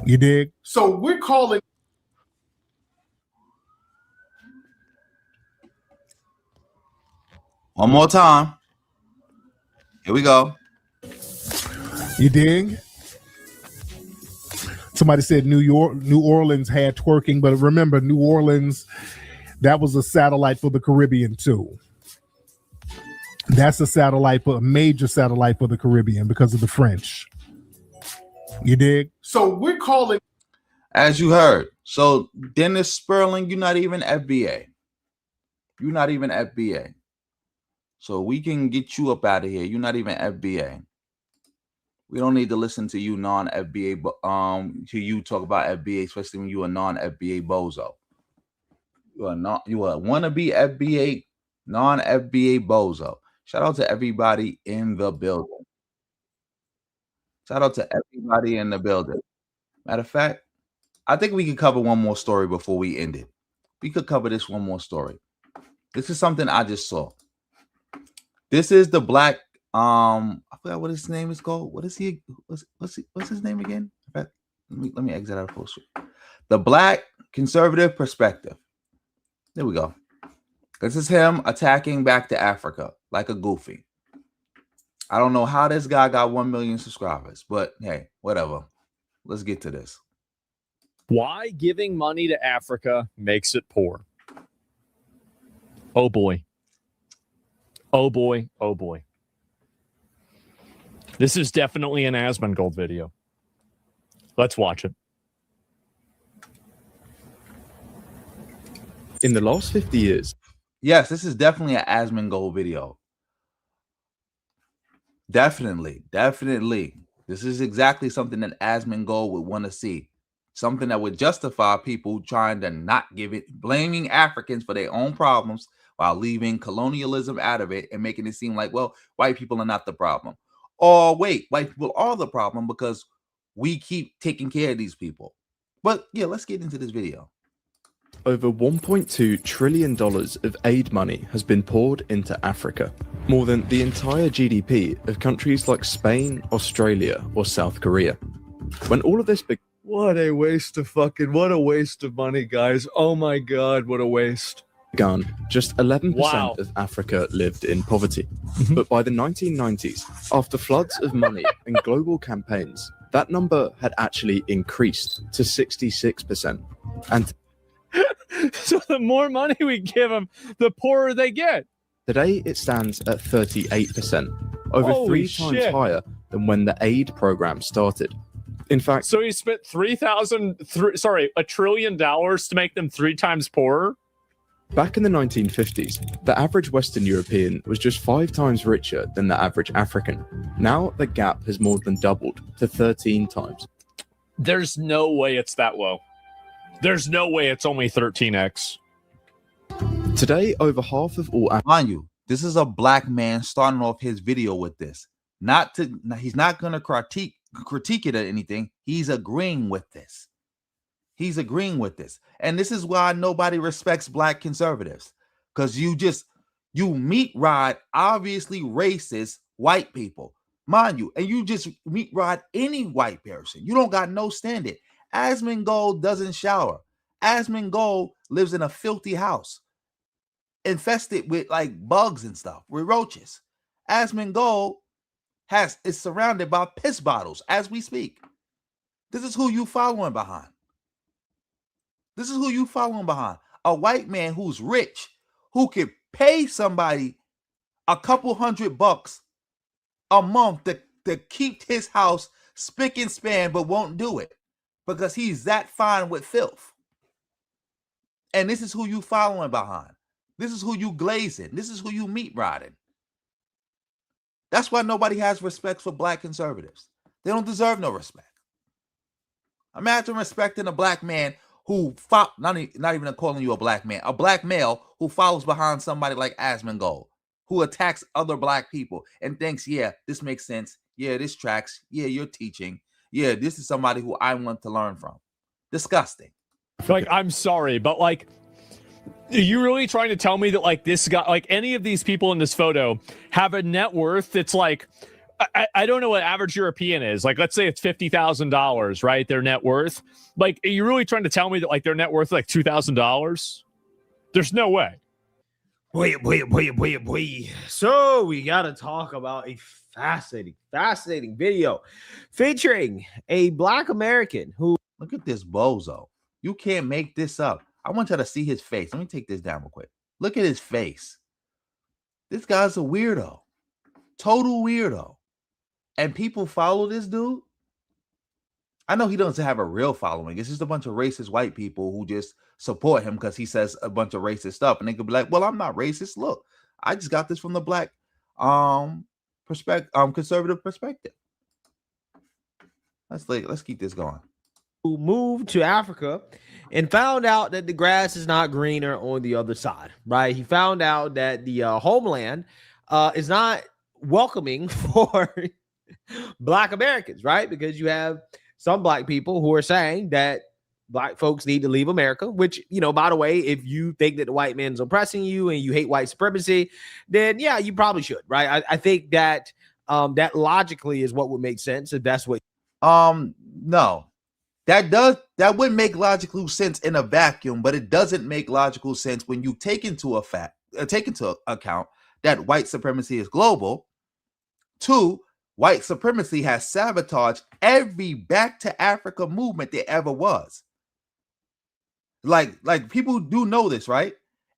You dig? So we're calling. One more time. Here we go. You dig? Somebody said New Orleans had twerking, but remember, New Orleans, that was a satellite for the Caribbean too. That's a major satellite for the Caribbean because of the French. You dig? So we're calling. As you heard. So Dennis Spurling, you're not even FBA. So we can get you up out of here. You're not even FBA. We don't need to listen to you non-FBA, to you talk about FBA, especially when you a non-FBA bozo. You are wannabe FBA, non-FBA bozo. Shout out to everybody in the building. Matter of fact, I think we could cover one more story before we end it. We could cover this one more story. This is something I just saw. This is the black. I forgot what his name is called. What is he? What's his name again? In fact, let me exit out of post. The Black Conservative Perspective. There we go. This is him attacking back to Africa like a goofy. I don't know how this guy got 1 million subscribers, but hey, whatever. Let's get to this. Why giving money to Africa makes it poor. Oh boy. This is definitely an Asmongold video. Let's watch it. In the last 50 years. Yes, this is definitely an Asmongold video. Definitely. This is exactly something that Asmongold would want to see. Something that would justify people trying to not give it, blaming Africans for their own problems while leaving colonialism out of it and making it seem like, well, white people are not the problem. Or wait, white people are the problem because we keep taking care of these people. But yeah, let's get into this video. Over $1.2 trillion of aid money has been poured into Africa, more than the entire GDP of countries like Spain, Australia, or South Korea. When all of this what a waste of money, guys. Oh my God, what a waste. began, just 11% of Africa lived in poverty. But by the 1990s, after floods of money and global campaigns, that number had actually increased to 66%. And so the more money we give them, the poorer they get. Today, it stands at 38%, over Holy 3 times shit. higher than when the aid program started. In fact, so he spent $1 trillion to make them 3 times poorer. Back in the 1950s, the average Western European was just 5 times richer than the average African. Now the gap has more than doubled to 13 times. There's no way it's that low. There's no way it's only 13x. Today, over half of all mind you, this is a black man starting off his video with this. He's not going to critique it or anything. He's agreeing with this. He's agreeing with this. And this is why nobody respects black conservatives. Because you meat ride obviously racist white people. Mind you, and you just meat ride any white person. You don't got no standard. Asmongold doesn't shower. Asmongold lives in a filthy house, infested with like bugs and stuff, with roaches. Asmongold is surrounded by piss bottles as we speak. This is who you following behind. This is who you following behind. A white man who's rich, who could pay somebody a couple $100 a month to keep his house spick and span, but won't do it because he's that fine with filth. And this is who you following behind. This is who you glazing. This is who you meat riding. That's why nobody has respect for black conservatives. They don't deserve no respect. Imagine respecting a black man who not even calling you a black man, a black male who follows behind somebody like Asmongold, who attacks other black people and thinks, yeah, this makes sense. Yeah, this tracks. Yeah, you're teaching. Yeah, this is somebody who I want to learn from. Disgusting. Like, I'm sorry, but like, are you really trying to tell me that like this guy, like any of these people in this photo have a net worth that's like, I don't know what average European is. Like, let's say it's $50,000, right? Their net worth. Like, are you really trying to tell me that like their net worth is like $2,000? There's no way. Boy. So we got to talk about a fascinating video featuring a black American who... Look at this bozo. You can't make this up. I want y'all to see his face. Let me take this down real quick. Look at his face. This guy's a weirdo. Total weirdo. And people follow this dude. I know he doesn't have a real following. It's just a bunch of racist white people who just support him because he says a bunch of racist stuff. And they could be like, well, I'm not racist. Look, I just got this from the black conservative perspective. Let's keep this going. Who moved to Africa and found out that the grass is not greener on the other side, right? He found out that the homeland is not welcoming for black Americans, right? Because you have some black people who are saying that black folks need to leave America, which, you know, by the way, if you think that the white man's oppressing you and you hate white supremacy, then yeah, you probably should, right? I think that that logically is what would make sense if that's what... No. That would make logical sense in a vacuum, but it doesn't make logical sense when you take into account that white supremacy is global. 2, white supremacy has sabotaged every back to Africa movement there ever was. Like people do know this, right?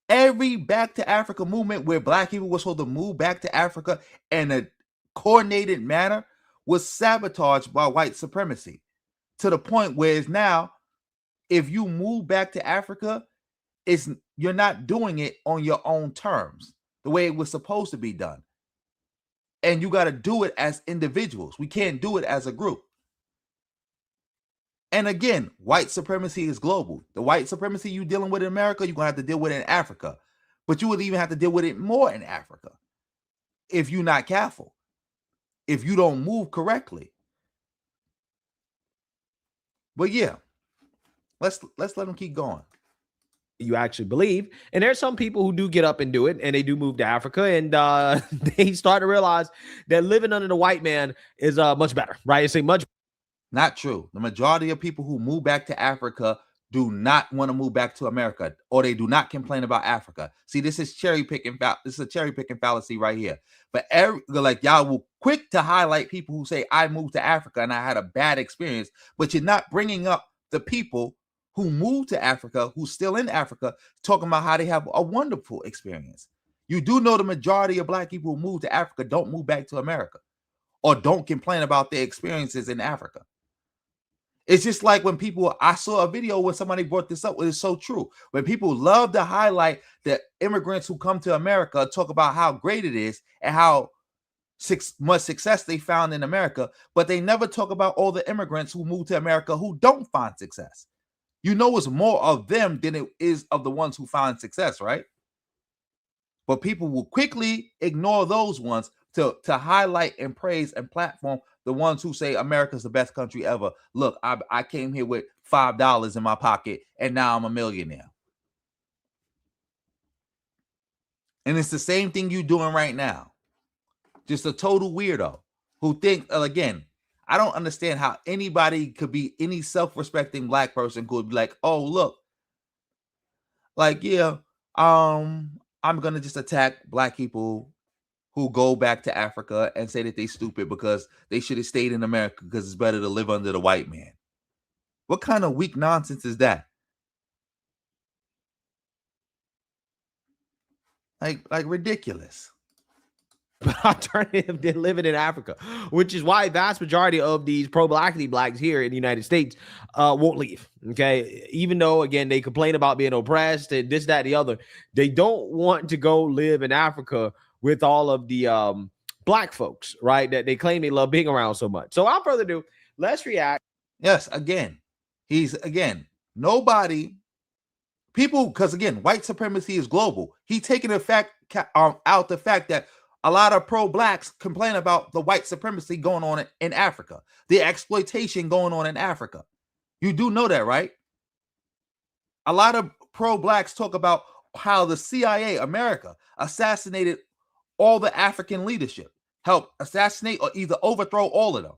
Every back to Africa movement where black people were supposed to move back to Africa in a coordinated manner was sabotaged by white supremacy. To the point where it's now, if you move back to Africa, you're not doing it on your own terms, the way it was supposed to be done. And you got to do it as individuals. We can't do it as a group. And again, white supremacy is global. The white supremacy you're dealing with in America, you're going to have to deal with it in Africa. But you would even have to deal with it more in Africa if you're not careful, if you don't move correctly. But yeah, let's let them keep going. You actually believe. And there's some people who do get up and do it, and they do move to Africa, and they start to realize that living under the white man is much better, right? It's a much... Not true. The majority of people who move back to Africa do not want to move back to America, or they do not complain about Africa. See, this is cherry picking. This is a cherry picking fallacy right here. But y'all will quick to highlight people who say I moved to Africa and I had a bad experience, but you're not bringing up the people who moved to Africa, who's still in Africa, talking about how they have a wonderful experience. You do know the majority of black people who move to Africa don't move back to America, or don't complain about their experiences in Africa. It's just like when people, I saw a video where somebody brought this up, it's so true. When people love to highlight the immigrants who come to America, talk about how great it is and how much success they found in America, but they never talk about all the immigrants who moved to America who don't find success. You know, it's more of them than it is of the ones who find success, right? But people will quickly ignore those ones to highlight and praise and platform the ones who say America's the best country ever. Look, I came here with $5 in my pocket and now I'm a millionaire. And it's the same thing you're doing right now. Just a total weirdo who think, again, I don't understand how anybody could be, any self-respecting black person could be like, oh, look, like, yeah, I'm going to just attack black people who go back to Africa and say that they stupid because they should have stayed in America because it's better to live under the white man. What kind of weak nonsense is that? Like ridiculous. But alternative than living in Africa, which is why vast majority of these pro-blackity blacks here in the United States won't leave. Okay, even though again they complain about being oppressed and this, that, the other, they don't want to go live in Africa with all of the black folks, right? That they claim they love being around so much. So without further ado, let's react. Yes, again, nobody. People, because again, white supremacy is global. He's taking out the fact that a lot of pro-blacks complain about the white supremacy going on in Africa, the exploitation going on in Africa. You do know that, right? A lot of pro-blacks talk about how the CIA, America, assassinated all the African leadership, helped assassinate or either overthrow all of them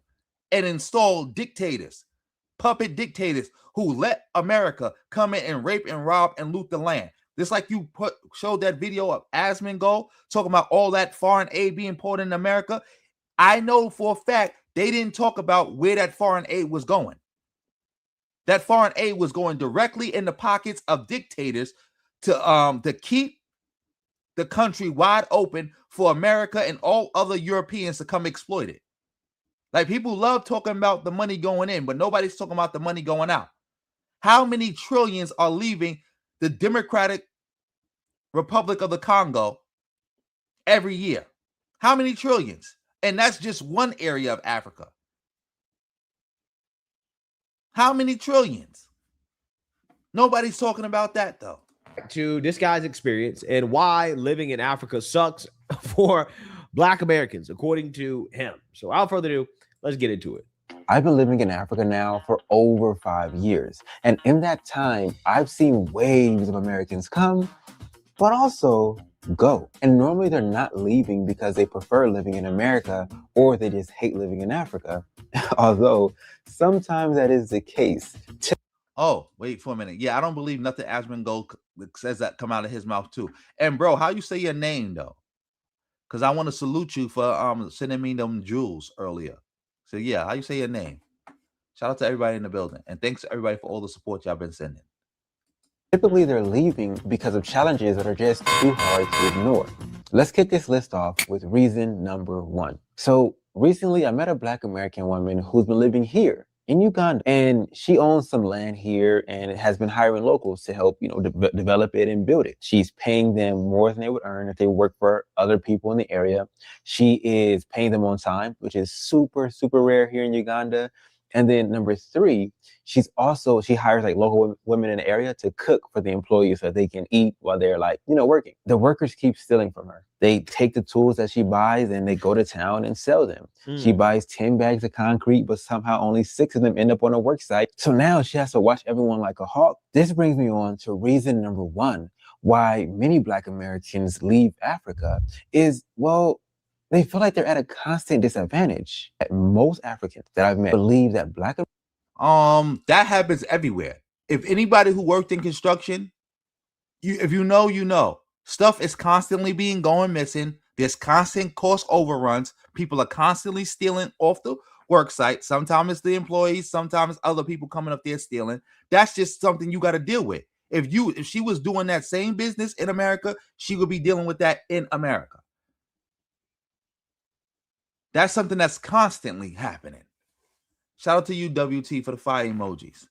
and install dictators, puppet dictators who let America come in and rape and rob and loot the land. Just like you showed that video of Asmongold talking about all that foreign aid being poured in America. I know for a fact they didn't talk about where that foreign aid was going. That foreign aid was going directly in the pockets of dictators to keep the country wide open for America and all other Europeans to come exploit it. Like, people love talking about the money going in, but nobody's talking about the money going out. How many trillions are leaving the Democratic Republic of the Congo every year? How many trillions? And that's just one area of Africa. How many trillions? Nobody's talking about that, though. To this guy's experience and why living in Africa sucks for Black Americans, according to him. So without further ado, let's get into it. I've been living in Africa now for over 5 years. And in that time, I've seen waves of Americans come, but also go. And normally they're not leaving because they prefer living in America or they just hate living in Africa. Although sometimes that is the case. Oh, wait for a minute. Yeah, I don't believe nothing Asmongold says that come out of his mouth too. And bro, how you say your name though? Because I want to salute you for sending me them jewels earlier. So yeah, how you say your name? Shout out to everybody in the building. And thanks to everybody for all the support y'all been sending. Typically they're leaving because of challenges that are just too hard to ignore. Let's kick this list off with reason number 1. So recently I met a Black American woman who's been living here in Uganda, and she owns some land here and has been hiring locals to help, develop it and build it. She's paying them more than they would earn if they work for other people in the area. She is paying them on time, which is super, super rare here in Uganda. And then number 3, she hires like local women in the area to cook for the employees so that they can eat while they're working. The workers keep stealing from her. They take the tools that she buys and they go to town and sell them. She buys 10 bags of concrete, but somehow only 6 of them end up on a work site. So now she has to watch everyone like a hawk. This brings me on to reason number 1, why many Black Americans leave Africa is, they feel like they're at a constant disadvantage. Most Africans that I've met believe that Black that happens everywhere. If anybody who worked in construction, if you know, stuff is constantly going missing. There's constant cost overruns. People are constantly stealing off the work site. Sometimes it's the employees, sometimes other people coming up there stealing. That's just something you got to deal with. If she was doing that same business in America, she would be dealing with that in America. That's something that's constantly happening. Shout out to you, WT, for the fire emojis.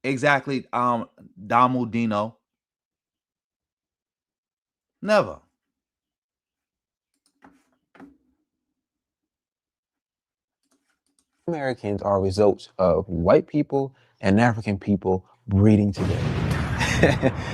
Exactly, Damu Dino. Never. Americans are results of white people and African people breeding together.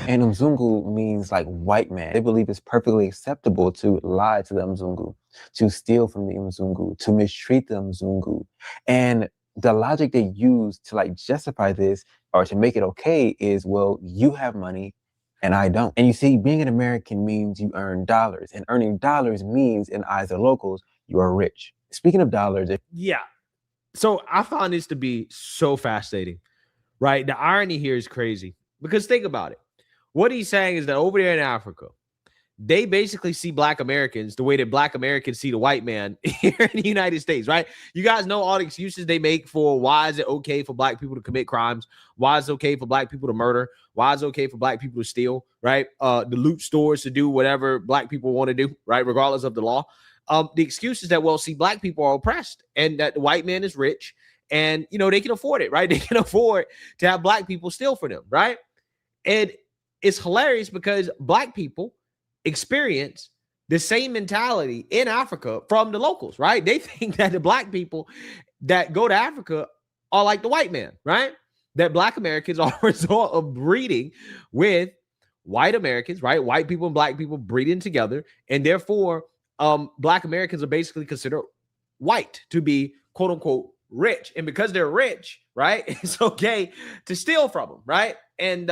And Mzungu means like white man. They believe it's perfectly acceptable to lie to the Mzungu, to steal from the Mzungu, to mistreat the Mzungu. And the logic they use to like justify this or to make it okay is, well, you have money and I don't. And you see, being an American means you earn dollars, and earning dollars means, in eyes of locals, you are rich. Speaking of dollars, yeah. So I found this to be so fascinating, right? The irony here is crazy because think about it. What he's saying is that over there in Africa, they basically see Black Americans the way that Black Americans see the white man here in the United States, right? You guys know all the excuses they make for why is it okay for Black people to commit crimes? Why is it okay for Black people to murder? Why is it okay for Black people to steal, right? To loot stores, to do whatever Black people want to do, right? Regardless of the law. The excuse is that, well, see, Black people are oppressed and that the white man is rich and, you know, they can afford it, right? They can afford to have Black people steal for them, right? And it's hilarious because Black people experience the same mentality in Africa from the locals, right? They think that the Black people that go to Africa are like the white man, right? That Black Americans are a result of breeding with white Americans, right? White people and Black people breeding together, and therefore Black Americans are basically considered white to be quote unquote rich. And because they're rich, right, it's okay to steal from them, right? And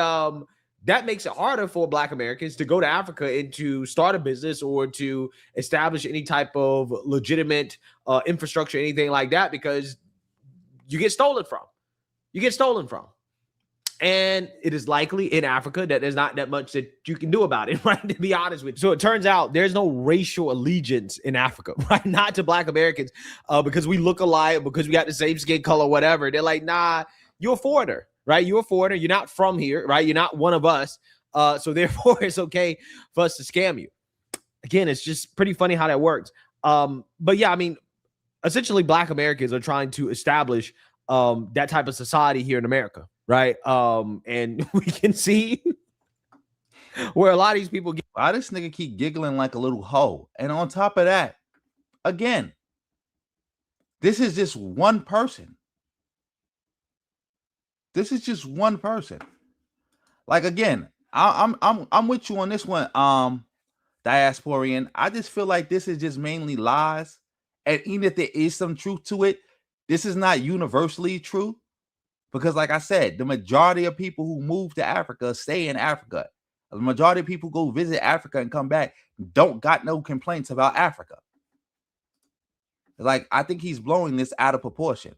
that makes it harder for Black Americans to go to Africa and to start a business or to establish any type of legitimate infrastructure, anything like that, because you get stolen from. You get stolen from. And it is likely in Africa that there's not that much that you can do about it, right? To be honest with you. So it turns out there's no racial allegiance in Africa, right? Not to Black Americans because we look alike, because we got the same skin color, whatever. They're like, nah, you're a foreigner, right? You're a foreigner. You're not from here, right? You're not one of us. So therefore, it's okay for us to scam you. Again, it's just pretty funny how that works. But yeah, I mean, essentially, Black Americans are trying to establish that type of society here in America. Right. And we can see where a lot of these people get. Why this nigga keep giggling like a little hoe? And on top of that, again, this is just one person. This is just one person. Like, again, I'm with you on this one, Diasporian. I just feel like this is just mainly lies. And even if there is some truth to it, this is not universally true. Because like I said, the majority of people who move to Africa stay in Africa. The majority of people go visit Africa and come back don't got no complaints about Africa. Like, I think he's blowing this out of proportion.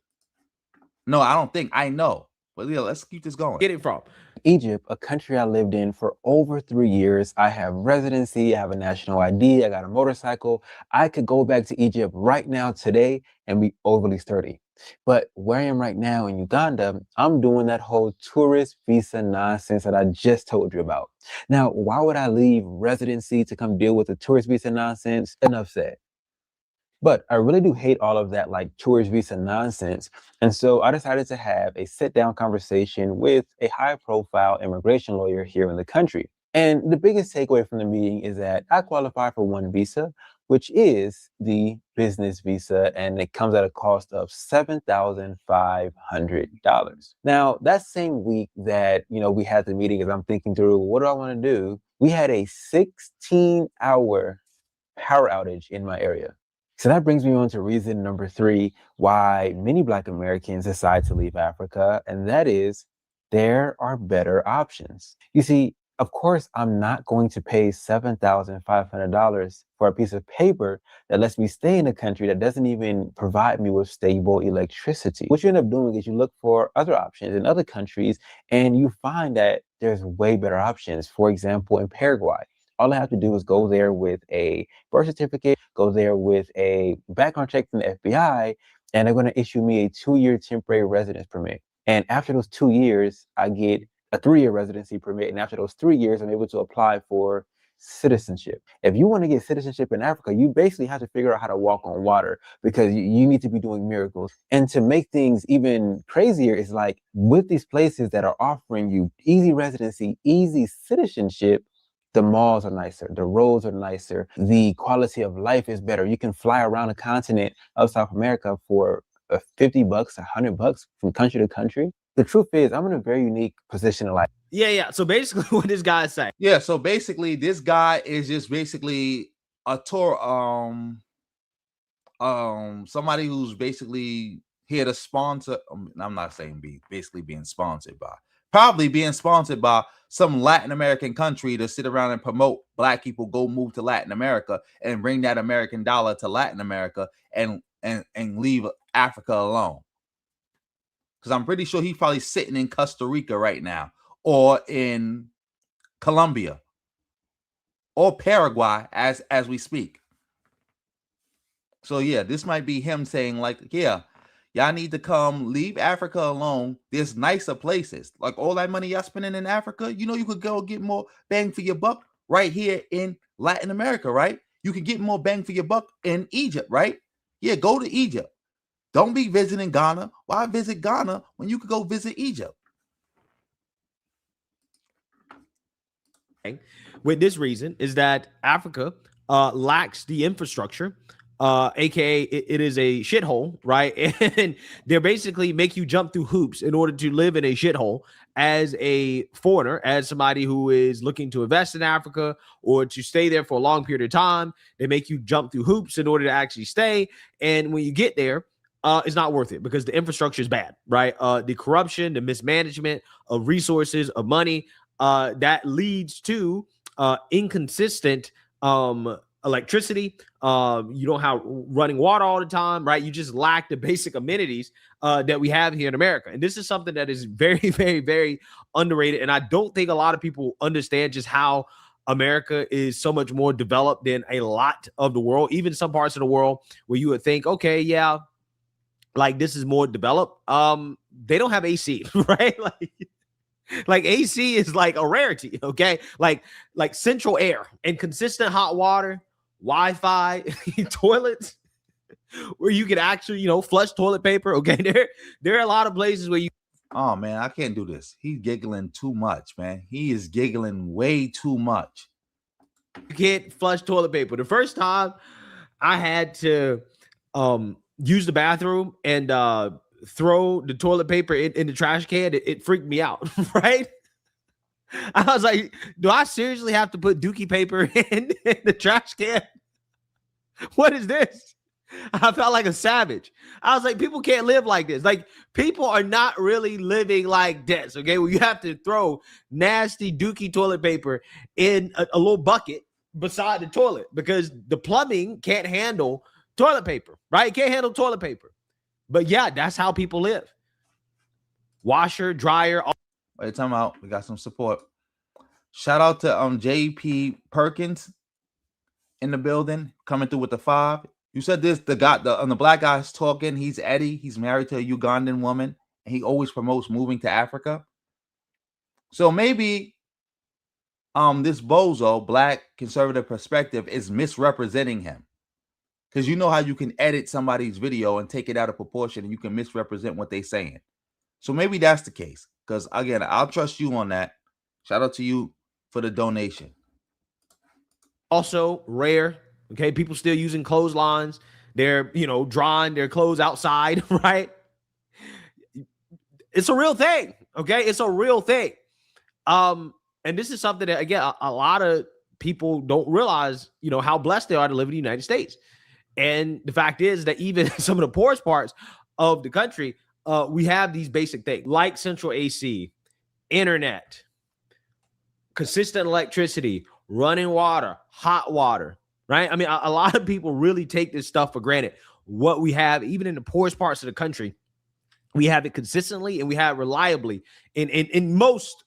No, I don't think. I know. But yeah, let's keep this going. Get it from Egypt, a country I lived in for over 3 years. I have residency, I have a national ID, I got a motorcycle. I could go back to Egypt right now today and be overly sturdy. But where I am right now in Uganda, I'm doing that whole tourist visa nonsense that I just told you about. Now, why would I leave residency to come deal with the tourist visa nonsense? Enough said. But I really do hate all of that like tourist visa nonsense. And so I decided to have a sit-down conversation with a high-profile immigration lawyer here in the country. And the biggest takeaway from the meeting is that I qualify for one visa, which is the business visa, and it comes at a cost of $7,500. Now, that same week that, we had the meeting, as I'm thinking through, what do I want to do? We had a 16-hour power outage in my area. So that brings me on to reason number 3, why many Black Americans decide to leave Africa, and that is there are better options. You see, of course, I'm not going to pay $7,500 for a piece of paper that lets me stay in a country that doesn't even provide me with stable electricity. What you end up doing is you look for other options in other countries, and you find that there's way better options. For example, in Paraguay, all I have to do is go there with a birth certificate, go there with a background check from the FBI, and they're going to issue me a 2-year temporary residence permit. And after those 2 years, I get a 3-year residency permit. And after those 3 years, I'm able to apply for citizenship. If you want to get citizenship in Africa, you basically have to figure out how to walk on water, because you need to be doing miracles. And to make things even crazier, is like with these places that are offering you easy residency, easy citizenship, the malls are nicer, the roads are nicer, the quality of life is better. You can fly around the continent of South America for $50, $100 from country to country. The truth is, I'm in a very unique position in life. Yeah. So basically, what this guy is saying. Yeah. So basically, this guy is just basically a tour. Somebody who's basically here to sponsor. I'm not saying basically being sponsored by. Probably being sponsored by some Latin American country to sit around and promote Black people go move to Latin America and bring that American dollar to Latin America and leave Africa alone. Because I'm pretty sure he's probably sitting in Costa Rica right now, or in Colombia, or Paraguay as we speak. So yeah, this might be him saying like, yeah, y'all need to come, leave Africa alone. There's nicer places. Like all that money y'all spending in Africa, you know, you could go get more bang for your buck right here in Latin America, right? You could get more bang for your buck in Egypt, right? Yeah, go to Egypt. Don't be visiting Ghana. Why visit Ghana when you could go visit Egypt? With this reason is that Africa lacks the infrastructure, aka it is a shithole, right? And they basically make you jump through hoops in order to live in a shithole as a foreigner, as somebody who is looking to invest in Africa or to stay there for a long period of time. They make you jump through hoops in order to actually stay. And when you get there, it's not worth it because the infrastructure is bad, right? The corruption, the mismanagement of resources, of money, that leads to inconsistent electricity. You don't have running water all the time, right? You just lack the basic amenities that we have here in America. And this is something that is very, very, very underrated. And I don't think a lot of people understand just how America is so much more developed than a lot of the world, even some parts of the world where you would think, okay, yeah, like this is more developed. They don't have AC, right? Like AC is like a rarity, okay? Like central air and consistent hot water, Wi-Fi, toilets where you can actually, flush toilet paper. Okay, there are a lot of places where you. Oh man, I can't do this. He's giggling too much, man. He is giggling way too much. You can't flush toilet paper. The first time I had to use the bathroom and throw the toilet paper in the trash can, it freaked me out, right? I was like, do I seriously have to put dookie paper in the trash can? What is this? I felt like a savage. I was like, people can't live like this. Like, people are not really living like this, okay? Well, you have to throw nasty dookie toilet paper in a little bucket beside the toilet because the plumbing can't handle toilet paper, right? It can't handle toilet paper. But yeah, that's how people live. Washer, dryer. Wait, time out. We got some support. Shout out to JP Perkins in the building, coming through with the 5. You said this, the black guy's talking. He's Eddie. He's married to a Ugandan woman, and he always promotes moving to Africa. So maybe this bozo, Black Conservative Perspective, is misrepresenting him. Because you know how you can edit somebody's video and take it out of proportion and you can misrepresent what they're saying. So maybe that's the case. Because again, I'll trust you on that. Shout out to you for the donation. Also rare. Okay. People still using clotheslines. They're, drying their clothes outside, right? It's a real thing. Okay. It's a real thing. And this is something that, again, a lot of people don't realize, how blessed they are to live in the United States. And the fact is that even some of the poorest parts of the country, we have these basic things like central AC, internet, consistent electricity, running water, hot water, right? I mean, a lot of people really take this stuff for granted. What we have, even in the poorest parts of the country, we have it consistently and we have it reliably. In most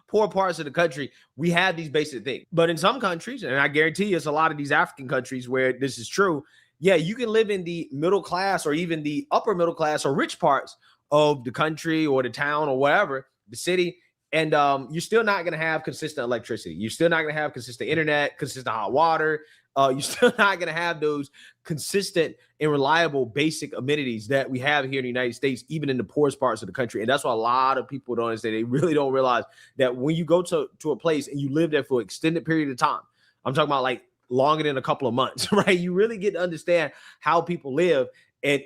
poor parts of the country, we have these basic things. But in some countries, and I guarantee you it's a lot of these African countries where this is true, yeah, you can live in the middle class or even the upper middle class or rich parts of the country or the town or whatever, the city, And you're still not going to have consistent electricity. You're still not going to have consistent internet, consistent hot water. You're still not going to have those consistent and reliable basic amenities that we have here in the United States, even in the poorest parts of the country. And that's why a lot of people don't understand. They really don't realize that when you go to a place and you live there for an extended period of time, I'm talking about like longer than a couple of months, right? You really get to understand how people live. And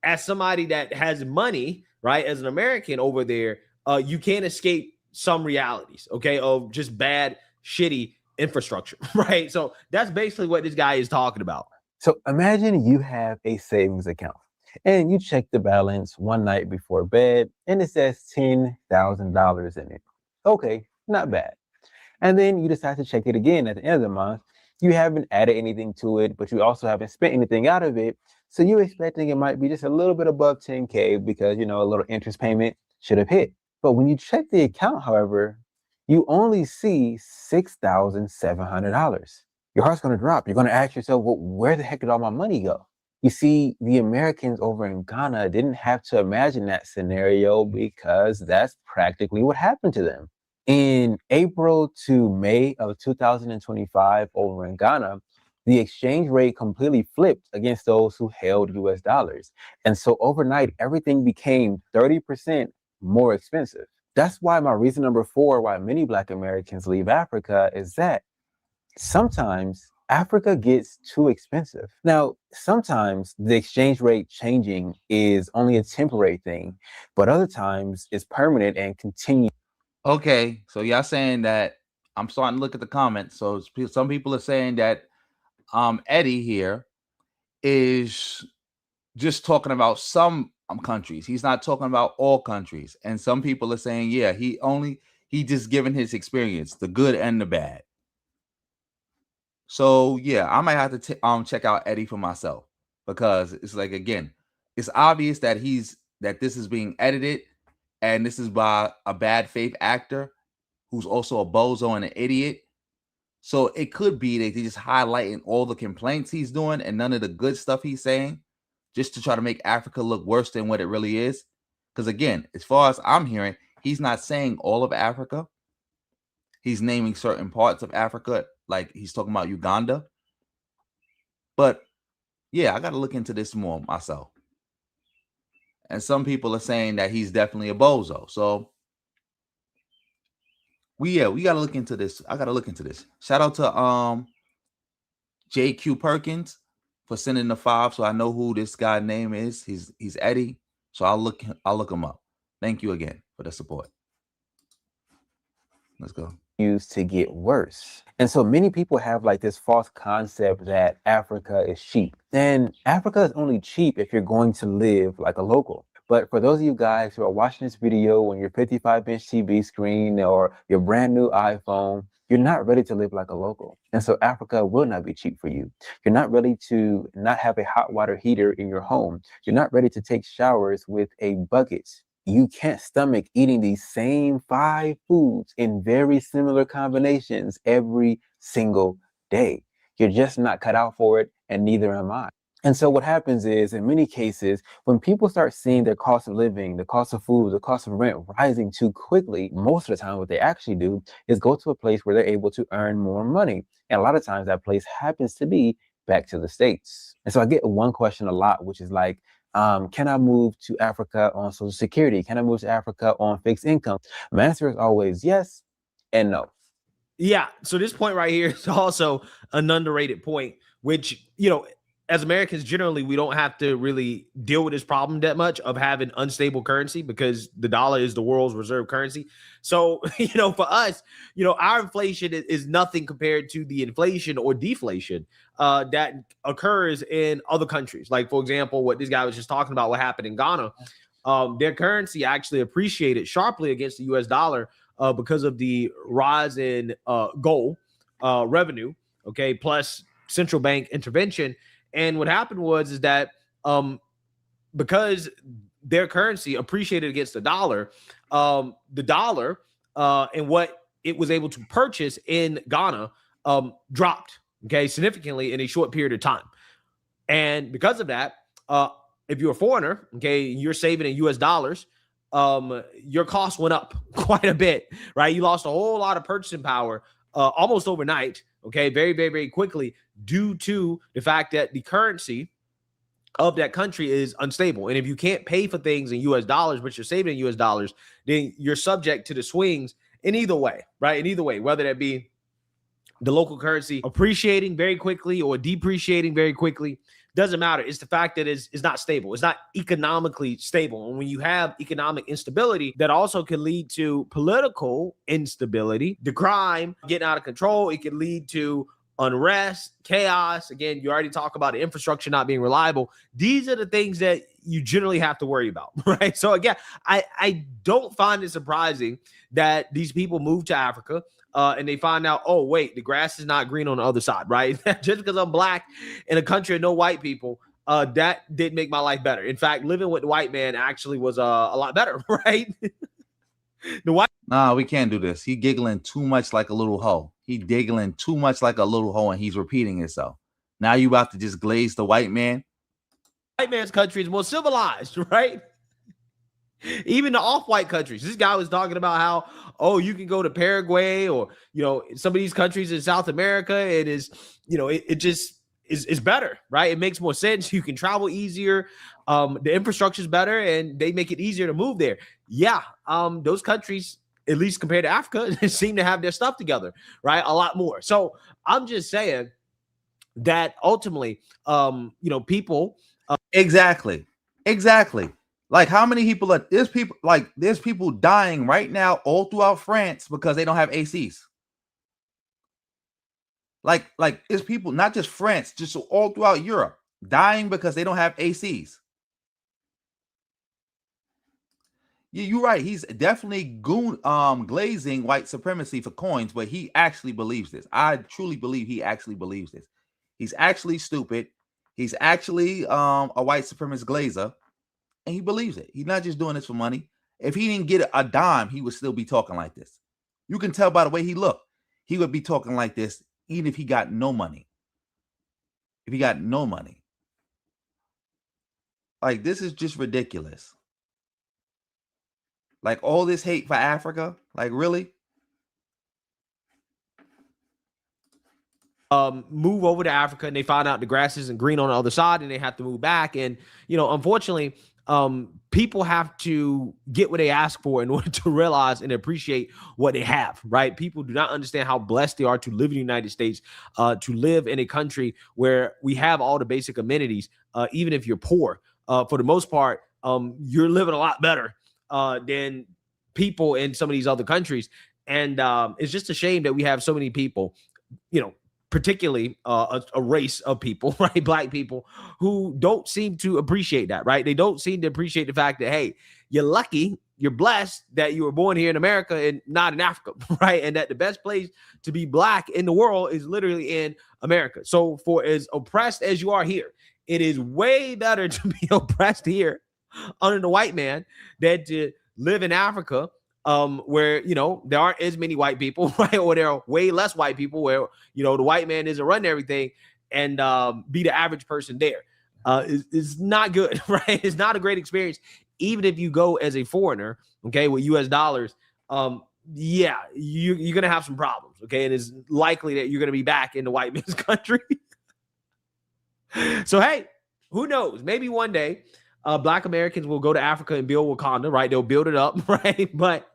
as somebody that has money, right, as an American over there, you can't escape some realities, okay, of just bad, shitty infrastructure, right? So that's basically what this guy is talking about. So imagine you have a savings account and you check the balance one night before bed and it says $10,000 in it. Okay, not bad. And then you decide to check it again at the end of the month. You haven't added anything to it, but you also haven't spent anything out of it. So you're expecting it might be just a little bit above 10K because, you know, a little interest payment should have hit. But when you check the account, however, you only see $6,700. Your heart's going to drop. You're going to ask yourself, well, where the heck did all my money go? You see, the Americans over in Ghana didn't have to imagine that scenario because that's practically what happened to them. In April to May of 2025 over in Ghana, the exchange rate completely flipped against those who held US dollars. And so overnight, everything became 30% more expensive. That's why my reason number 4 why many Black Americans leave Africa is that sometimes Africa gets too expensive. Now, sometimes the exchange rate changing is only a temporary thing, but other times it's permanent and continues. Okay, so y'all saying that I'm starting to look at the comments. So some people are saying that Eddie here is just talking about some countries. He's not talking about all countries. And some people are saying, yeah, he just given his experience, the good and the bad. So yeah, I might have to check out Eddie for myself because it's like, again, it's obvious that this is being edited and this is by a bad faith actor who's also a bozo and an idiot. So it could be that he's just highlighting all the complaints he's doing and none of the good stuff he's saying, just to try to make Africa look worse than what it really is. Because again, as far as I'm hearing, he's not saying all of Africa. He's naming certain parts of Africa, like he's talking about Uganda. But yeah, I got to look into this more myself. And some people are saying that he's definitely a bozo. So we got to look into this. I got to look into this. Shout out to JQ Perkins for sending the 5, so I know who this guy's name is. He's Eddie, so I'll look him up. Thank you again for the support. Let's go. Used to get worse. And so many people have like this false concept that Africa is cheap. And Africa is only cheap if you're going to live like a local. But for those of you guys who are watching this video on your 55-inch TV screen or your brand new iPhone, you're not ready to live like a local. And so Africa will not be cheap for you. You're not ready to not have a hot water heater in your home. You're not ready to take showers with a bucket. You can't stomach eating these same 5 foods in very similar combinations every single day. You're just not cut out for it, and neither am I. And so what happens is, in many cases, when people start seeing their cost of living, the cost of food, the cost of rent rising too quickly, most of the time what they actually do is go to a place where they're able to earn more money. And a lot of times that place happens to be back to the States. And so I get one question a lot, which is like, can I move to Africa on Social Security? Can I move to Africa on fixed income? My answer is always yes and no. Yeah. So this point right here is also an underrated point, which, you know, as Americans, generally, we don't have to really deal with this problem that much of having unstable currency because the dollar is the world's reserve currency. So, you know, for us, you know, our inflation is nothing compared to the inflation or deflation that occurs in other countries. Like, for example, what this guy was just talking about, what happened in Ghana. Their currency actually appreciated sharply against the US dollar because of the rise in gold revenue, okay, plus central bank intervention. And what happened was that because their currency appreciated against the dollar and what it was able to purchase in Ghana dropped, okay, significantly in a short period of time. And because of that, if you're a foreigner, okay, you're saving in US dollars, your cost went up quite a bit, right? You lost a whole lot of purchasing power almost overnight, okay, very, very, very quickly, due to the fact that the currency of that country is unstable. And if you can't pay for things in US dollars, but you're saving in US dollars, then you're subject to the swings in either way, right? In either way, whether that be the local currency appreciating very quickly or depreciating very quickly, doesn't matter. It's the fact that it's not stable. It's not economically stable. And when you have economic instability, that also can lead to political instability, the crime getting out of control. It can lead to unrest, chaos. Again, you already talk about the infrastructure not being reliable. These are the things that you generally have to worry about, right? So again, I don't find it surprising that these people move to Africa and they find out, oh, wait, the grass is not green on the other side, right? Just because I'm black in a country of no white people, that did make my life better. In fact, living with the white man actually was a lot better, right? The white. Nah, we can't do this. He giggling too much like a little hoe. He giggling too much like a little hoe, and he's repeating himself. Now you about to just glaze the white man? White man's country is more civilized, right? Even the off-white countries. This guy was talking about how, oh, you can go to Paraguay or, you know, some of these countries in South America. It is, you know, it just is better, right? It makes more sense. You can travel easier. The infrastructure is better and they make it easier to move there. Yeah. Those countries, at least compared to Africa, seem to have their stuff together, right? A lot more. So I'm just saying that ultimately, you know, people. Exactly. Like how many people are there's people dying right now all throughout France because they don't have ACs. Like it's people, not just France, just all throughout Europe dying because they don't have ACs. Yeah, you're right. He's definitely glazing white supremacy for coins, but he actually believes this. I truly believe he actually believes this. He's actually stupid. He's actually a white supremacist glazer, and he believes it. He's not just doing this for money. If he didn't get a dime, he would still be talking like this. You can tell by the way he looked. He would be talking like this even if he got no money. If he got no money. Like, this is just ridiculous. Like, all this hate for Africa? Like, really? Move over to Africa and they find out the grass isn't green on the other side and they have to move back. And, you know, unfortunately, people have to get what they ask for in order to realize and appreciate what they have, right? People do not understand how blessed they are to live in the United States, to live in a country where we have all the basic amenities, even if you're poor. For the most part, you're living a lot better than people in some of these other countries. And it's just a shame that we have so many people, you know, particularly a race of people, right? Black people who don't seem to appreciate that, right? They don't seem to appreciate the fact that, hey, you're lucky, you're blessed that you were born here in America and not in Africa, right? And that the best place to be black in the world is literally in America. So for as oppressed as you are here, it is way better to be oppressed here under the white man than to live in Africa, where, you know, there aren't as many white people, right? Or there are way less white people where, you know, the white man isn't running everything and be the average person there. It's not good, right? It's not a great experience. Even if you go as a foreigner, okay, with US dollars, yeah, you're going to have some problems, okay? And it's likely that you're going to be back in the white man's country. So, hey, who knows? Maybe one day Black Americans will go to Africa and build Wakanda, right? They'll build it up, right? But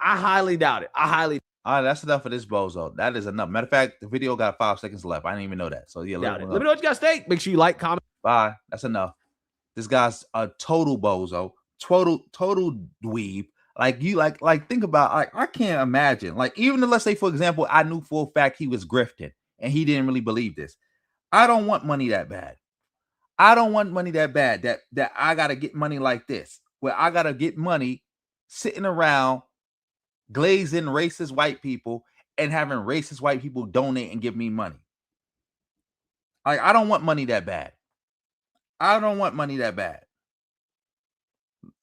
I highly doubt it. All right, that's enough for this bozo. That is enough. Matter of fact, the video got 5 seconds left. I didn't even know that. So yeah, let me know what you guys think. Make sure you like, comment. Bye. That's enough. This guy's a total bozo, total dweeb. Like you, like think about. Like I can't imagine. Like even let's say, for example, I knew for a fact he was grifting and he didn't really believe this. I don't want money that bad. I don't want money that bad that I gotta get money like this, where I gotta get money sitting around glazing racist white people and having racist white people donate and give me money. Like, I don't want money that bad. I don't want money that bad.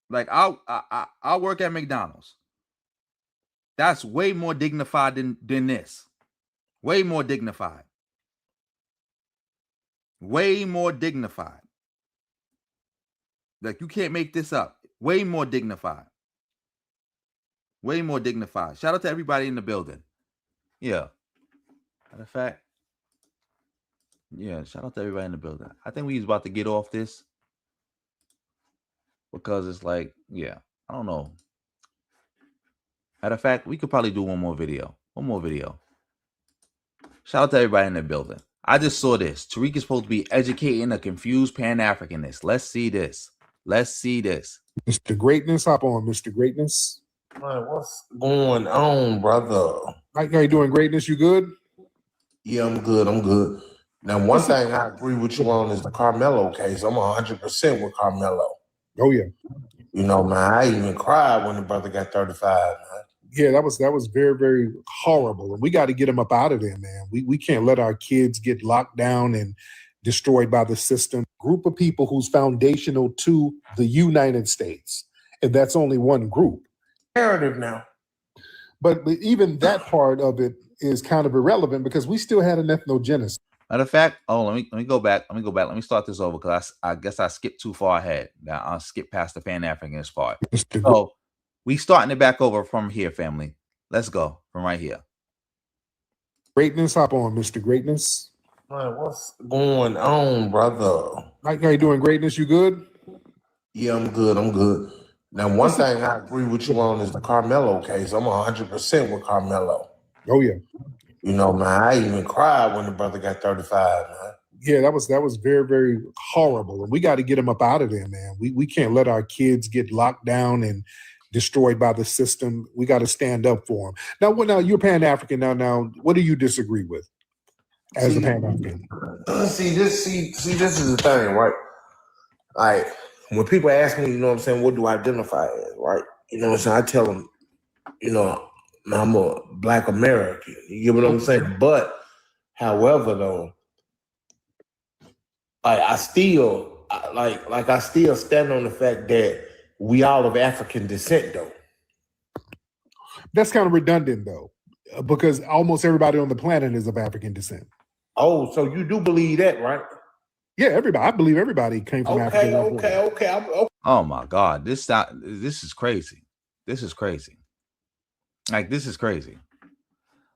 Like, I'll work at McDonald's. That's way more dignified than this. Way more dignified. Way more dignified. Like, you can't make this up. Way more dignified. Way more dignified. Shout out to everybody in the building. Yeah. Matter of fact, yeah, shout out to everybody in the building. I think we was about to get off this because it's like, yeah, I don't know. Matter of fact, we could probably do one more video. One more video. Shout out to everybody in the building. I just saw this. Tariq is supposed to be educating a confused Pan-Africanist. Let's see this. Let's see this. Mr. Greatness, hop on, Mr. Greatness. Man, what's going on, brother? How you doing, Greatness? You good? Yeah, I'm good. I'm good. Now, one thing I agree with you on is the Carmelo case. I'm 100% with Carmelo. Oh, yeah. You know, man, I even cried when the brother got 35, man. Yeah, that was very, very horrible. And we got to get him up out of there, man. We can't let our kids get locked down and destroyed by the system. Group of people who's foundational to the United States. And that's only one group. Narrative now. But even that part of it is kind of irrelevant because we still had an ethnogenesis. Matter of fact, let me go back. Let me go back. Let me start this over because I guess I skipped too far ahead. Now I'll skip past the Pan-Africanist part. So we starting it back over from here, family. Let's go from right here. Greatness, hop on, Mr. Greatness. Man, what's going on, brother? How you doing, Greatness? You good? Yeah, I'm good. I'm good. Now, one thing I agree with you on is the Carmelo case. I'm 100% with Carmelo. Oh, yeah. You know, man, I even cried when the brother got 35, man. Yeah, that was very, very horrible. And we got to get him up out of there, man. We can't let our kids get locked down and destroyed by the system. We got to stand up for them. Now you're Pan-African now. What do you disagree with as a Pan-African? See, this is the thing, right? Like, when people ask me, you know what I'm saying, what do I identify as, right? You know what I'm saying? I tell them, you know, I'm a Black American. You get what I'm saying? But, however, though, I still stand on the fact that we all of African descent, though. That's kind of redundant, though, because almost everybody on the planet is of African descent. Oh, so you do believe that, right? Yeah, everybody. I believe everybody came from Africa. Okay. Oh my God, this is crazy. This is crazy. Like, this is crazy.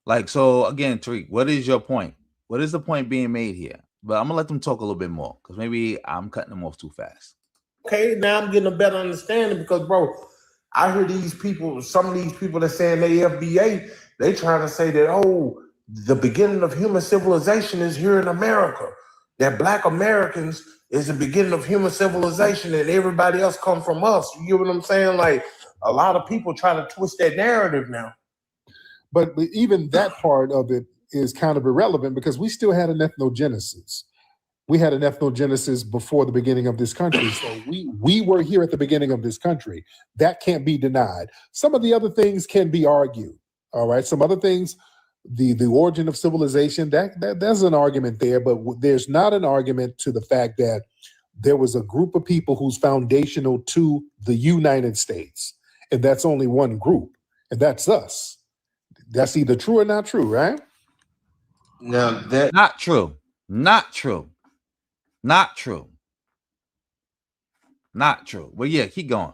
Like, so again, Tariq, what is your point? What is the point being made here? But I'm gonna let them talk a little bit more because maybe I'm cutting them off too fast. Okay, now I'm getting a better understanding because, bro, I hear these people, some of these people that saying they FBA, they trying to say that, oh, the beginning of human civilization is here in America. That Black Americans is the beginning of human civilization and everybody else come from us. You get what I'm saying? Like, a lot of people try to twist that narrative now. But even that part of it is kind of irrelevant because we still had an ethnogenesis. We had an ethnogenesis before the beginning of this country. So we were here at the beginning of this country. That can't be denied. Some of the other things can be argued. All right. Some other things, the origin of civilization, there's an argument there, but there's not an argument to the fact that there was a group of people who's foundational to the United States. And that's only one group. And that's us. That's either true or not true, right? Now that not true. Not true. Not true. Not true. Well, yeah, keep going.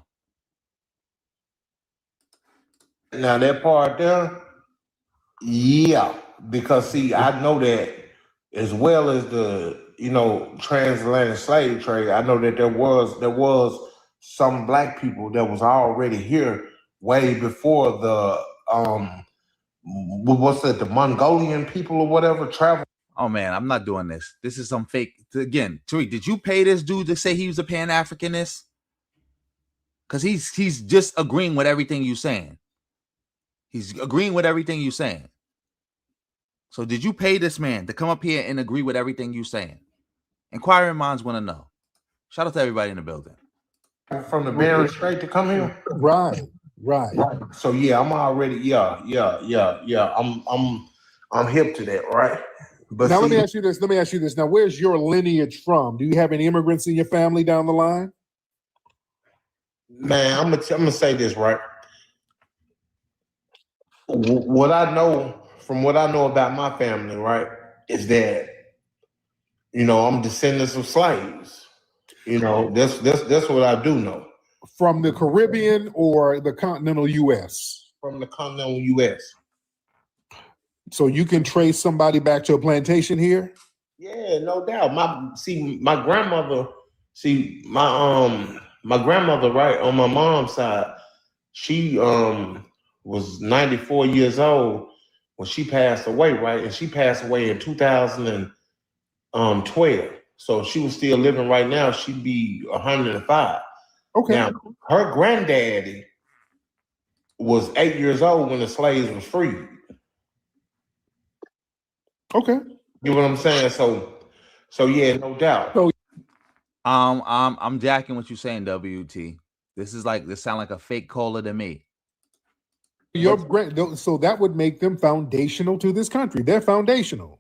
Now that part there, yeah, because see, I know that as well as the, you know, transatlantic slave trade, I know that there was some Black people that was already here way before the the Mongolian people or whatever travel. Oh man, I'm not doing this. This is some fake. Again, Tariq, did you pay this dude to say he was a Pan-Africanist? Because he's just agreeing with everything you're saying. He's agreeing with everything you're saying. So did you pay this man to come up here and agree with everything you're saying? Inquiring minds want to know. Shout out to everybody in the building. From the Bering Strait to come here? Right. So yeah, I'm already, yeah. I'm hip to that, right? But now let me ask you this. Now, where's your lineage from? Do you have any immigrants in your family down the line? Man, I'm gonna say this, right? What I know about my family, right, is that, you know, I'm descendants of slaves. You know, that's what I do know. From the Caribbean or the continental U.S.? from the continental U.S. So you can trace somebody back to a plantation here? Yeah, no doubt. My grandmother, my grandmother, right, on my mom's side, she was 94 years old when she passed away, right? And she passed away in 2012. So if she was still living right now, she'd be 105. Okay. Now, her granddaddy was 8 years old when the slaves were freed. Okay. You know what I'm saying? So yeah, no doubt. So I'm jacking what you're saying, WT. This sound like a fake caller to me. So that would make them foundational to this country. They're foundational.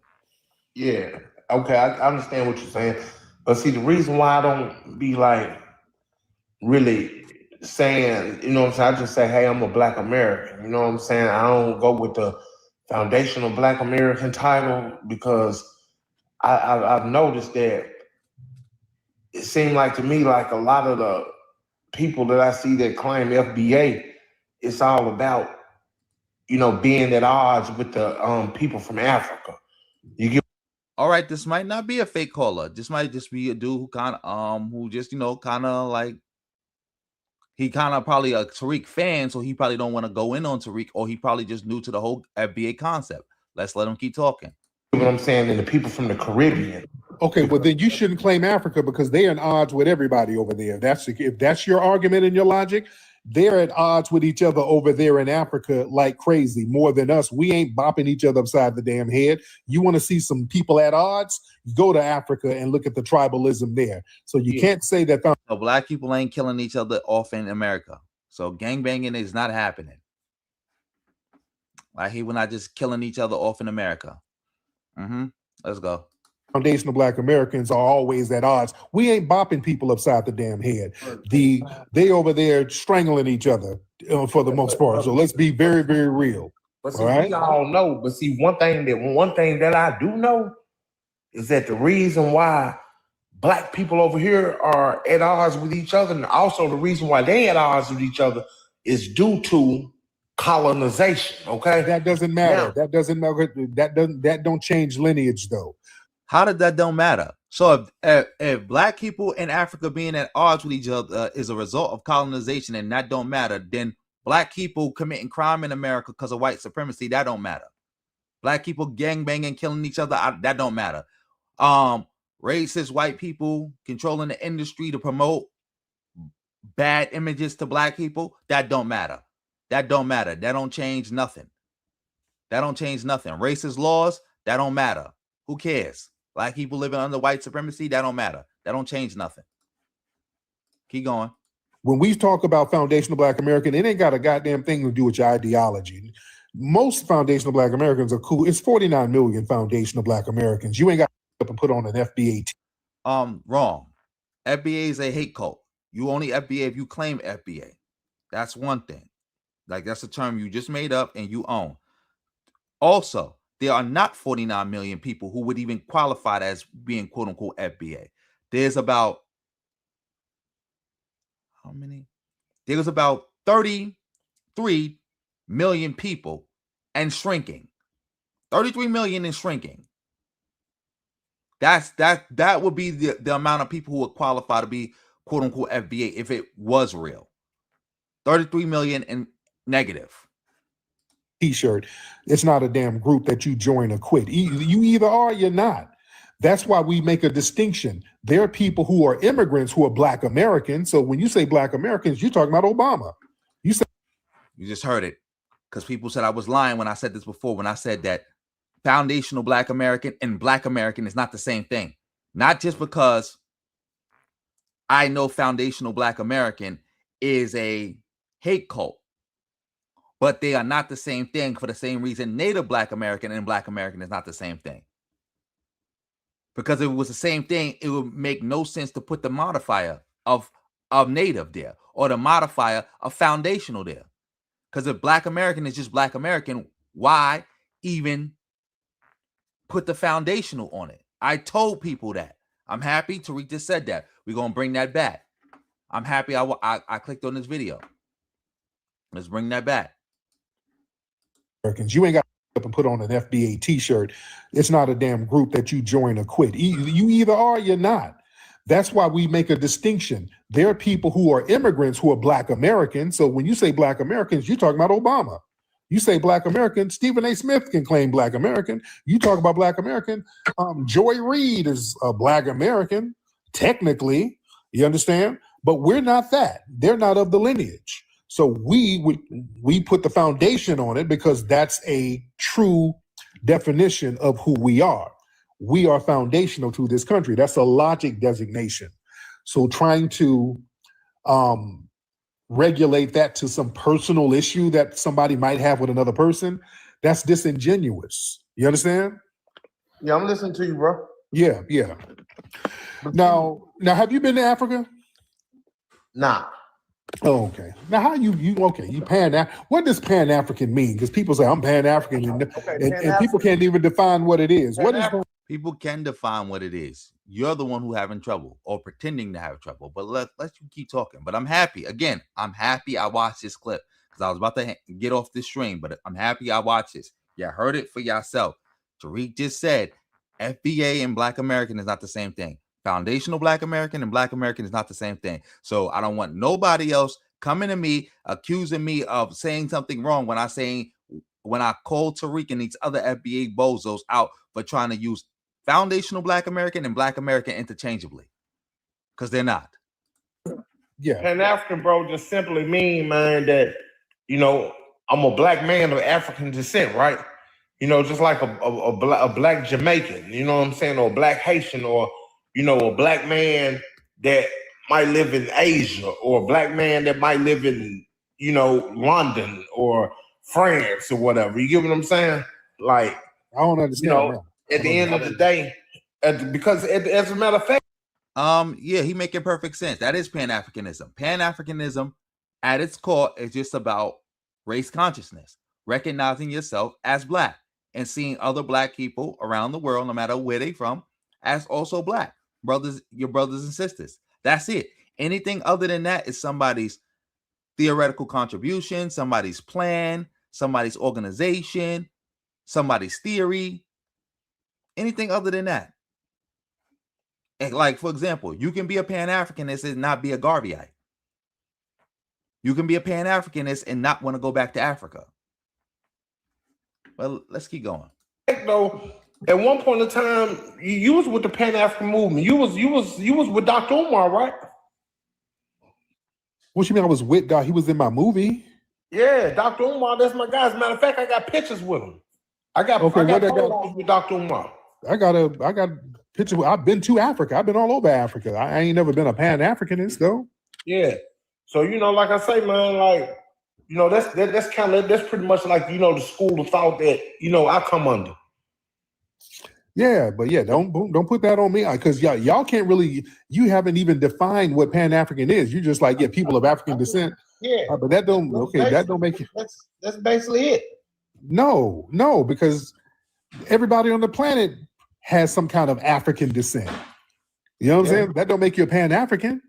Yeah. Okay, I understand what you're saying. But see, the reason why I don't be like really saying, you know what I'm saying, I just say, hey, I'm a Black American. You know what I'm saying? I don't go with the foundational Black American title because I've noticed that it seemed like to me like a lot of the people that I see that claim FBA, it's all about, you know, being at odds with the people from Africa. You get. All right, this might not be a fake caller. This might just be a dude who kind of who just, you know, kind of like he kind of probably a Tariq fan, so he probably don't want to go in on Tariq, or he probably just new to the whole FBA concept. Let's let him keep talking. You know what I'm saying? And the people from the Caribbean. Okay, well then you shouldn't claim Africa because they're at odds with everybody over there. If that's your argument and your logic, they're at odds with each other over there in Africa like crazy, more than us. We ain't bopping each other upside the damn head. You want to see some people at odds? Go to Africa and look at the tribalism there. So you can't say that Black people ain't killing each other off in America. So gangbanging is not happening. Like we're not just killing each other off in America. Let's go. Foundational Black Americans are always at odds. We ain't bopping people upside the damn head. They over there strangling each other for the most part. So let's be very, very real. But see, we all know. But see, one thing that I do know is that the reason why Black people over here are at odds with each other, and also the reason why they at odds with each other, is due to colonization. Okay, that doesn't matter. That doesn't matter. That don't change lineage though. How did that don't matter? So if Black people in Africa being at odds with each other is a result of colonization and that don't matter, then Black people committing crime in America because of white supremacy, that don't matter. Black people gangbanging, killing each other, that don't matter. Racist white people controlling the industry to promote bad images to Black people, that don't matter. That don't matter. That don't change nothing. That don't change nothing. Racist laws, that don't matter. Who cares? Black people living under white supremacy, that don't matter. That don't change nothing. Keep going. When we talk about foundational Black American, it ain't got a goddamn thing to do with your ideology. Most foundational Black Americans are cool. It's 49 million foundational Black Americans. You ain't got to put on an FBA. Wrong. FBA is a hate cult. You only FBA if you claim FBA. That's one thing. Like that's a term you just made up and you own. Also, there are not 49 million people who would even qualify as being quote unquote FBA. There's about how many? There's about 33 million people and shrinking. 33 million and shrinking. That would be the amount of people who would qualify to be quote unquote FBA if it was real. 33 million and negative. T-shirt. It's not a damn group that you join or quit. You either are or you're not. That's why we make a distinction. There are people who are immigrants who are Black Americans. So when you say Black Americans, you're talking about Obama. You just heard it because people said I was lying when I said this before, when I said that foundational Black American and Black American is not the same thing. Not just because I know foundational Black American is a hate cult, but they are not the same thing for the same reason Native Black American and Black American is not the same thing. Because if it was the same thing, it would make no sense to put the modifier of Native there or the modifier of foundational there. Because if Black American is just Black American, why even put the foundational on it? I told people that. I'm happy Tariq just said that. We're going to bring that back. I'm happy I clicked on this video. Let's bring that back. Americans. You ain't got to up and put on an FBA t-shirt. It's not a damn group that you join or quit. You either are or you're not. That's why we make a distinction. There are people who are immigrants who are Black Americans. So when you say Black Americans, you're talking about Obama. You say Black American, Stephen A. Smith can claim Black American. You talk about Black American, Joy Reid is a Black American, technically, you understand? But we're not that. They're not of the lineage. So we put the foundation on it because that's a true definition of who we are. We are foundational to this country. That's a logic designation. So trying to regulate that to some personal issue that somebody might have with another person, that's disingenuous. You understand? Yeah, I'm listening to you, bro. Yeah. Now, have you been to Africa? Nah. Oh, okay. Now, how you what does Pan-African mean? Because people say I'm Pan-African, and people can't even define what it is. What is people can define what it is? You're the one who having trouble or pretending to have trouble. But let you keep talking. But I'm happy. Again, I'm happy I watched this clip because I was about to get off this stream. But I'm happy I watched this. You heard it for yourself. Tariq just said FBA and Black American is not the same thing. Foundational Black American and Black American is not the same thing. So I don't want nobody else coming to me accusing me of saying something wrong when I call Tariq and these other FBA bozos out for trying to use foundational Black American and Black American interchangeably, because they're not. Yeah. Pan-African, bro, just simply mean, man, that, I'm a Black man of African descent, right? Just like a Black Jamaican, you know what I'm saying? Or a Black Haitian, or, a Black man that might live in Asia, or a Black man that might live in, London or France or whatever. You get what I'm saying? Like, I don't understand. At the end of the day, because as a matter of fact, yeah, he making perfect sense. That is Pan-Africanism. Pan-Africanism, at its core, is just about race consciousness, recognizing yourself as Black and seeing other Black people around the world, no matter where they from, as also Black brothers, your brothers and sisters. That's it. Anything other than that is somebody's theoretical contribution, somebody's plan, somebody's organization, somebody's theory. Anything other than that. And like, for example, you can be a Pan-Africanist and not be a Garveyite. You can be a Pan-Africanist and not want to go back to Africa. Well, let's keep going. Though, at one point in time, you was with the Pan-African movement. You was with Dr. Umar, right? What you mean I was with God? He was in my movie. Yeah, Dr. Umar, that's my guy. As a matter of fact, I got pictures with him. I got photos with Dr. Umar. I got pictures. I've been to Africa. I've been all over Africa. I ain't never been a Pan-Africanist though. Yeah. So like I say, man, like that's pretty much like the school of thought that I come under. Yeah, but yeah, don't put that on me because y'all can't really. You haven't even defined what Pan-African is. You're just like people of African descent. Yeah, but that don't make it. That's basically it. No, because everybody on the planet has some kind of African descent. You know what I'm saying? That don't make you a Pan-African.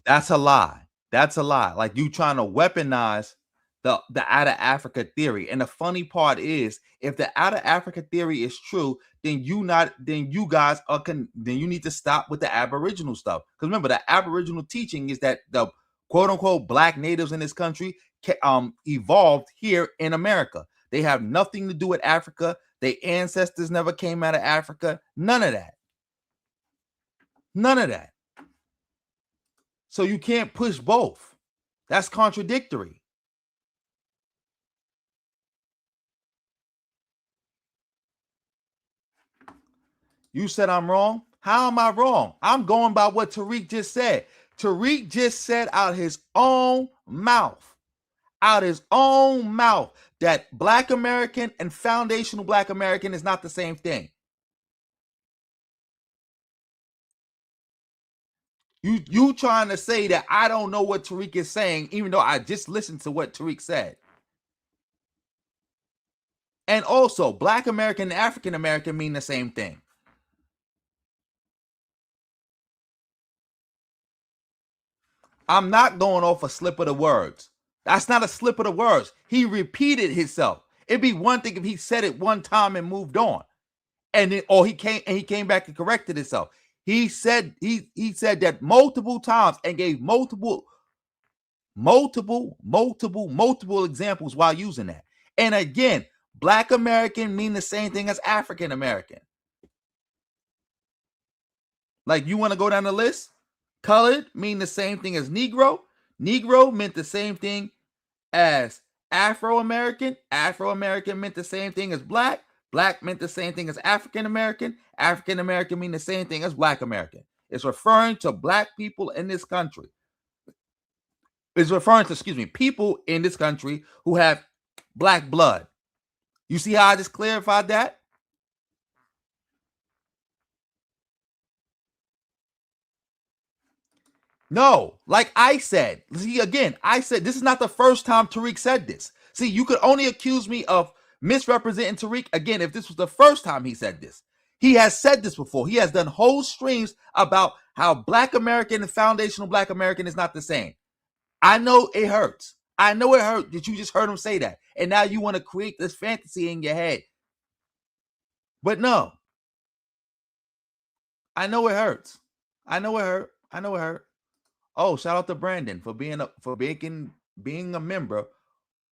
That's a lie. That's a lie. Like you trying to weaponize the out of Africa theory. And the funny part is, if the out of Africa theory is true, then you need to stop with the Aboriginal stuff. Because remember, the Aboriginal teaching is that the quote unquote Black natives in this country evolved here in America. They have nothing to do with Africa. Their ancestors never came out of Africa. None of that. None of that. So you can't push both. That's contradictory. You said I'm wrong. How am I wrong? I'm going by what Tariq just said. Tariq just said out his own mouth, that Black American and foundational Black American is not the same thing. You trying to say that I don't know what Tariq is saying, even though I just listened to what Tariq said. And also, Black American and African American mean the same thing. I'm not going off a slip of the words. That's not a slip of the words. He repeated himself. It'd be one thing if he said it one time and moved on, and then he came back and corrected himself. He said that multiple times and gave multiple examples while using that. And again, Black American mean the same thing as African American. Like, you want to go down the list? Colored mean the same thing as Negro. Negro meant the same thing as Afro-American. Afro-American meant the same thing as Black. Black meant the same thing as African American. African American mean the same thing as Black American. It's referring to Black people in this country. It's referring to, people in this country who have Black blood. You see how I just clarified that? No, like I said, see, again, I said this is not the first time Tariq said this. See, you could only accuse me of misrepresenting Tariq again if this was the first time he said this. He has said this before. He has done whole streams about how Black American and foundational Black American is not the same. I know it hurts. I know it hurt that you just heard him say that. And now you want to create this fantasy in your head. But no. I know it hurts. I know it hurt. I know it hurt. Oh, shout out to Brandon for being a member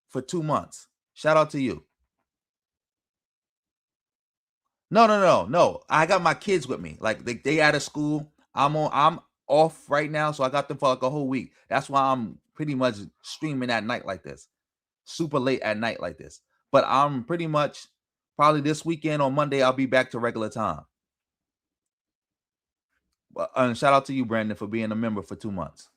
for 2 months. Shout out to you. No. I got my kids with me. Like they out of school. I'm off right now, so I got them for like a whole week. That's why I'm pretty much streaming at night like this, super late at night like this. But I'm pretty much probably this weekend on Monday I'll be back to regular time. And shout out to you, Brandon, for being a member for 2 months.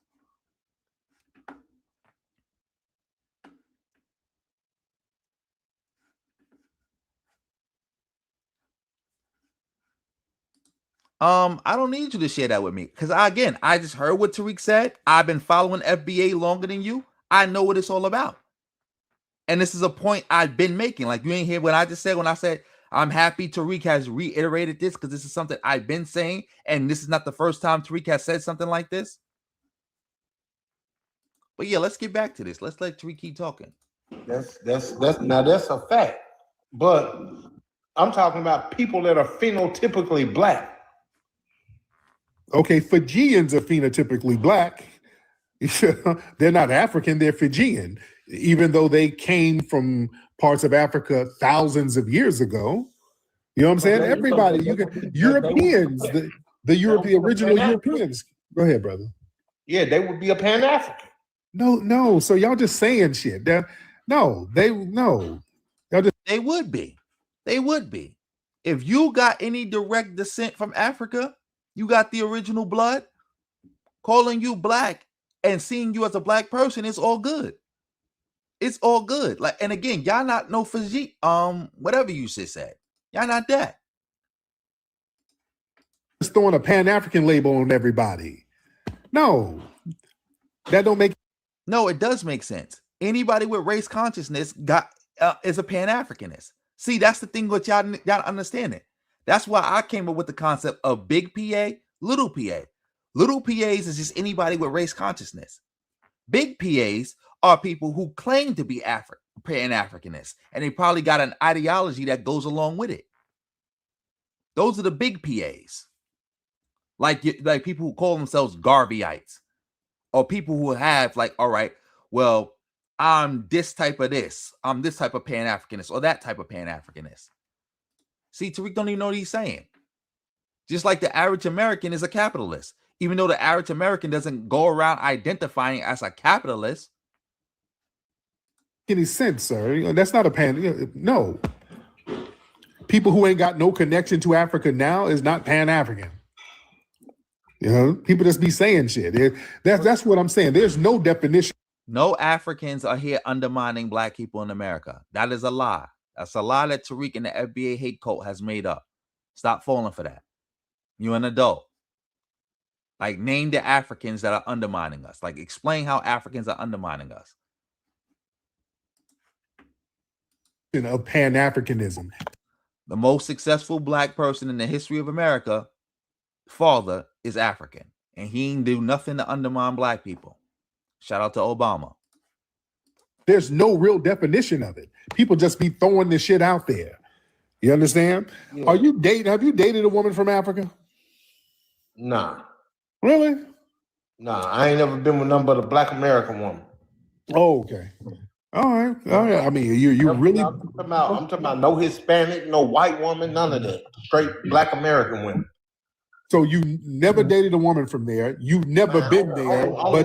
I don't need you to share that with me because I just heard what Tariq said. I've been following FBA longer than you. I know what it's all about. And this is a point I've been making. Like, you ain't hear what I just said when I said I'm happy Tariq has reiterated this because this is something I've been saying, and this is not the first time Tariq has said something like this. But yeah, let's get back to this. Let's let Tariq keep talking. That's a fact. But I'm talking about people that are phenotypically Black. Okay, Fijians are phenotypically Black. They're not African, they're Fijian, even though they came from parts of Africa thousands of years ago. You know what I'm saying? Everybody, Europeans, the original Europeans. Go ahead, brother. Yeah, they would be a Pan-African. No. So y'all just saying shit. They would be. They would be. If you got any direct descent from Africa, you got the original blood, calling you Black and seeing you as a Black person, it's all good. It's all good. Like, and again, y'all not no Fiji, whatever you said. Y'all not that. Just throwing a Pan-African label on everybody. No, that don't make. No, it does make sense. Anybody with race consciousness is a Pan-Africanist. See, that's the thing with y'all understand it. That's why I came up with the concept of big PA, little PA. Little PAs is just anybody with race consciousness. Big PAs are people who claim to be Pan-Africanists, and they probably got an ideology that goes along with it. Those are the big PAs. Like people who call themselves Garveyites, or people who have like, all right, well, I'm this type of this. I'm this type of Pan-Africanist or that type of Pan-Africanist. See, Tariq don't even know what he's saying. Just like the average American is a capitalist, even though the average American doesn't go around identifying as a capitalist. Any sense, sir? That's not a pan. No, people who ain't got no connection to Africa now is not Pan-African. You know, people just be saying shit. That's what I'm saying. There's no definition. No Africans are here undermining Black people in America. That is a lie. That's a lie that Tariq and the FBA hate cult has made up. Stop falling for that. You're an adult. Like, name the Africans that are undermining us. Like, explain how Africans are undermining us. Of Pan-Africanism. The most successful Black person in the history of America, father, is African. And he didn't do nothing to undermine Black people. Shout out to Obama. There's no real definition of it. People just be throwing this shit out there. You understand? Yeah. Have you dated a woman from Africa? Nah. Really? Nah, I ain't never been with nothing but a Black American woman. Oh, okay. All right. I mean, you really. I'm talking about no Hispanic, no white woman, none of that. Straight Black American women. So you never dated a woman from there. You've never been there, only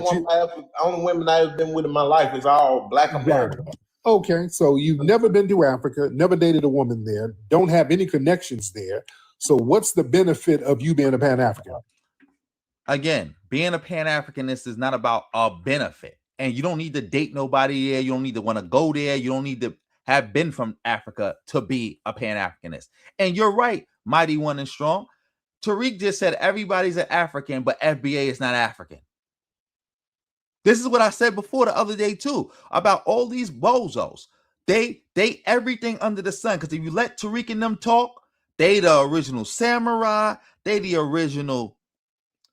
women I've been with in my life is all Black American. Okay, so you've never been to Africa, never dated a woman there, don't have any connections there. So what's the benefit of you being a Pan-African? Again, being a Pan-Africanist is not about a benefit. And you don't need to date nobody there. You don't need to want to go there. You don't need to have been from Africa to be a Pan-Africanist. And you're right, Mighty One and Strong. Tariq just said everybody's an African, but FBA is not African. This is what I said before the other day too, about all these bozos. They everything under the sun. Because if you let Tariq and them talk, they the original samurai, they the original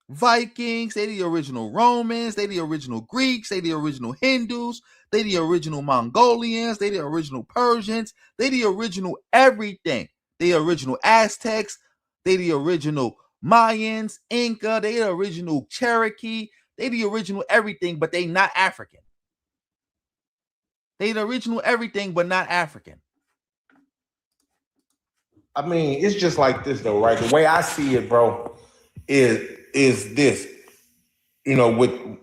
Vikings, they the original Romans, they the original Greeks, they the original Hindus, they the original Mongolians, they the original Persians, they the original everything. They the original Aztecs, they the original Mayans, Inca, they the original Cherokee, they the original everything, but they not African. They the original everything, but not African. I mean, it's just like this though, right? The way I see it, bro, is this. You know,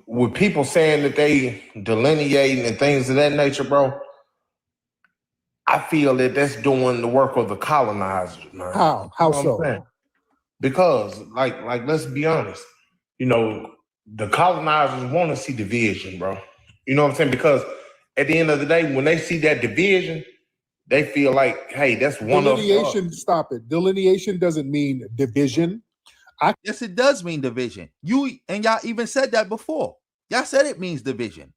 with people saying that they delineating and things of that nature, bro, I feel that that's doing the work of the colonizers, man. How You know what I'm so? saying? Because, like, let's be honest. You know, the colonizers want to see division, bro. You know what I'm saying? Because at the end of the day, when they see that division, they feel like, hey, that's one of us. Delineation, stop it. Delineation doesn't mean division. Yes, it does mean division. You and y'all even said that before. Y'all said it means division.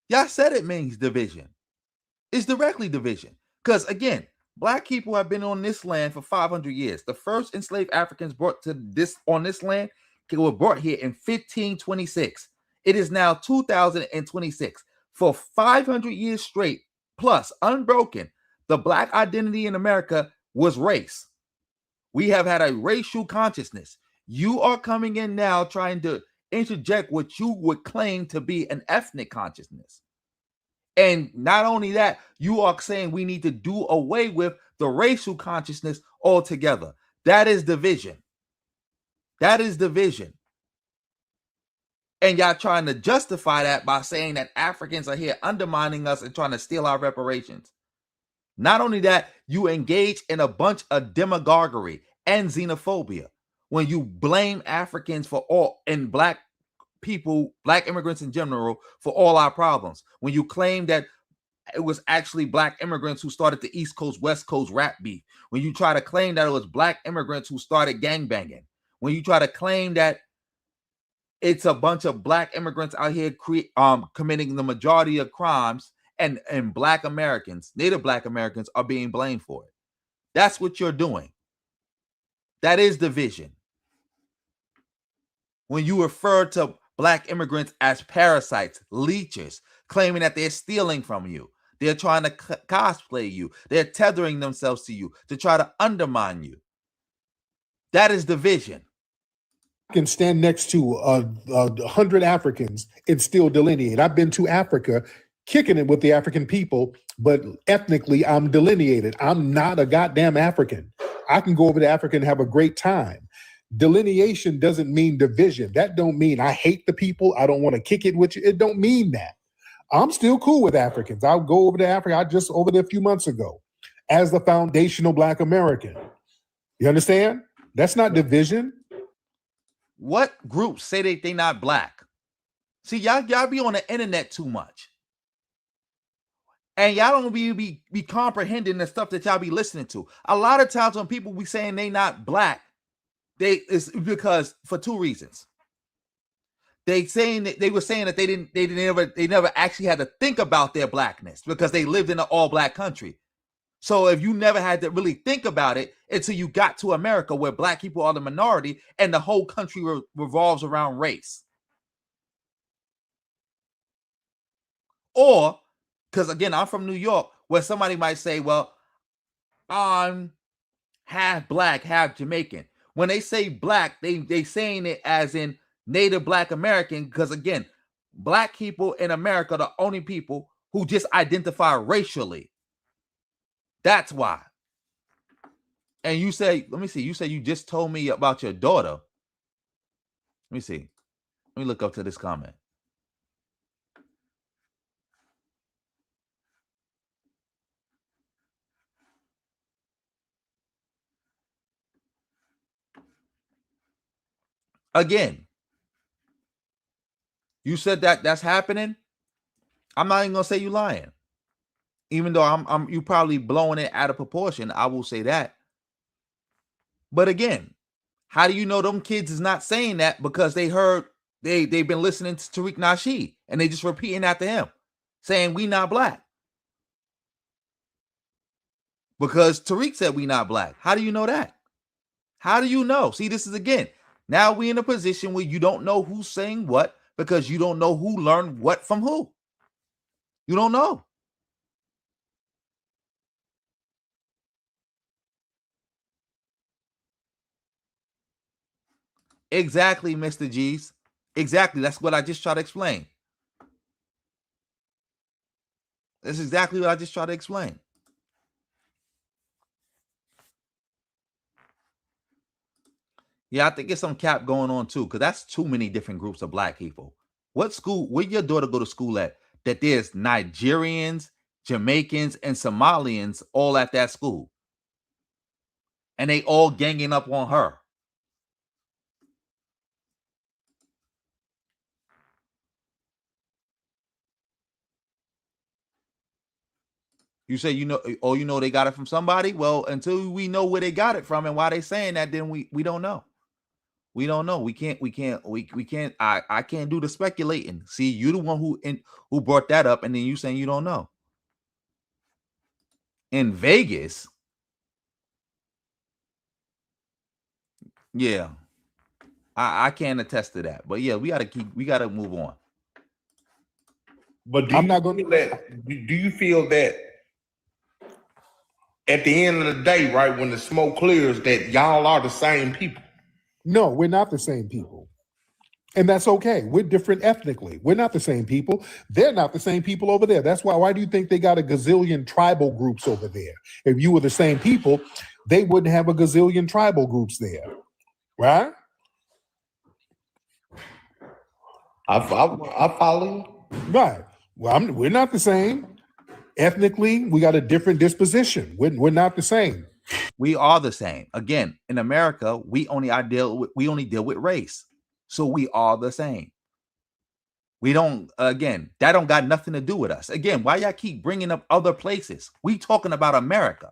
Y'all said it means division. It's directly division. Because again, Black people have been on this land for 500 years. The first enslaved Africans brought to this land were brought here in 1526. It is now 2026. For 500 years straight, plus unbroken, the Black identity in America was race. We have had a racial consciousness. You are coming in now trying to interject what you would claim to be an ethnic consciousness. And not only that, you are saying we need to do away with the racial consciousness altogether. That is division. That is division. And y'all trying to justify that by saying that Africans are here undermining us and trying to steal our reparations. Not only that, you engage in a bunch of demagoguery and xenophobia when you blame Africans for all and Black people, Black immigrants in general, for all our problems. When you claim that it was actually Black immigrants who started the East Coast, West Coast rap beef. When you try to claim that it was Black immigrants who started gangbanging. When you try to claim that it's a bunch of Black immigrants out here committing the majority of crimes, and Black Americans, Native Black Americans, are being blamed for it. That's what you're doing. That is division. When you refer to Black immigrants as parasites, leeches, claiming that they're stealing from you, they're trying to cosplay you, they're tethering themselves to you to try to undermine you. That is division. Can stand next to 100 Africans and still delineate. I've been to Africa kicking it with the African people, but ethnically I'm delineated. I'm not a goddamn African. I can go over to Africa and have a great time. Delineation doesn't mean division. That don't mean I hate the people. I don't want to kick it with you. It don't mean that. I'm still cool with Africans. I'll go over to Africa. I just over there a few months ago as the foundational Black American. You understand? That's not division. What groups say they not Black? See, y'all be on the internet too much. And y'all don't be comprehending the stuff that y'all be listening to. A lot of times when people be saying they not Black, it's because for two reasons. They were saying that they never actually had to think about their Blackness because they lived in an all-Black country. So if you never had to really think about it until you got to America where Black people are the minority and the whole country revolves around race. Or, because again, I'm from New York, where somebody might say, well, I'm half black, half Jamaican. When they say black, they saying it as in Native Black American, because again, black people in America are the only people who just identify racially. That's why. And you say, let me see, you say you just told me about your daughter. Let me see. Let me look up to this comment. Again, you said that that's happening. I'm not even gonna say you lying, even though I'm you probably blowing it out of proportion. I will say that. But again, how do you know them kids is not saying that because they heard they've been listening to Tariq Nasheed and they just repeating after him, saying we not black because Tariq said we not black. How do you know that? How do you know? See, this is again. Now we in a position where you don't know who's saying what because you don't know who learned what from who. You don't know. Exactly, Mr. G's. Exactly. That's what I just tried to explain. That's exactly what I just tried to explain. Yeah, I think there's some cap going on too, because that's too many different groups of black people. What school, where your daughter go to school at, that there's Nigerians, Jamaicans, and Somalians all at that school? And they all ganging up on her. You say you know they got it from somebody? Well, until we know where they got it from and why they saying that, then we don't know. We don't know. We can't. I can't do the speculating. See, you the one who brought that up, and then you saying you don't know. In Vegas, yeah, I can't attest to that. But yeah, we gotta move on. But do you feel that at the end of the day, right, when the smoke clears, that y'all are the same people? No, we're not the same people. And that's okay. We're different ethnically. We're not the same people. They're not the same people over there. That's why do you think they got a gazillion tribal groups over there? If you were the same people, they wouldn't have a gazillion tribal groups there. Right? I follow you. Right. Well, we're not the same. Ethnically, we got a different disposition. We're not the same. We are the same. Again, in America, we only deal with race. So we are the same. We don't, again, that don't got nothing to do with us. Again, why y'all keep bringing up other places? We talking about America.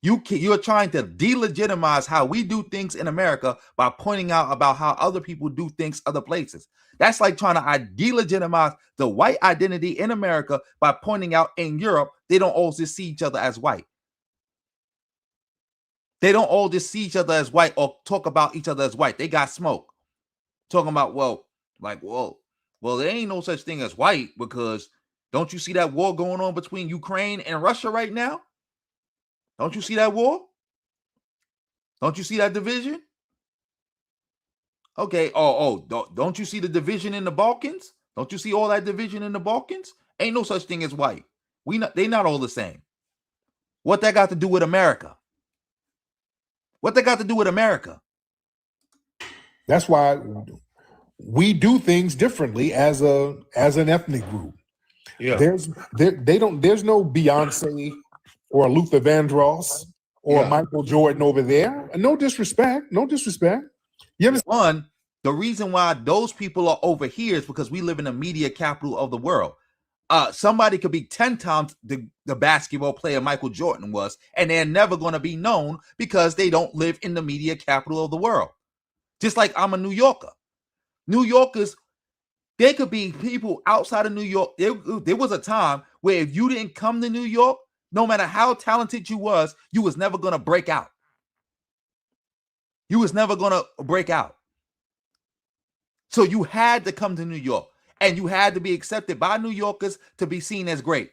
You're trying to delegitimize how we do things in America by pointing out about how other people do things other places. That's like trying to delegitimize the white identity in America by pointing out in Europe, they don't all just see each other as white. They don't all just see each other as white or talk about each other as white. They got smoke. Talking about, well, there ain't no such thing as white because don't you see that war going on between Ukraine and Russia right now? Don't you see that war? Don't you see that division? Okay. Don't you see the division in the Balkans? Don't you see all that division in the Balkans? Ain't no such thing as white. They not all the same. What that got to do with America? What they got to do with America? That's why we do things differently as an ethnic group. Yeah. There's no Beyonce or Luther Vandross or Michael Jordan over there. No disrespect. You understand? One, the reason why those people are over here is because we live in the media capital of the world. Somebody could be 10 times the basketball player Michael Jordan was, and they're never going to be known because they don't live in the media capital of the world. Just like I'm a New Yorker. New Yorkers, there could be people outside of New York. There was a time where if you didn't come to New York, no matter how talented you was never going to break out. You was never going to break out. So you had to come to New York. and you had to be accepted by New Yorkers to be seen as great.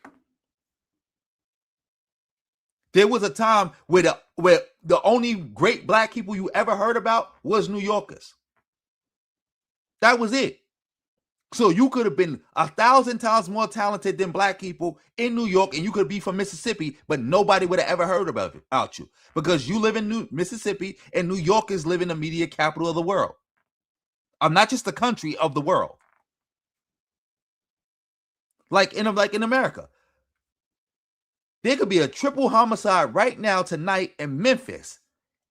There was a time where the only great black people you ever heard about was New Yorkers. That was it. So you could have been 1,000 times more talented than black people in New York, and you could be from Mississippi, but nobody would have ever heard about you because you live in Mississippi, and New York is living the media capital of the world. Not just the country, of the world. Like in America. There could be a triple homicide right now tonight in Memphis,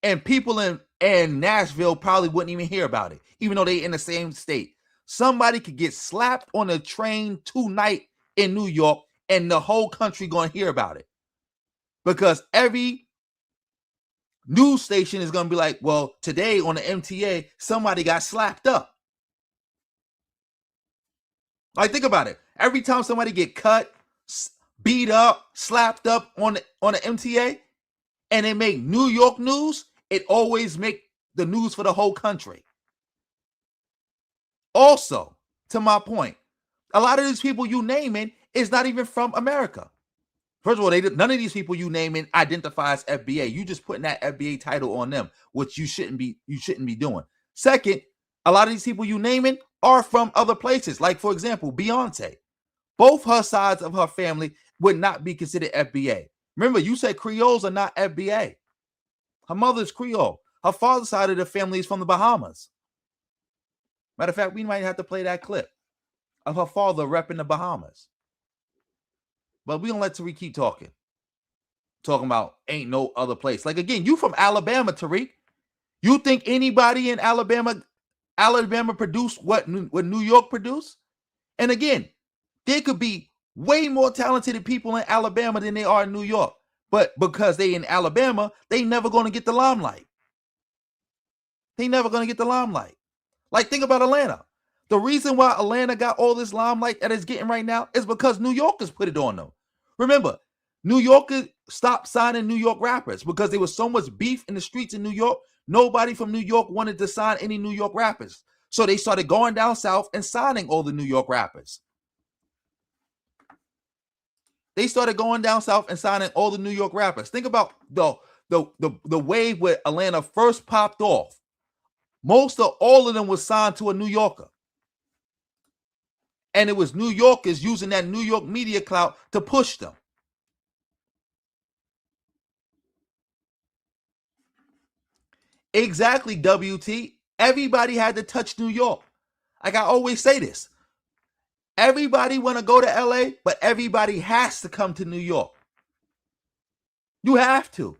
and people in Nashville probably wouldn't even hear about it, even though they're in the same state. Somebody could get slapped on a train tonight in New York, and the whole country going to hear about it. Because every news station is going to be like, well, today on the MTA, somebody got slapped up. Like, think about it. Every time somebody get cut, beat up, slapped up on the MTA, and they make New York news, it always make the news for the whole country. Also, to my point, a lot of these people you naming is not even from America. First of all, none of these people you naming identify as FBA. You just putting that FBA title on them, which you shouldn't be doing. Second, a lot of these people you naming are from other places. Like, for example, Beyonce. Both her sides of her family would not be considered FBA. Remember, you said Creoles are not FBA. Her mother's Creole. Her father's side of the family is from the Bahamas. Matter of fact, we might have to play that clip of her father repping the Bahamas. But we don't let Tariq keep talking. Talking about ain't no other place. Like, again, you from Alabama, Tariq. You think anybody in Alabama produced what New York produced? And again, there could be way more talented people in Alabama than they are in New York. But because they in Alabama, they never going to get the limelight. They never going to get the limelight. Like, think about Atlanta. The reason why Atlanta got all this limelight that it's getting right now is because New Yorkers put it on them. Remember, New Yorkers stopped signing New York rappers because there was so much beef in the streets in New York. Nobody from New York wanted to sign any New York rappers. So they started going down south and signing all the New York rappers. They started going down south and signing all the New York rappers. Think about the wave where Atlanta first popped off. Most of all of them was signed to a New Yorker. And it was New Yorkers using that New York media clout to push them. Exactly, WT. Everybody had to touch New York. Like I always say this. Everybody want to go to LA, but everybody has to come to New York. You have to.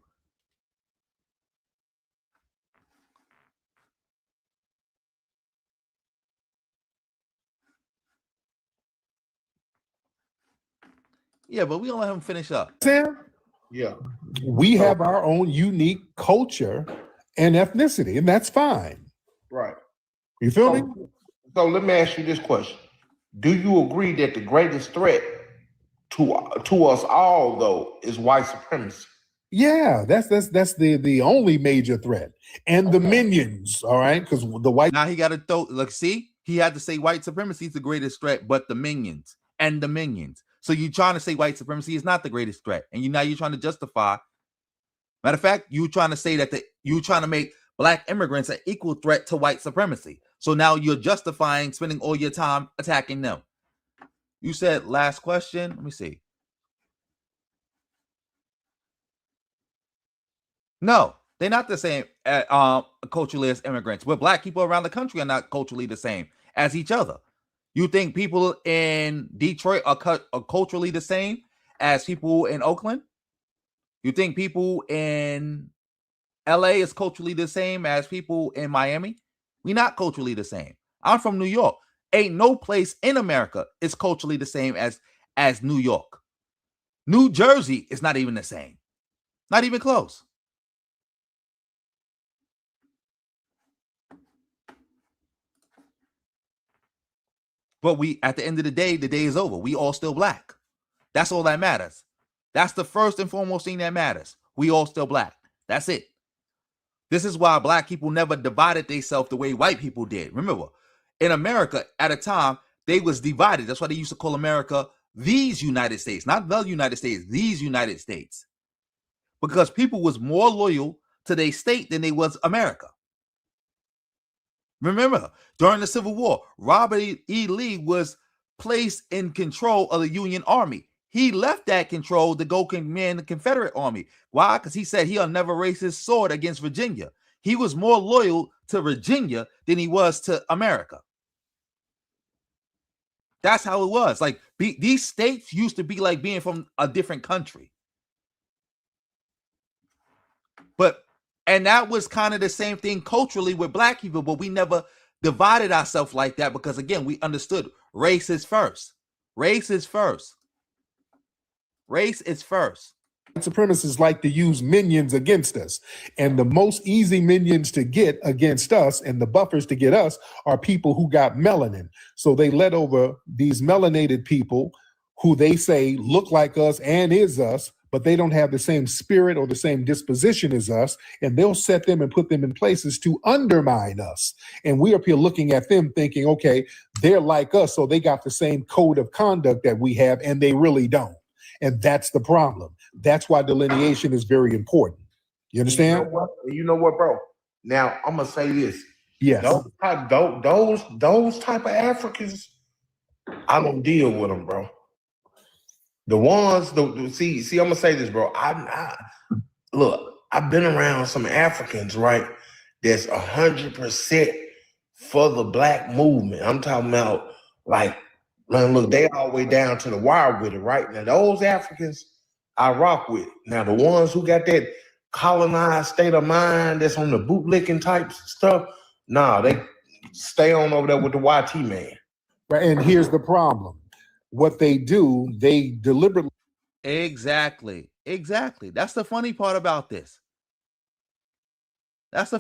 Yeah, but we don't let him finish up. Sam? Yeah. We have our own unique culture and ethnicity, and that's fine. Right. You feel me? So let me ask you this question. Do you agree that the greatest threat to us all, though, is white supremacy? Yeah, that's the only major threat. And the minions, all right? Because the white... Now he got to throw... Look, see? He had to say white supremacy is the greatest threat, but the minions. And the minions. So you're trying to say white supremacy is not the greatest threat. And you're trying to justify... Matter of fact, you're trying to say that you're trying to make black immigrants an equal threat to white supremacy. So now you're justifying spending all your time attacking them. You said last question. Let me see. No, they're not the same culturally as immigrants. But black people around the country are not culturally the same as each other. You think people in Detroit are culturally the same as people in Oakland? You think people in LA is culturally the same as people in Miami? We're not culturally the same. I'm from New York. Ain't no place in America is culturally the same as New York. New Jersey is not even the same. Not even close. But at the end of the day is over. We all still black. That's all that matters. That's the first and foremost thing that matters. We all still black. That's it. This is why black people never divided themselves the way white people did. Remember, in America, at a time, they was divided. That's why they used to call America these United States, not the United States, these United States. Because people was more loyal to their state than they was America. Remember, during the Civil War, Robert E. Lee was placed in control of the Union Army. He left that control to go command the Confederate Army. Why? Because he said he'll never raise his sword against Virginia. He was more loyal to Virginia than he was to America. That's how it was. Like these states used to be like being from a different country. And that was kind of the same thing culturally with black people, but we never divided ourselves like that because, again, we understood race is first. Race is first. Race is first. Supremacists like to use minions against us. And the most easy minions to get against us and the buffers to get us are people who got melanin. So they let over these melanated people who they say look like us and is us, but they don't have the same spirit or the same disposition as us, and they'll set them and put them in places to undermine us. And we up here looking at them thinking, okay, they're like us, so they got the same code of conduct that we have, and they really don't. And that's the problem. That's why delineation is very important. You understand? You know what, bro? Now, I'm going to say this. Yes. Those type of Africans, I don't deal with them, bro. The ones, see, I'm gonna say this, bro. Look, I've been around some Africans, right? That's 100% for the black movement. I'm talking about, like, man, look, they all the way down to the wire with it, right? Now, those Africans, I rock with. Now, the ones who got that colonized state of mind that's on the bootlicking type stuff, nah, they stay on over there with the YT man. Right, and here's the problem. What they do, they deliberately. Exactly. That's the funny part about this. Like,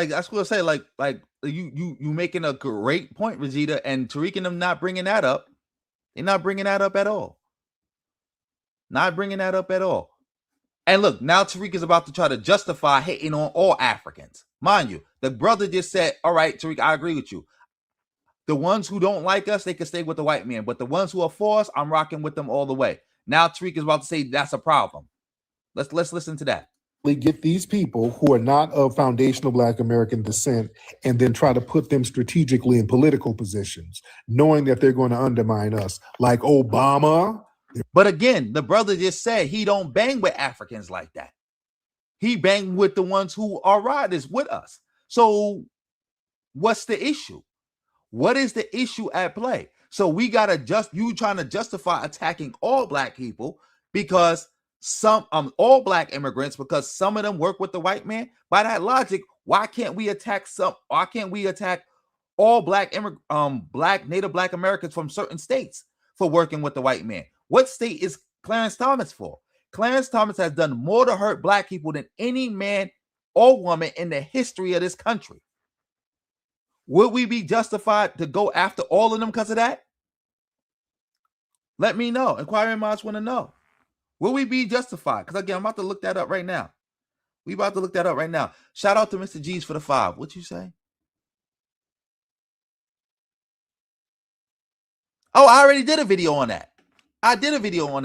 that's what I say. Like you making a great point, Vegeta, and Tariq and them not bringing that up. They're not bringing that up at all. And look, now Tariq is about to try to justify hating on all Africans. Mind you, the brother just said, all right, Tariq, I agree with you. The ones who don't like us, they can stay with the white man. But the ones who are for us, I'm rocking with them all the way. Now Tariq is about to say that's a problem. Let's listen to that. We get these people who are not of foundational Black American descent and then try to put them strategically in political positions, knowing that they're going to undermine us, like Obama. But again, the brother just said he don't bang with Africans like that. He bang with the ones who are riders with us. So what's the issue? What is the issue at play? So we gotta you trying to justify attacking all black people because some all black immigrants because some of them work with the white man. By that logic, why can't we attack all black Native Black Americans from certain states for working with the white man? What state is Clarence Thomas for? Clarence Thomas has done more to hurt black people than any man or woman in the history of this country. Would we be justified to go after all of them because of that? Let me know. Inquiring minds want to know. Will we be justified? Because again, I'm about to look that up right now. Shout out to Mr. G's for the 5. What you say? Oh, I already did a video on that. I did a video on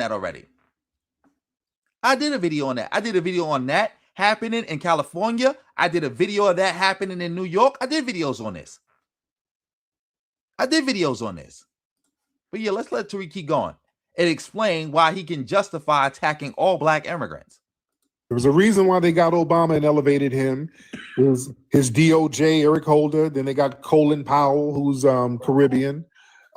that happening in California. I did a video of that happening in New York. I did videos on this. But yeah, let's let Tariq keep going and explain why he can justify attacking all black immigrants. There was a reason why they got Obama and elevated him. It was his DOJ, Eric Holder. Then they got Colin Powell, who's Caribbean.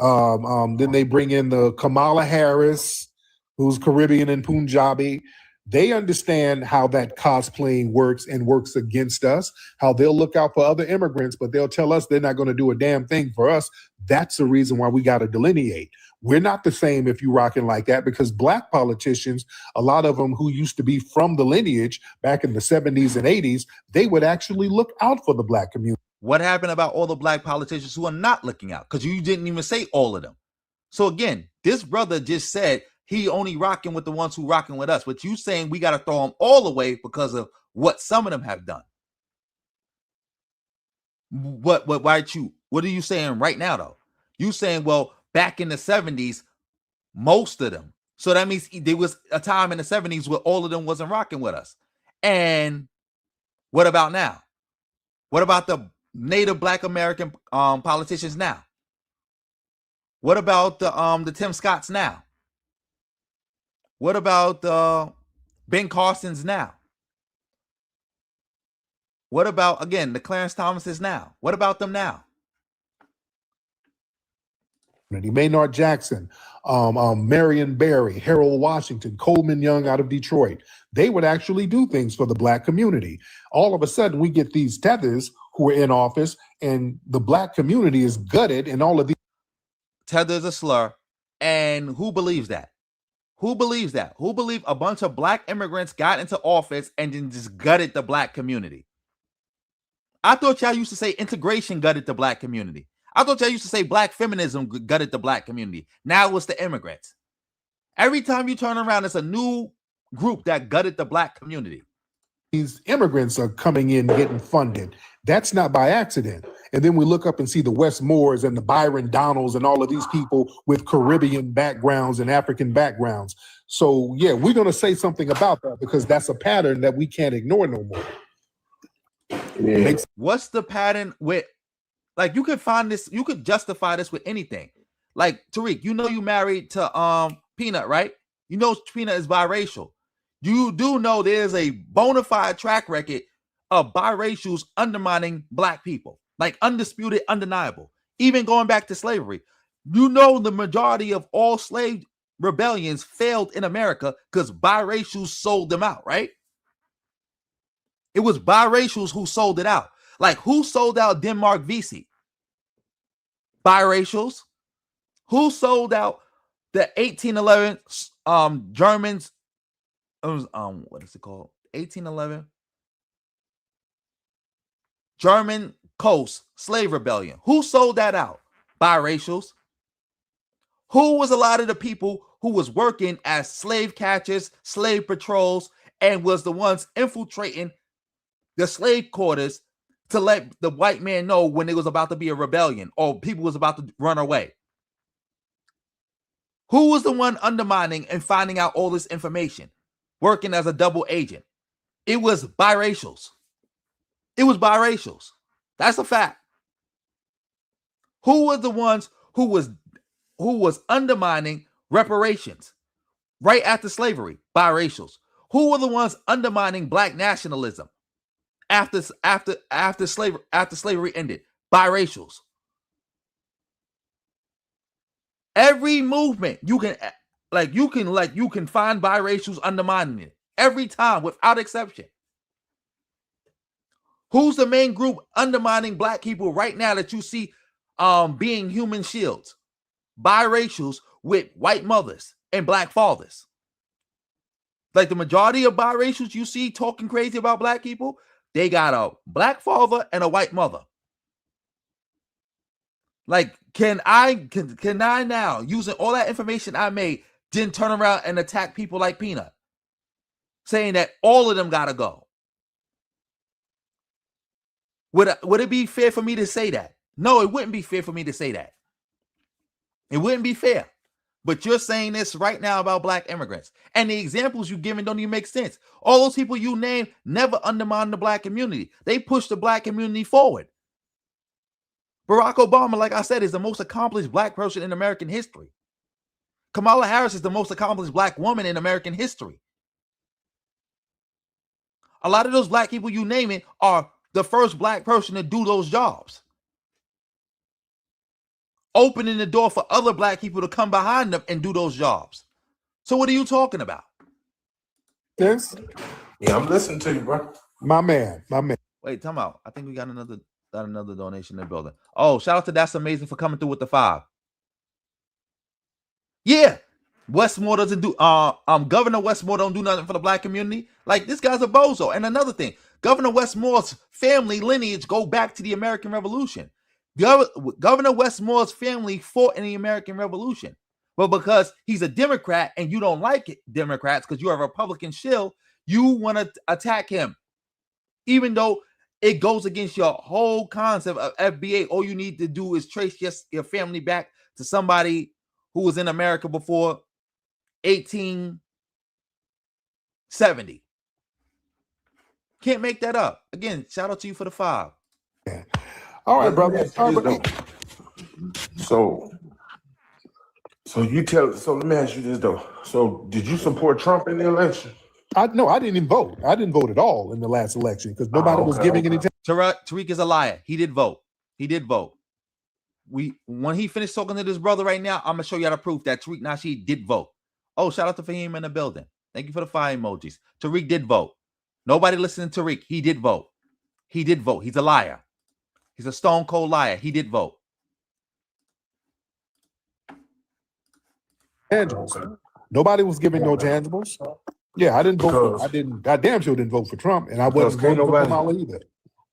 Then they bring in the Kamala Harris, who's Caribbean and Punjabi. They understand how that cosplaying works and works against us, how they'll look out for other immigrants, but they'll tell us they're not going to do a damn thing for us. That's the reason why we got to delineate. We're not the same if you rocking like that, because black politicians, a lot of them who used to be from the lineage back in the 70s and 80s, they would actually look out for the black community. What happened about all the black politicians who are not looking out? Because you didn't even say all of them. So again, this brother just said he only rocking with the ones who rocking with us. But you saying we got to throw them all away because of what some of them have done. What are you saying right now, though? You saying, well, back in the 70s, most of them. So that means there was a time in the 70s where all of them wasn't rocking with us. And what about now? What about the Native Black American politicians now? What about the Tim Scotts now? What about Ben Carson's now? What about, again, the Clarence Thomases now? What about them now? Maynard Jackson, Marion Barry, Harold Washington, Coleman Young out of Detroit. They would actually do things for the Black community. All of a sudden, we get these tethers who are in office, and the Black community is gutted, and all of these. Tether's a slur. And who believes that? Who believes that? Who believe a bunch of Black immigrants got into office and then just gutted the Black community? I thought y'all used to say integration gutted the Black community. I thought y'all used to say Black feminism gutted the Black community. Now it's the immigrants. Every time you turn around, it's a new group that gutted the Black community. These immigrants are coming in getting funded. That's not by accident. And then we look up and see the Wes Moores and the Byron Donalds and all of these people with Caribbean backgrounds and African backgrounds. So yeah, we're going to say something about that because that's a pattern that we can't ignore no more. Yeah. What's the pattern with, like, you could find this, you could justify this with anything. Like, Tariq, you know you married to Peanut, right? You know Peanut is biracial. You do know there's a bona fide track record of biracials undermining Black people. Like, undisputed, undeniable. Even going back to slavery. You know the majority of all slave rebellions failed in America because biracials sold them out, right? It was biracials who sold it out. Like, who sold out Denmark Vesey? Biracials. Who sold out the 1811 Germans? What is it called? 1811 German Coast Slave Rebellion. Who sold that out? Biracials. Who was a lot of the people who was working as slave catchers, slave patrols, and was the ones infiltrating the slave quarters to let the white man know when it was about to be a rebellion or people was about to run away? Who was the one undermining and finding out all this information, working as a double agent? It was biracials. It was biracials. That's a fact. Who were the ones who was undermining reparations right after slavery? Biracials. Who were the ones undermining Black nationalism after slavery ended? Biracials. Every movement you can find biracials undermining it every time without exception. Who's the main group undermining Black people right now that you see being human shields? Biracials with white mothers and Black fathers. Like, the majority of biracials you see talking crazy about Black people, they got a Black father and a white mother. Like, can I now, using all that information I made, then turn around and attack people like Peanut, saying that all of them gotta go? Would it be fair for me to say that? No, it wouldn't be fair for me to say that. It wouldn't be fair. But you're saying this right now about Black immigrants. And the examples you've given don't even make sense. All those people you named never undermined the Black community. They pushed the Black community forward. Barack Obama, like I said, is the most accomplished Black person in American history. Kamala Harris is the most accomplished Black woman in American history. A lot of those Black people you name it are the first Black person to do those jobs, opening the door for other Black people to come behind them and do those jobs. So what are you talking about? Yes. Yeah, I'm listening to you, bro. My man. Wait, time out. I think we got another donation in the building. Oh, shout out to That's Amazing for coming through with the 5. Yeah. Westmore doesn't do Governor Westmore don't do nothing for the Black community. Like, this guy's a bozo. And another thing, Governor Westmore's family lineage go back to the American Revolution. Governor Westmore's family fought in the American Revolution. But because he's a Democrat and you don't like it, Democrats, because you're a Republican shill, you want to attack him. Even though It goes against your whole concept of FBA. All you need to do is trace your family back to somebody who was in America before 1870. Can't make that up. Again, shout out to you for the 5. All right, brother. So let me ask you this though. So did you support Trump in the election? No, I didn't even vote. I didn't vote at all in the last election because nobody was giving any. Tariq is a liar. He did vote. When he finished talking to this brother right now, I'm gonna show you the proof that Tariq Nasheed did vote. Oh, shout out to Fahim in the building. Thank you for the fire emojis. Tariq did vote. Nobody listening to Tariq. He did vote. He's a liar. He's a stone cold liar. He did vote. Tangibles. Nobody was giving no tangibles. Yeah, I didn't vote. I damn sure didn't vote for Trump, and I wasn't voting for Kamala either.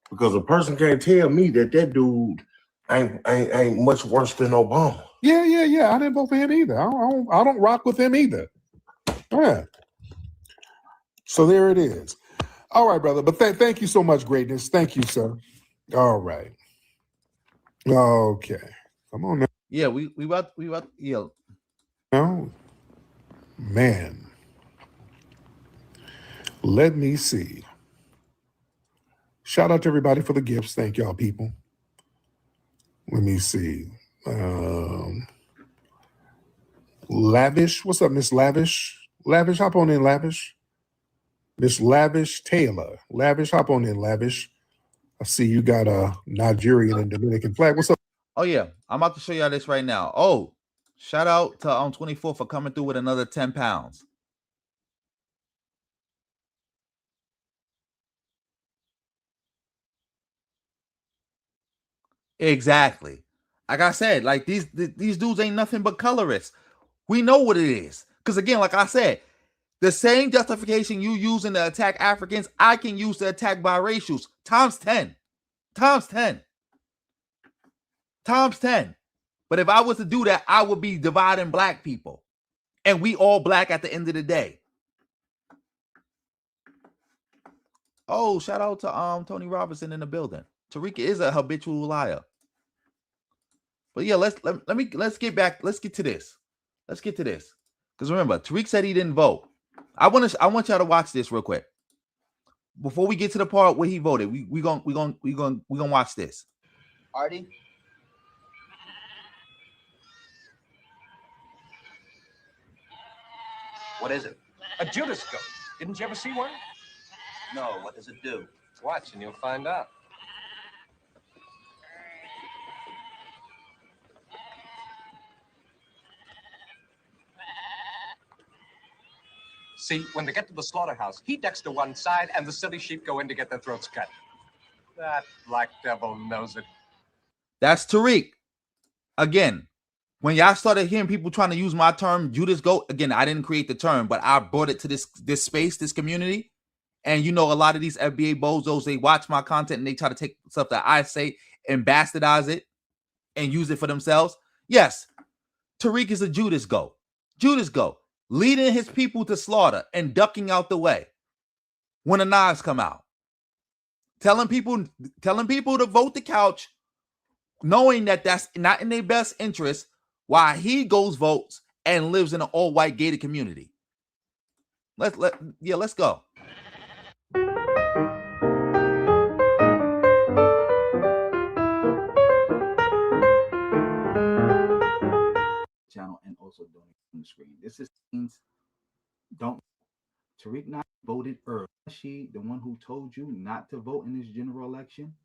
Because a person can't tell me that dude ain't much worse than Obama. Yeah. I didn't vote for him either. I don't rock with him either. Yeah. So there it is. All right, brother. But thank you so much, greatness. Thank you, sir. All right. Okay. Come on now. Yeah, we yeah. Oh, man. Let me see. Shout out to everybody for the gifts. Thank y'all, people. Let me see. Lavish. What's up, Miss Lavish? Lavish, hop on in, Lavish. Miss Lavish Taylor. Lavish, hop on in, Lavish. I see you got a Nigerian and Dominican flag. What's up? Oh, yeah. I'm about to show y'all this right now. Oh, shout out to 24 for coming through with another 10 pounds. Exactly. Like I said, like these dudes ain't nothing but colorists. We know what it is. Because again, like I said, the same justification you using to attack Africans, I can use to attack biracials. Times 10. Times 10. Times 10. But if I was to do that, I would be dividing black people. And we all black at the end of the day. Oh, shout out to Tony Robinson in the building. Tariq is a habitual liar. But yeah, let's get back. Let's get to this. Because remember, Tariq said he didn't vote. I want y'all to watch this real quick. Before we get to the part where he voted, we gonna watch this. Artie? What is it? A Judas goat. Didn't you ever see one? No, what does it do? Watch and you'll find out. See, when they get to the slaughterhouse, he ducks to one side and the silly sheep go in to get their throats cut. That black devil knows it. That's Tariq. Again, when y'all started hearing people trying to use my term, Judas Goat, again, I didn't create the term, but I brought it to this space, this community. And you know, a lot of these FBA bozos, they watch my content and they try to take stuff that I say and bastardize it and use it for themselves. Yes, Tariq is a Judas Goat. Judas Goat, leading his people to slaughter and ducking out the way when the knives come out. Telling people to vote the couch, knowing that that's not in their best interest, while he goes votes and lives in an all-white gated community. Let's go. Channel and also donate on the screen. This is don't Tariq not voted early. She, the one who told you not to vote in this general election,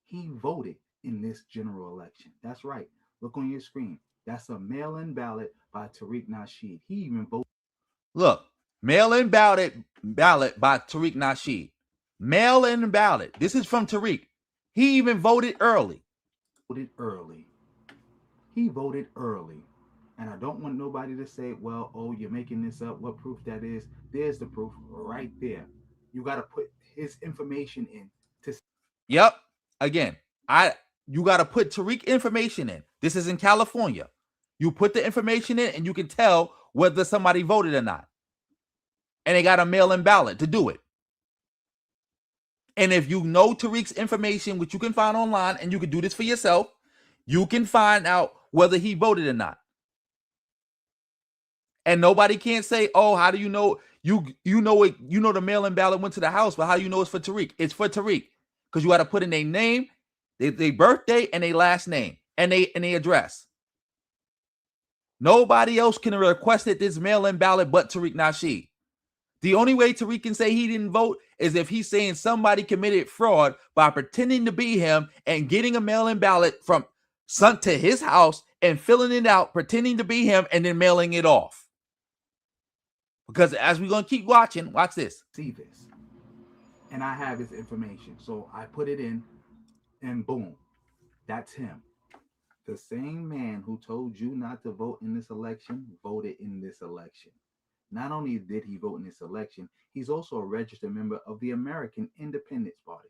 he voted in this general election. That's right. Look on your screen. That's a mail-in ballot by Tariq Nasheed. He even voted. Look, mail-in ballot by Tariq Nasheed. Mail-in ballot. This is from Tariq. He even voted early. He voted early. And I don't want nobody to say, well, oh, you're making this up. What proof that is? There's the proof right there. You got to put his information in. Yep. Again, you got to put Tariq information in. This is in California. You put the information in and you can tell whether somebody voted or not. And they got a mail-in ballot to do it. And if you know Tariq's information, which you can find online, and you can do this for yourself, you can find out whether he voted or not. And nobody can't say, "Oh, how do you know?" You know it. You know the mail-in ballot went to the House, but how do you know it's for Tariq? It's for Tariq because you got to put in their name, their birthday, and their last name, and they address. Nobody else can request this mail-in ballot but Tariq Nasheed. The only way Tariq can say he didn't vote is if he's saying somebody committed fraud by pretending to be him and getting a mail-in ballot from sent to his house and filling it out, pretending to be him, and then mailing it off. Because as we're going to keep watching, watch this. See this. And I have his information. So I put it in and boom, that's him. The same man who told you not to vote in this election voted in this election. Not only did he vote in this election, he's also a registered member of the American Independence Party,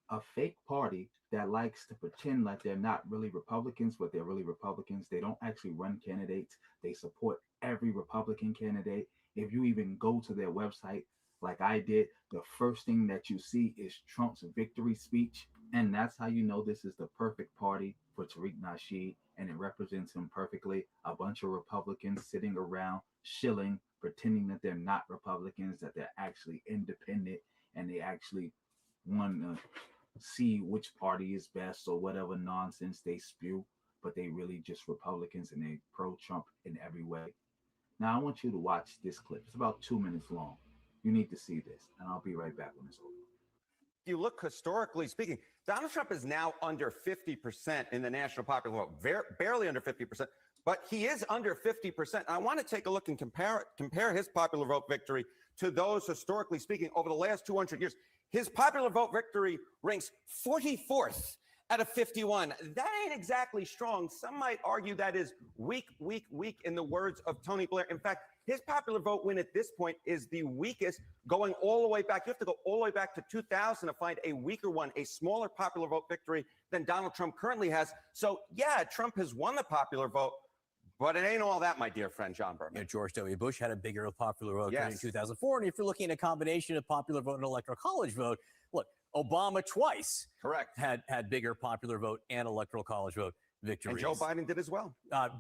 a fake party that likes to pretend like they're not really Republicans, but they're really Republicans. They don't actually run candidates. They support every Republican candidate. If you even go to their website, like I did, the first thing that you see is Trump's victory speech. And that's how you know this is the perfect party for Tariq Nasheed, and it represents him perfectly. A bunch of Republicans sitting around, shilling, pretending that they're not Republicans, that they're actually independent, and they actually want to see which party is best or whatever nonsense they spew, but they really just Republicans and they pro-Trump in every way. Now, I want you to watch this clip. It's about 2 minutes long. You need to see this, and I'll be right back when it's over. You look historically speaking, Donald Trump is now under 50% in the national popular vote, barely under 50%, but he is under 50%. And I want to take a look and compare his popular vote victory to those historically speaking over the last 200 years. His popular vote victory ranks 44th out of 51. That ain't exactly strong. Some might argue that is weak, weak, weak in the words of Tony Blair. In fact, his popular vote win at this point is the weakest, going all the way back. You have to go all the way back to 2000 to find a weaker one, a smaller popular vote victory than Donald Trump currently has. So yeah, Trump has won the popular vote, but it ain't all that, my dear friend John Berman. You know, George W. Bush had a bigger popular vote Yes. in 2004. And if you're looking at a combination of popular vote and electoral college vote, look, Obama twice had bigger popular vote and electoral college vote victories. And Joe Biden did as well.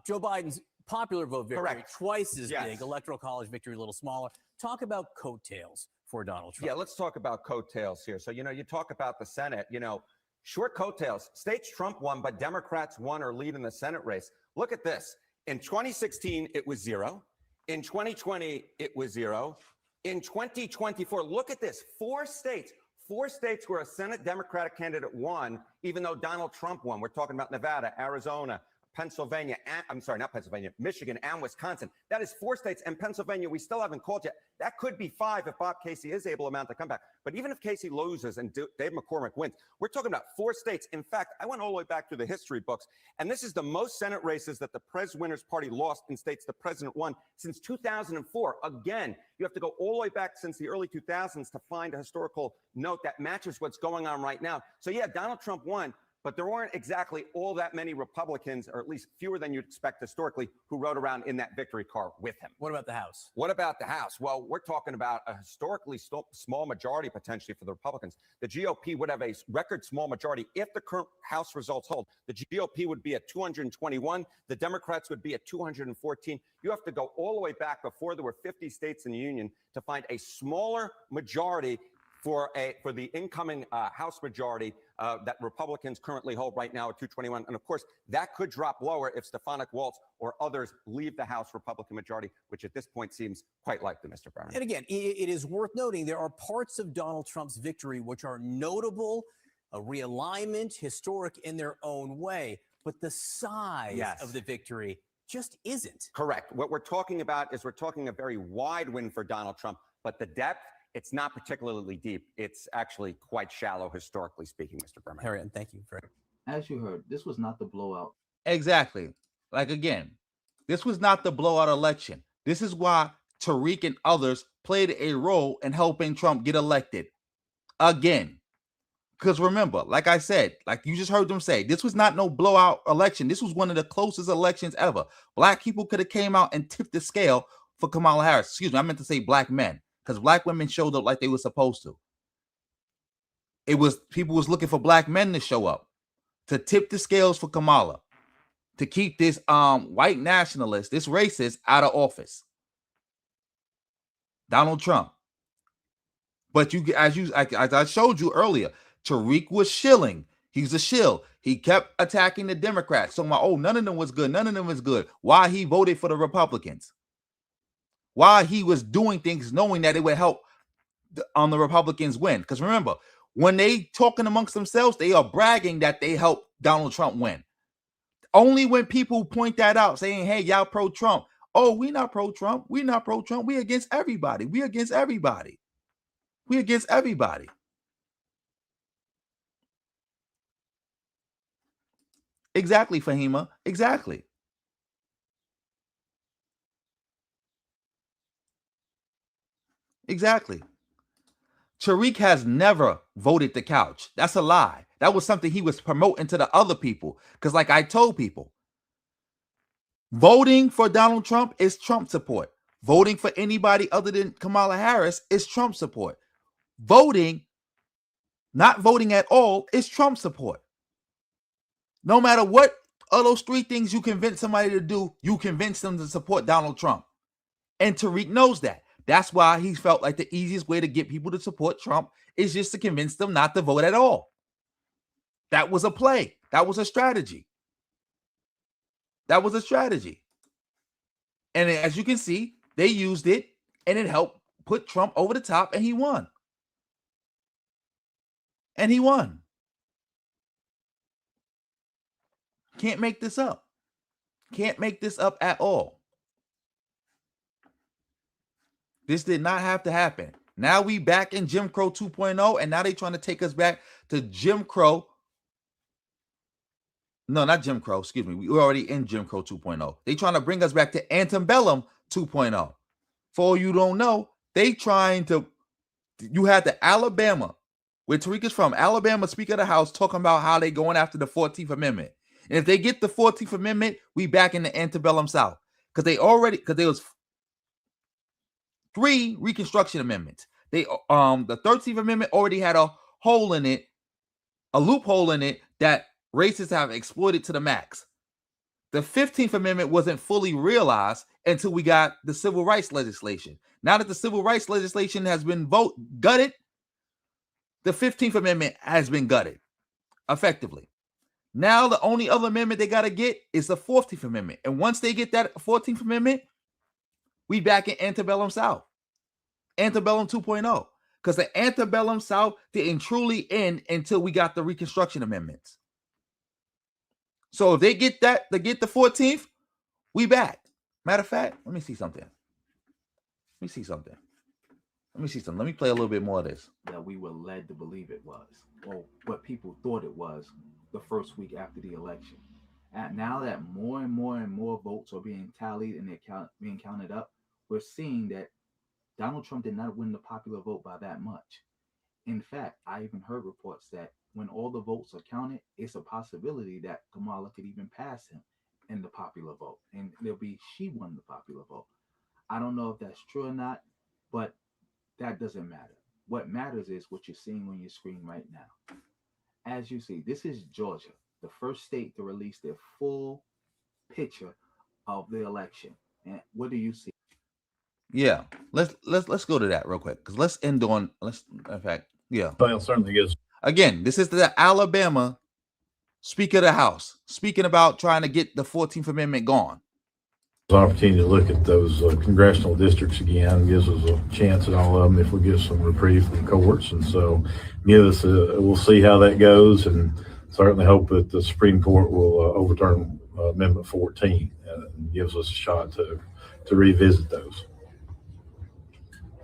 Joe Biden's popular vote victory twice as Yes. big, electoral college victory a little smaller. Talk about coattails for Donald Trump. Yeah, let's talk about coattails here. So, you talk about the Senate, short coattails. States Trump won, but Democrats won or lead in the Senate race. Look at this. In 2016, it was 0. In 2020, it was 0. In 2024, look at this. 4 states where a Senate Democratic candidate won, even though Donald Trump won. We're talking about Nevada, Arizona, Pennsylvania, Michigan, and Wisconsin. That is 4 states, and Pennsylvania we still haven't called yet. That could be 5 if Bob Casey is able to mount a comeback. But even if Casey loses and Dave McCormick wins, we're talking about 4 states. In fact, I went all the way back to the history books, and this is the most Senate races that the Prez Winners Party lost in states the president won since 2004. Again, you have to go all the way back since the early 2000s to find a historical note that matches what's going on right now. So yeah, Donald Trump won, but there weren't exactly all that many Republicans, or at least fewer than you'd expect historically, who rode around in that victory car with him. What about the House? What about the House? Well, we're talking about a historically small majority potentially for the Republicans. The GOP would have a record small majority if the current House results hold. The GOP would be at 221. The Democrats would be at 214. You have to go all the way back before there were 50 states in the union to find a smaller majority for the incoming House majority that Republicans currently hold right now at 221. And of course, that could drop lower if Stefanik Waltz or others leave the House Republican majority, which at this point seems quite likely, Mr. Brown. And again, it is worth noting there are parts of Donald Trump's victory which are notable, a realignment, historic in their own way, but the size of the victory just isn't. Correct. What we're talking about is we're talking a very wide win for Donald Trump, but the depth, it's not particularly deep. It's actually quite shallow, historically speaking, Mr. Berman. Harriet, thank you. As you heard, this was not the blowout. Exactly. Like, again, this was not the blowout election. This is why Tariq and others played a role in helping Trump get elected again. Because remember, like I said, like you just heard them say, this was not no blowout election. This was one of the closest elections ever. Black people could have came out and tipped the scale for Kamala Harris. Excuse me, I meant to say black men, because black women showed up like they were supposed to. people was looking for black men to show up, to tip the scales for Kamala, to keep this white nationalist, this racist out of office. Donald Trump. But as I showed you earlier, Tariq was shilling. He's a shill. He kept attacking the Democrats. So none of them was good. None of them was good. Why he voted for the Republicans? Why he was doing things knowing that it would help the Republicans win? Because remember, when they talking amongst themselves, they are bragging that they helped Donald Trump win. Only when people point that out, saying, "Hey, y'all pro-Trump." Oh, we not pro-Trump. We not pro-Trump. We against everybody. We against everybody. We against everybody. Exactly, Fahima. Exactly. Exactly. Tariq has never voted the couch. That's a lie. That was something he was promoting to the other people. Because like I told people, voting for Donald Trump is Trump support. Voting for anybody other than Kamala Harris is Trump support. Not voting at all is Trump support. No matter what of those three things you convince somebody to do, you convince them to support Donald Trump. And Tariq knows that. That's why he felt like the easiest way to get people to support Trump is just to convince them not to vote at all. That was a play. That was a strategy. That was a strategy. And as you can see, they used it and it helped put Trump over the top and he won. And he won. Can't make this up. Can't make this up at all. This did not have to happen. Now we back in Jim Crow 2.0, and now they trying to take us back to Jim Crow. No, not Jim Crow. Excuse me. We're already in Jim Crow 2.0. They trying to bring us back to Antebellum 2.0. For all you don't know, they trying to. You had the Alabama, where Tariq is from, Alabama Speaker of the House talking about how they going after the 14th Amendment. And if they get the 14th Amendment, we back in the Antebellum South. Because there was 3 Reconstruction Amendments. The 13th Amendment already had a hole in it, a loophole in it that racists have exploited to the max. The 15th Amendment wasn't fully realized until we got the civil rights legislation. Now that the civil rights legislation has been gutted, the 15th Amendment has been gutted effectively. Now the only other amendment they got to get is the 14th Amendment. And once they get that 14th Amendment, we back in Antebellum South. Antebellum 2.0. Because the Antebellum South didn't truly end until we got the Reconstruction Amendments. So if they get the 14th, we back. Matter of fact, let me see something. Let me play a little bit more of this. That we were led to believe it was, or what people thought it was the first week after the election. And now that more and more votes are being tallied and they're being counted up, we're seeing that Donald Trump did not win the popular vote by that much. In fact, I even heard reports that when all the votes are counted, it's a possibility that Kamala could even pass him in the popular vote. And she won the popular vote. I don't know if that's true or not, but that doesn't matter. What matters is what you're seeing on your screen right now. As you see, this is Georgia, the first state to release their full picture of the election. And what do you see? Yeah, let's go to that real quick because in fact, yeah. Well, certainly is. Again, this is the Alabama Speaker of the House speaking about trying to get the 14th Amendment gone. An opportunity to look at those congressional districts again gives us a chance at all of them if we get some reprieve from courts, and so we'll see how that goes, and certainly hope that the Supreme Court will overturn Amendment 14 and gives us a shot to revisit those.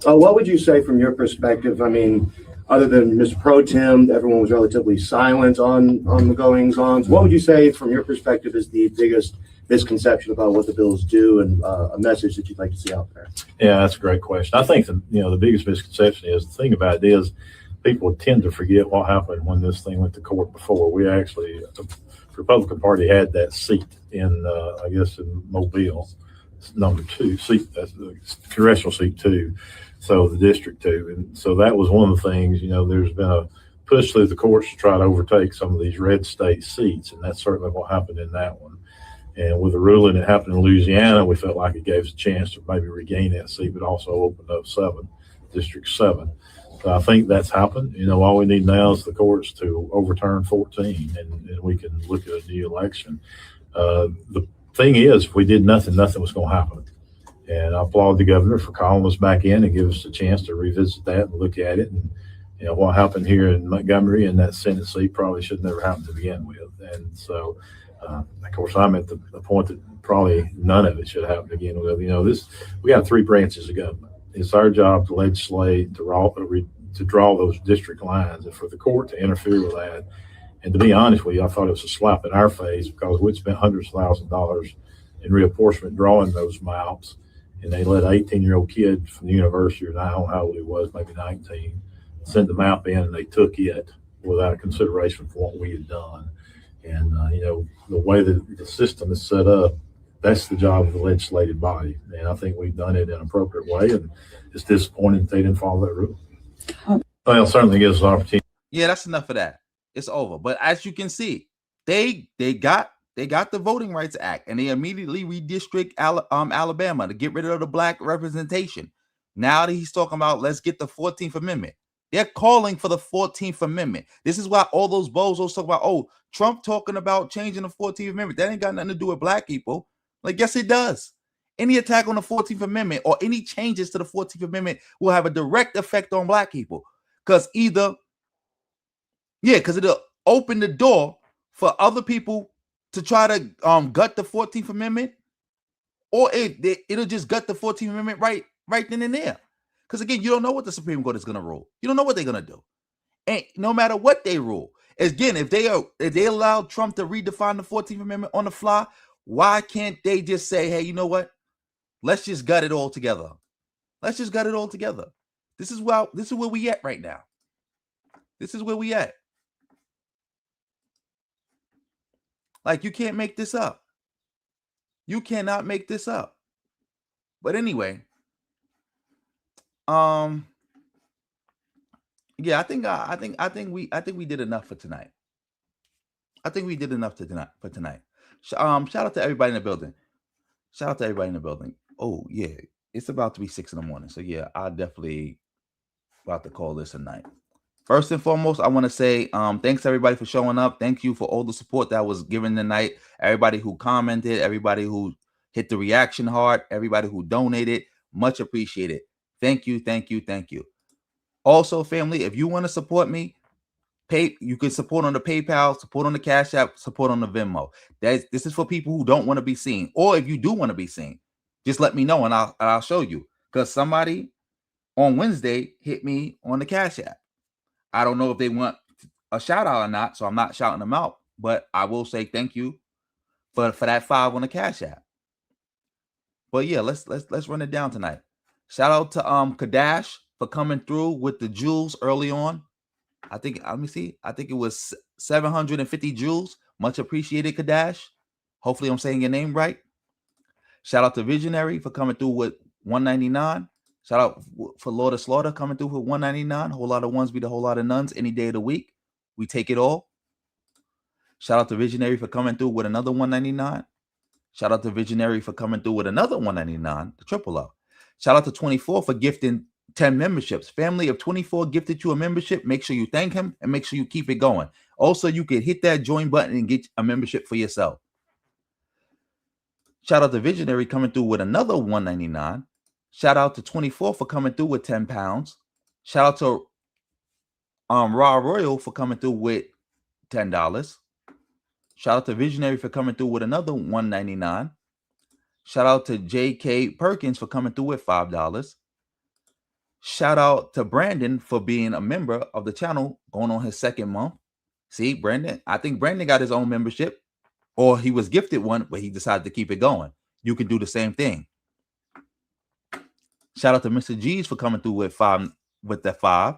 What would you say from your perspective? I mean, other than Mr. Pro Tem, everyone was relatively silent on the goings-on. What would you say from your perspective is the biggest misconception about what the bills do, and a message that you'd like to see out there? Yeah, that's a great question. I think the biggest misconception is, the thing about it is people tend to forget what happened when this thing went to court before. We actually, the Republican Party had that seat in, I guess, in Mobile, number 2 seat, that's the congressional seat 2. So the district 2. And so that was one of the things, there's been push through the courts to try to overtake some of these red state seats, and that's certainly what happened in that one. And with the ruling that happened in Louisiana, we felt like it gave us a chance to maybe regain that seat, but also opened up District 7. So I think that's happened. All we need now is the courts to overturn 14, and we can look at a new election. The thing is, if we did nothing was going to happen. And I applaud the governor for calling us back in and give us a chance to revisit that and look at it. And what happened here in Montgomery and that Senate seat probably should never happen to begin with. And so, of course, I'm at the point that probably none of it should happen to begin with. We got 3 branches of government. It's our job to legislate, to draw those district lines, and for the court to interfere with that. And to be honest with you, I thought it was a slap in our face because we'd spent hundreds of thousands of dollars in reapportionment drawing those maps. And they let an 18-year-old kid from the university, or I don't know how old he was, maybe 19, send the map in, and they took it without consideration for what we had done. And, the way that the system is set up, that's the job of the legislative body. And I think we've done it in an appropriate way, and it's disappointing that they didn't follow that rule. Well, certainly gives us an opportunity. Yeah, that's enough of that. It's over. But as you can see, they got the Voting Rights Act, and they immediately redistrict Alabama to get rid of the black representation. Now that he's talking about, let's get the 14th Amendment. They're calling for the 14th Amendment. This is why all those bozos talk about, oh, Trump talking about changing the 14th Amendment. That ain't got nothing to do with black people. Like, yes, it does. Any attack on the 14th Amendment or any changes to the 14th Amendment will have a direct effect on black people. Because it'll open the door for other people to try to gut the 14th Amendment, or it'll just gut the 14th Amendment right then and there. Because again, you don't know what the Supreme Court is going to rule. You don't know what they're going to do. And no matter what they rule, again, if they allow Trump to redefine the 14th Amendment on the fly, why can't they just say, hey, you know what? Let's just gut it all together. Let's just gut it all together. This is where we at right now. This is where we at. Like, you can't make this up. You cannot make this up. But anyway, yeah, I think we did enough for tonight. I think we did enough for tonight. Shout out to everybody in the building. Shout out to everybody in the building. Oh yeah, it's about to be 6 a.m. So yeah, I definitely about to call this a night. First and foremost, I want to say thanks everybody for showing up. Thank you for all the support that was given tonight. Everybody who commented, everybody who hit the reaction heart, everybody who donated, much appreciated. Thank you, thank you, thank you. Also, family, if you want to support me, you can support on the PayPal, support on the Cash App, support on the Venmo. This is for people who don't want to be seen, or if you do want to be seen, just let me know and I'll show you. Because somebody on Wednesday hit me on the Cash App. I don't know if they want a shout out or not, so I'm not shouting them out, but I will say thank you for that $5 on the Cash App. But yeah, let's run it down tonight. Shout out to Kadash for coming through with the jewels early on. I think it was 750 jewels. Much appreciated, Kadash. Hopefully I'm saying your name right. Shout out to Visionary for coming through with 199. Shout out for Lord of Slaughter coming through with 199. Whole lot of ones beat a whole lot of nuns any day of the week. We take it all. Shout out to Visionary for coming through with another 199. Shout out to Visionary for coming through with another 199, the triple up. Shout out to 24 for gifting 10 memberships. Family of 24 gifted you a membership. Make sure you thank him and make sure you keep it going. Also, you can hit that join button and get a membership for yourself. Shout out to Visionary coming through with another 199. Shout out to 24 for coming through with 10 pounds. Shout out to Raw Royal for coming through with $10. Shout out to Visionary for coming through with another $1.99. Shout out to J.K. Perkins for coming through with $5. Shout out to Brandon for being a member of the channel, going on his second month. See, Brandon, I think Brandon got his own membership, or he was gifted one, but he decided to keep it going. You can do the same thing. Shout out to Mr. G's for coming through with that 5.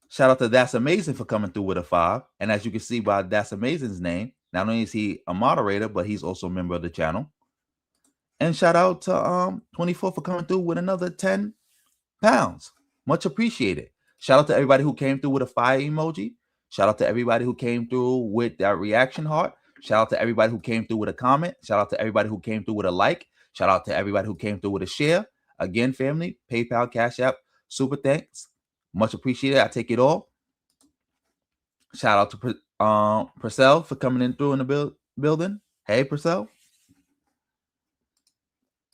Shout out to That's Amazing for coming through with a 5. And as you can see by That's Amazing's name, not only is he a moderator, but he's also a member of the channel. And shout out to 24 for coming through with another 10 pounds. Much appreciated. Shout out to everybody who came through with a fire emoji. Shout out to everybody who came through with that reaction heart. Shout out to everybody who came through with a comment. Shout out to everybody who came through with a like. Shout out to everybody who came through with a share. Again, family, PayPal, Cash App, super thanks. Much appreciated. I take it all. Shout out to Purcell for coming in through in the building. Hey, Purcell.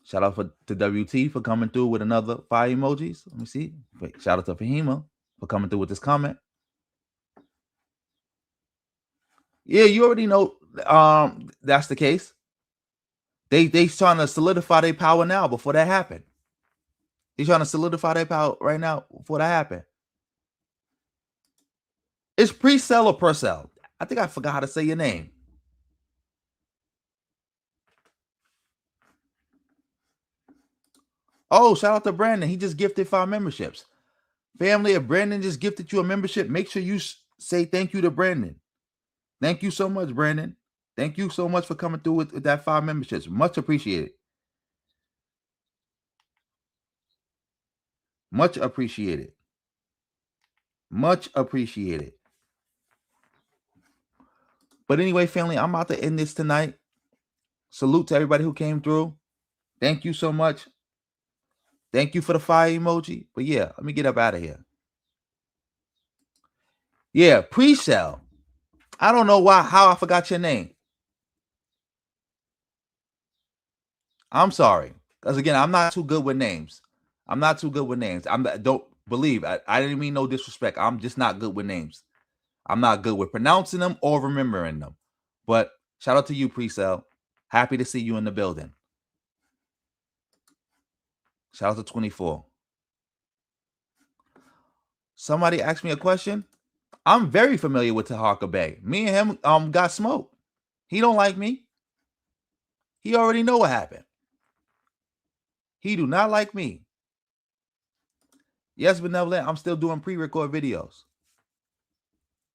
Shout out to WT for coming through with another fire emojis. Let me see. Shout out to Fahima for coming through with this comment. Yeah, you already know that's the case. They trying to solidify their power now before that happened. They're trying to solidify their power right now before that happened. It's pre-sell or per-sell? I think I forgot how to say your name. Oh, shout out to Brandon. He just gifted 5 memberships. Family, if Brandon just gifted you a membership, make sure you say thank you to Brandon. Thank you so much, Brandon. Thank you so much for coming through with that 5 memberships. Much appreciated. Much appreciated. Much appreciated. But anyway, family, I'm about to end this tonight. Salute to everybody who came through. Thank you so much. Thank you for the fire emoji. But yeah, let me get up out of here. Yeah, pre-sell. I don't know how I forgot your name. I'm sorry. Because again, I'm not too good with names. Don't believe. I didn't mean no disrespect. I'm just not good with names. I'm not good with pronouncing them or remembering them. But shout out to you, pre-sell. Happy to see you in the building. Shout out to 24. Somebody asked me a question. I'm very familiar with Tahaka Bay. Me and him got smoked. He don't like me. He already know what happened. He do not like me. Yes, Benevolent, I'm still doing pre-record videos.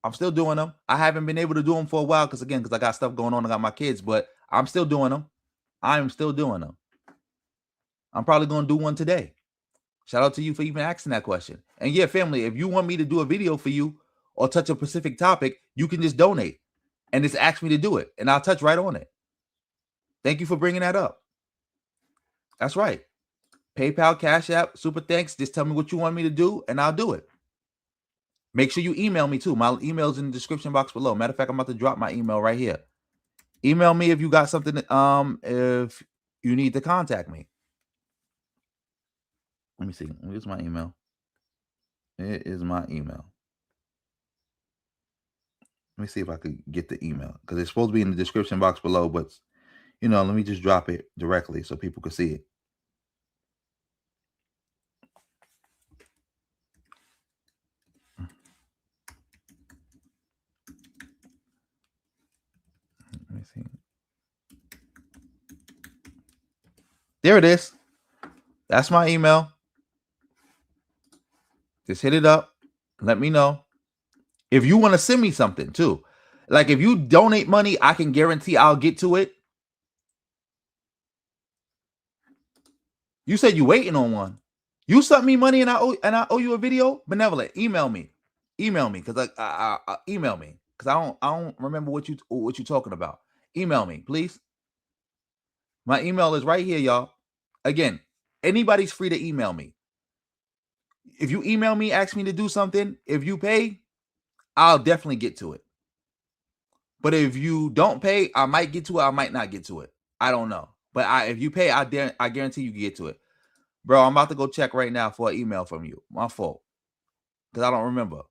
I'm still doing them. I haven't been able to do them for a while because I got stuff going on. I got my kids, but I'm still doing them. I am still doing them. I'm probably going to do one today. Shout out to you for even asking that question. And yeah, family, if you want me to do a video for you or touch a specific topic, you can just donate and just ask me to do it, and I'll touch right on it. Thank you for bringing that up. That's right. PayPal, Cash App, super thanks. Just tell me what you want me to do, and I'll do it. Make sure you email me too. My email's in the description box below. Matter of fact, I'm about to drop my email right here. Email me if you got something, if you need to contact me. Let me see. Here's my email. It is my email. Let me see if I could get the email because it's supposed to be in the description box below, but let me just drop it directly so people can see it. Let me see. There it is. That's my email. Just hit it up. Let me know. If you want to send me something too. Like if you donate money, I can guarantee I'll get to it. You said you waiting on one. You sent me money and I owe you a video. Benevolent, email me because I email me because I don't remember what you talking about. Email me, please. My email is right here, y'all. Again, anybody's free to email me. If you email me, ask me to do something, if you pay, I'll definitely get to it. But if you don't pay, I might get to it. I might not get to it. I don't know. But if you pay, I guarantee you can get to it. Bro, I'm about to go check right now for an email from you. My fault. Because I don't remember.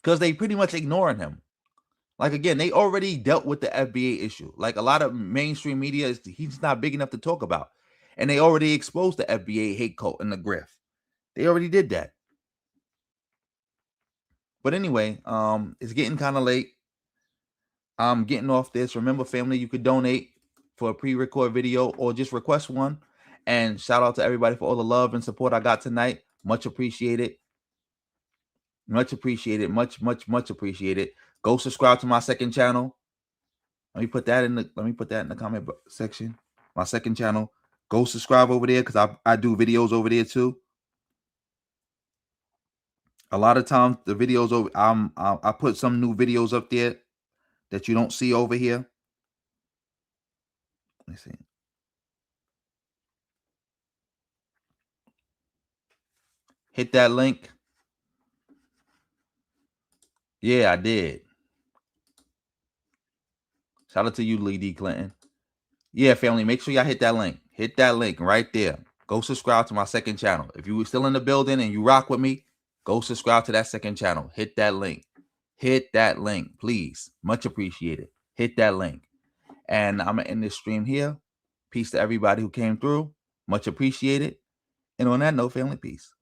Because they pretty much ignoring him. Like, again, they already dealt with the FBA issue. Like, a lot of mainstream media, he's not big enough to talk about. And they already exposed the FBA hate cult and the grift. They already did that. But anyway, it's getting kind of late. I'm getting off this. Remember, family, you could donate for a pre-record video or just request one. And shout out to everybody for all the love and support I got tonight. Much appreciated. Much appreciated. Much appreciated. Go subscribe to my second channel. Let me put that in the comment section. My second channel. Go subscribe over there because I do videos over there too. A lot of times the videos over I put some new videos up there that you don't see over here. Let's see. Hit that link. Yeah, I did. Shout out to you, Lee D. Clinton. Yeah, family, make sure y'all hit that link. Hit that link right there. Go subscribe to my second channel. If you were still in the building and you rock with me, go subscribe to that second channel. Hit that link. Hit that link, please. Much appreciated. Hit that link. And I'm going to end this stream here. Peace to everybody who came through. Much appreciated. And on that note, family, peace.